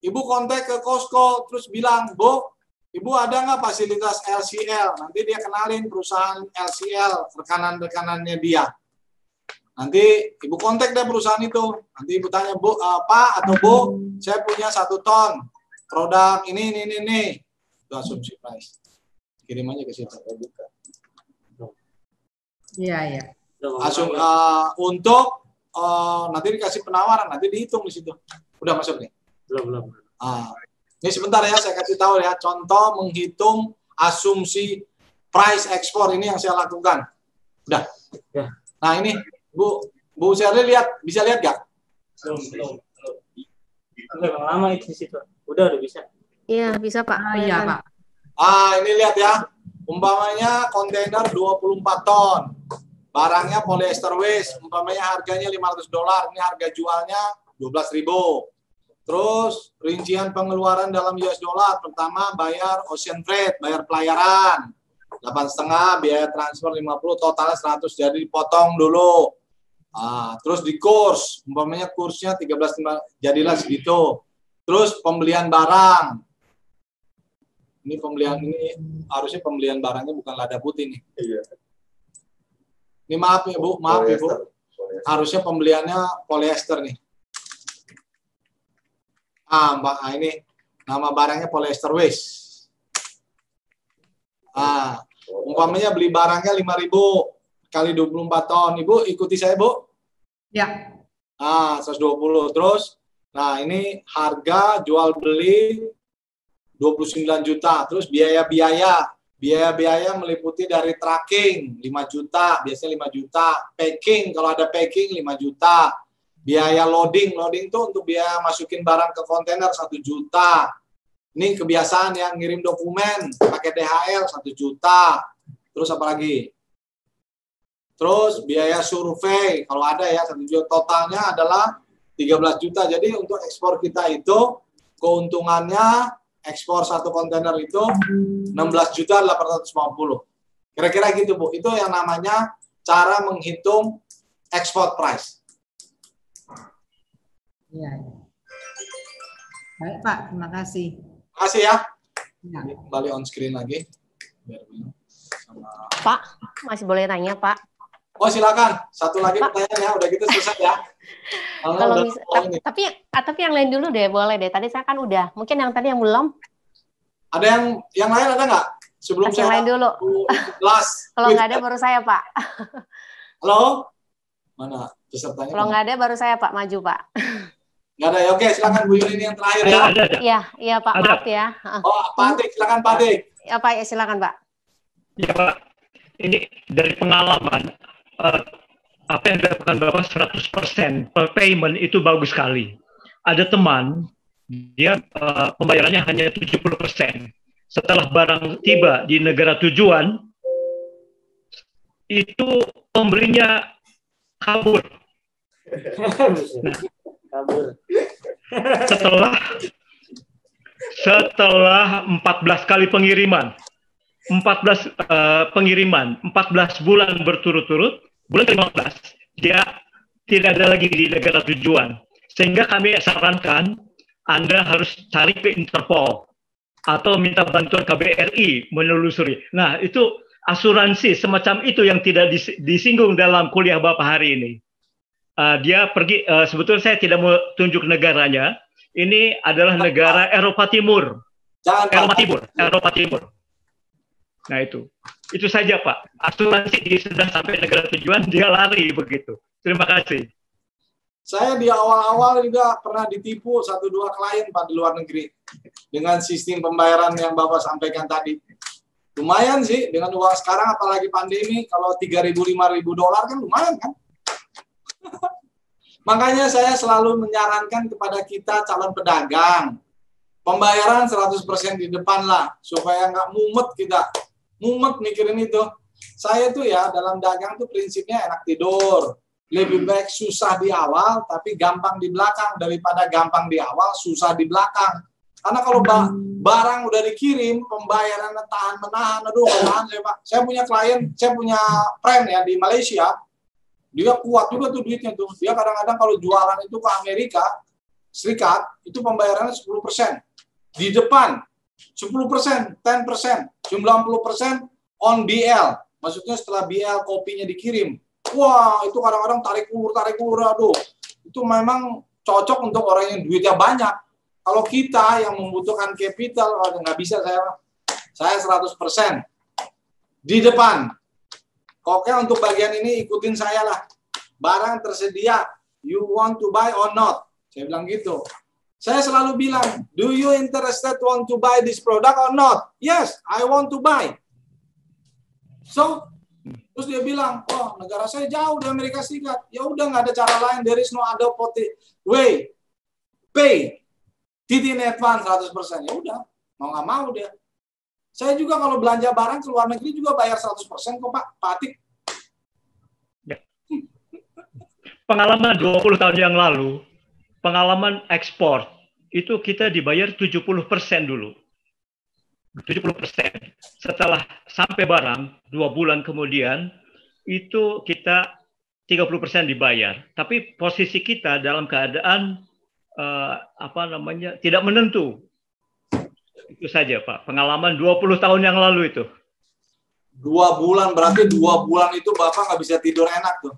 Ibu kontak ke Costco terus bilang, Bu, Ibu ada nggak fasilitas LCL? Nanti dia kenalin perusahaan LCL, rekanan-rekanannya dia. Nanti Ibu kontak deh perusahaan itu. Nanti Ibu tanya, Bu, Pak atau Bu, saya punya 1 ton produk ini. Itu asumsi price. Kirim aja ke situ. Iya. Untuk nanti dikasih penawaran, nanti dihitung di situ. Udah masuk nih? Belum. Ini sebentar ya, saya kasih tahu ya, contoh menghitung asumsi price ekspor ini yang saya lakukan. Udah. Ya. Nah ini, Bu Shirley bisa lihat gak? Belum. Memang lama itu di situ. Udah bisa. Iya, bisa Pak. Iya, Pak. Ini lihat ya. Umpamanya kontainer 24 ton. Barangnya polyester waste, umpamanya harganya $500. Ini harga jualnya 12.000. Terus rincian pengeluaran dalam US dollar, pertama bayar ocean freight, bayar pelayaran 8,5, biaya transfer 50, totalnya 100, jadi dipotong dulu. Terus di kurs, umpamanya kursnya 13,5, jadilah segitu. Terus pembelian barang. Ini harusnya pembelian barangnya bukan lada putih nih. Iya. Ini maaf ya Bu, harusnya pembeliannya polyester nih. Mbak, ini nama barangnya polyester waste. Umpamanya beli barangnya 5.000 kali 24 ton. Ibu ikuti saya, Bu? Ya. 120. Terus, ini harga jual beli 29 juta. Terus biaya meliputi dari tracking 5 juta, biasanya 5 juta. Packing, kalau ada packing 5 juta. Biaya loading itu untuk biaya masukin barang ke kontainer 1 juta. Ini kebiasaan yang ngirim dokumen pakai DHL 1 juta. Terus apa lagi? Terus biaya survei kalau ada ya 1 juta. Totalnya adalah 13 juta. Jadi untuk ekspor kita itu keuntungannya ekspor 1 kontainer itu 16.850. Kira-kira gitu Bu. Itu yang namanya cara menghitung export price. Iya. Baik Pak, terima kasih. Terima kasih ya. Ya. Balik on screen lagi. Pak, masih boleh tanya Pak? Oh silakan. Satu lagi pertanyaan ya. Udah gitu selesai ya. Kalau tapi yang lain dulu deh, boleh deh. Tadi saya kan udah. Mungkin yang tadi yang belum. Ada yang lain ada nggak? Sebelum yang lain dulu. Kalau nggak ada baru saya Pak. Halo. Mana pesertanya? Kalau nggak ada baru saya Pak, maju Pak. Nggak ada ya, oke silakan Bu Yuli ini yang terakhir ya. Iya Pak, maaf ya. Oh Pak Adik, silakan Pak Adik. Ya Pak, ya silakan Pak. Ya Pak, ini dari pengalaman, apa yang dilakukan Bapak 100% per payment itu bagus sekali. Ada teman, dia pembayarannya hanya 70%. Setelah barang tiba di negara tujuan, itu pembelinya kabur. Setelah 14 kali pengiriman, 14 bulan berturut-turut, bulan ke-15 dia tidak ada lagi di negara tujuan. Sehingga kami sarankan Anda harus cari ke Interpol atau minta bantuan KBRI menelusuri. Nah, itu asuransi semacam itu yang tidak disinggung dalam kuliah Bapak hari ini. Dia pergi, sebetulnya saya tidak mau tunjuk negaranya. Ini adalah negara Eropa Timur. Eropa Timur. Nah, itu saja Pak. Asuransi sudah sampai negara tujuan, dia lari begitu. Terima kasih. Saya di awal-awal juga pernah ditipu 1-2 klien Pak di luar negeri dengan sistem pembayaran yang Bapak sampaikan tadi. Lumayan sih dengan uang sekarang, apalagi pandemi, kalau 3.000 $5.000 kan lumayan kan. Makanya saya selalu menyarankan kepada kita calon pedagang, pembayaran 100% di depan lah, supaya nggak mumet kita. Mumet mikirin itu. Saya tuh ya dalam dagang tuh prinsipnya enak tidur. Lebih baik susah di awal tapi gampang di belakang daripada gampang di awal susah di belakang. Karena kalau barang udah dikirim, pembayaran tahan-menahan, aduh tahan saya Pak. Saya punya klien, saya punya friend ya di Malaysia, dia kuat juga tuh duitnya tuh. Dia kadang-kadang kalau jualan itu ke Amerika Serikat, itu pembayarannya 10%. Di depan, 10%, 10%, 90% on BL. Maksudnya setelah BL kopinya dikirim. Wah, itu kadang-kadang tarik ulur, aduh. Itu memang cocok untuk orang yang duitnya banyak. Kalau kita yang membutuhkan capital, nggak bisa saya 100%. Di depan. Oke, untuk bagian ini ikutin saya lah. Barang tersedia, you want to buy or not? Saya bilang gitu. Saya selalu bilang, do you interested want to buy this product or not? Yes, I want to buy. So, terus dia bilang, oh negara saya jauh di Amerika Serikat. Ya udah nggak ada cara lain. There is no other way. Pay. In advance 100%. Ya udah, mau nggak mau dia. Saya juga kalau belanja barang ke luar negeri juga bayar 100% kok Pak. Pak Atik. Ya. Pengalaman 20 tahun yang lalu, pengalaman ekspor, itu kita dibayar 70% dulu. 70%. Setelah sampai barang 2 bulan kemudian itu kita 30% dibayar. Tapi posisi kita dalam keadaan tidak menentu. Itu saja Pak. Pengalaman 20 tahun yang lalu itu. 2 bulan berarti 2 bulan itu Bapak nggak bisa tidur enak tuh.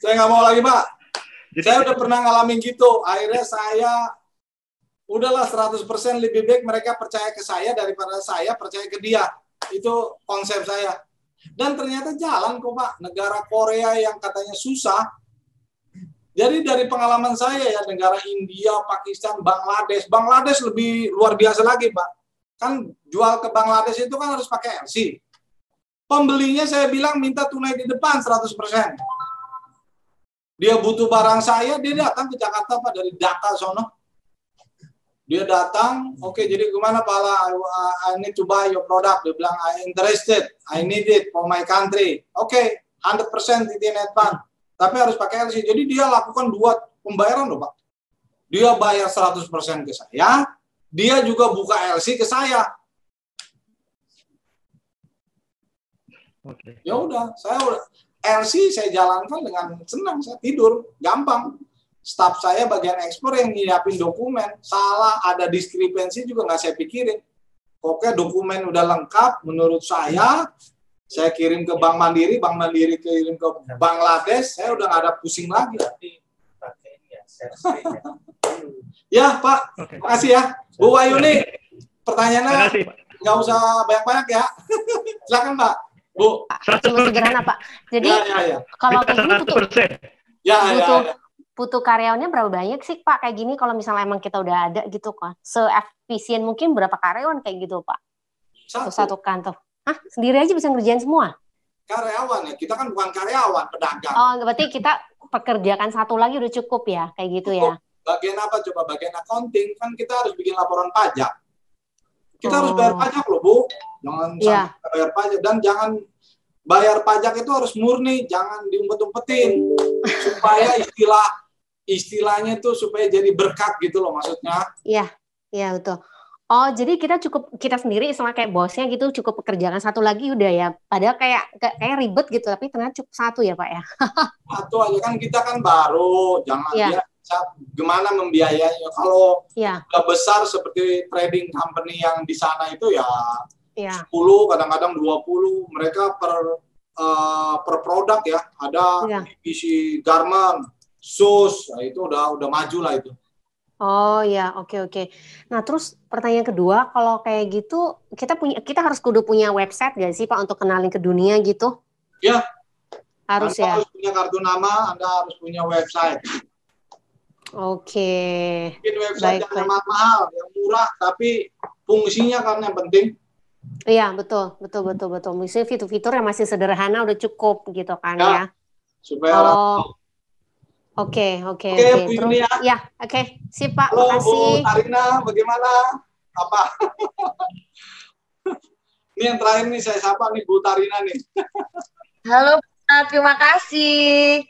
Saya nggak mau lagi Pak. Saya udah pernah ngalamin gitu. Akhirnya saya udahlah 100% lebih baik mereka percaya ke saya daripada saya percaya ke dia. Itu konsep saya. Dan ternyata jalan kok Pak. Negara Korea yang katanya susah. Jadi dari pengalaman saya ya, negara India, Pakistan, Bangladesh lebih luar biasa lagi Pak. Kan jual ke Bangladesh itu kan harus pakai LC. Pembelinya saya bilang minta tunai di depan 100%. Dia butuh barang saya, dia datang ke Jakarta Pak dari Dhaka sono. Dia datang, oke, jadi gimana Pak? I need to buy your product. Dia bilang I interested, I need it for my country. Oke, 100% in advance. Tapi harus pakai LC. Jadi dia lakukan 2 pembayaran loh Pak. Dia bayar 100% ke saya, dia juga buka LC ke saya. Oke. Ya udah, LC saya jalankan dengan senang, saya tidur, gampang. Staf saya bagian ekspor yang nyiapin dokumen, salah, ada diskrepensi juga nggak saya pikirin. Oke, dokumen udah lengkap, menurut saya kirim ke Bank Mandiri kirim ke Bangladesh, saya udah nggak ada pusing lagi. Ya Pak, makasih ya. Bu Wayuni, pertanyaannya nggak usah banyak-banyak ya. Silakan Pak. Bu. Cuma sederhana Pak. Jadi ya. kalau kayak gini butuh butuh karyawannya berapa banyak sih Pak kayak gini kalau misalnya emang kita udah ada gitu kan? Se-efisien mungkin berapa karyawan kayak gitu Pak? Satu kantor. Hah? Sendiri aja bisa ngerjain semua? Karyawan ya, kita kan bukan karyawan, pedagang. Oh, berarti kita pekerjakan satu lagi udah cukup ya, kayak gitu ya? Bagian apa coba? Bagian accounting, kan kita harus bikin laporan pajak. Kita harus bayar pajak loh Bu, jangan sampai bayar pajak. Dan jangan bayar pajak itu harus murni, jangan diumpet-umpetin. Supaya istilahnya itu supaya jadi berkat gitu loh maksudnya. Iya, iya betul. Oh, jadi kita sendiri sama kayak bosnya gitu cukup pekerjaan satu lagi udah ya. Padahal kayak ribet gitu, tapi ternyata cukup satu ya Pak ya. Satu aja kan kita kan baru, jangan dia gimana membiayainya. Kalau udah besar seperti trading company yang di sana itu ya 10, kadang-kadang 20, mereka per produk ya. Ada divisi garment, shoes, nah itu udah maju lah itu. Oh ya, oke. Nah terus pertanyaan kedua, kalau kayak gitu kita harus kudu punya website gak sih Pak untuk kenalin ke dunia gitu? Ya. Harus Anda ya. harus punya kartu nama, Anda harus punya website. Oke. Mungkin website yang mahal, yang murah, tapi fungsinya kan yang penting. Iya betul. Misalnya fitur-fitur yang masih sederhana udah cukup gitu kan ya. Supaya Oke. Bu Yuni ya. Oke. Sip Pak, halo, makasih. Bu Tarina, bagaimana? Apa? Ini yang terakhir nih saya sapa nih Bu Tarina nih. Halo, terima kasih.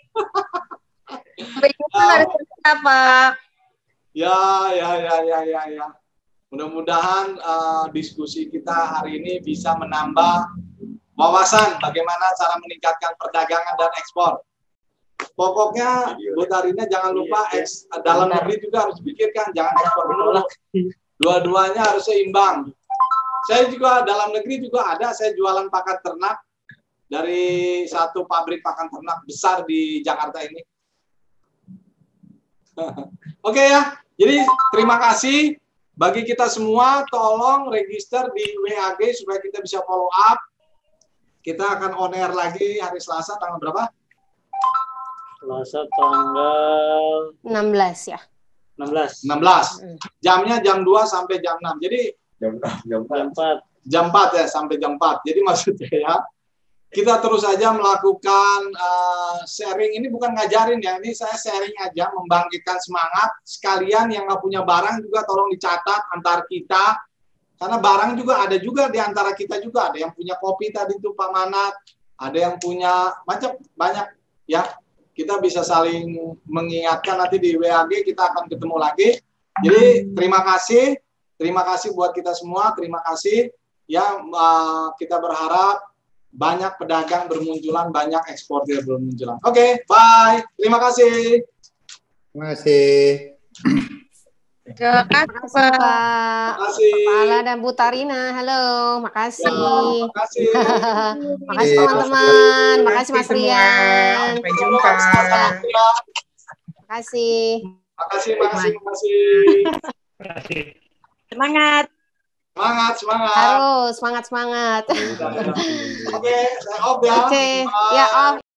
Sampai jumpa hari Selasa, Pak. Ya. Mudah-mudahan diskusi kita hari ini bisa menambah wawasan bagaimana cara meningkatkan perdagangan dan ekspor. Pokoknya Bu Tarina jangan lupa dalam negeri juga harus pikirkan, jangan ekspor dulu. Dua-duanya harus seimbang. Saya juga dalam negeri juga ada, saya jualan pakan ternak dari satu pabrik pakan ternak besar di Jakarta ini. Oke ya, jadi terima kasih bagi kita semua, tolong register di WAG supaya kita bisa follow up. Kita akan on air lagi hari Selasa tanggal berapa? Selasa tanggal 16 ya. 16. Jamnya jam 2 sampai jam 6. Jadi jam 4 ya sampai jam 4. Jadi maksudnya ya, kita terus saja melakukan sharing. Ini bukan ngajarin ya, ini saya sharing aja, membangkitkan semangat. Sekalian yang nggak punya barang juga tolong dicatat antar kita. Karena barang juga ada juga di antara kita juga. Ada yang punya kopi tadi itu Pak Manat. Ada yang punya banyak ya. Kita bisa saling mengingatkan nanti di WAG, kita akan ketemu lagi. Jadi terima kasih buat kita semua, terima kasih. Ya kita berharap banyak pedagang bermunculan, banyak eksportir bermunculan. Oke, bye. Terima kasih. Terima kasih. Terima kasih, Pak. Pak Ala dan Bu Tarina, halo, makasih. Ya, makasih. Makasih teman-teman, makasih Mas Rian. Sampai jumpa. Makasih. Semangat. Harus semangat. Oke, saya off ya. Oke, ya off.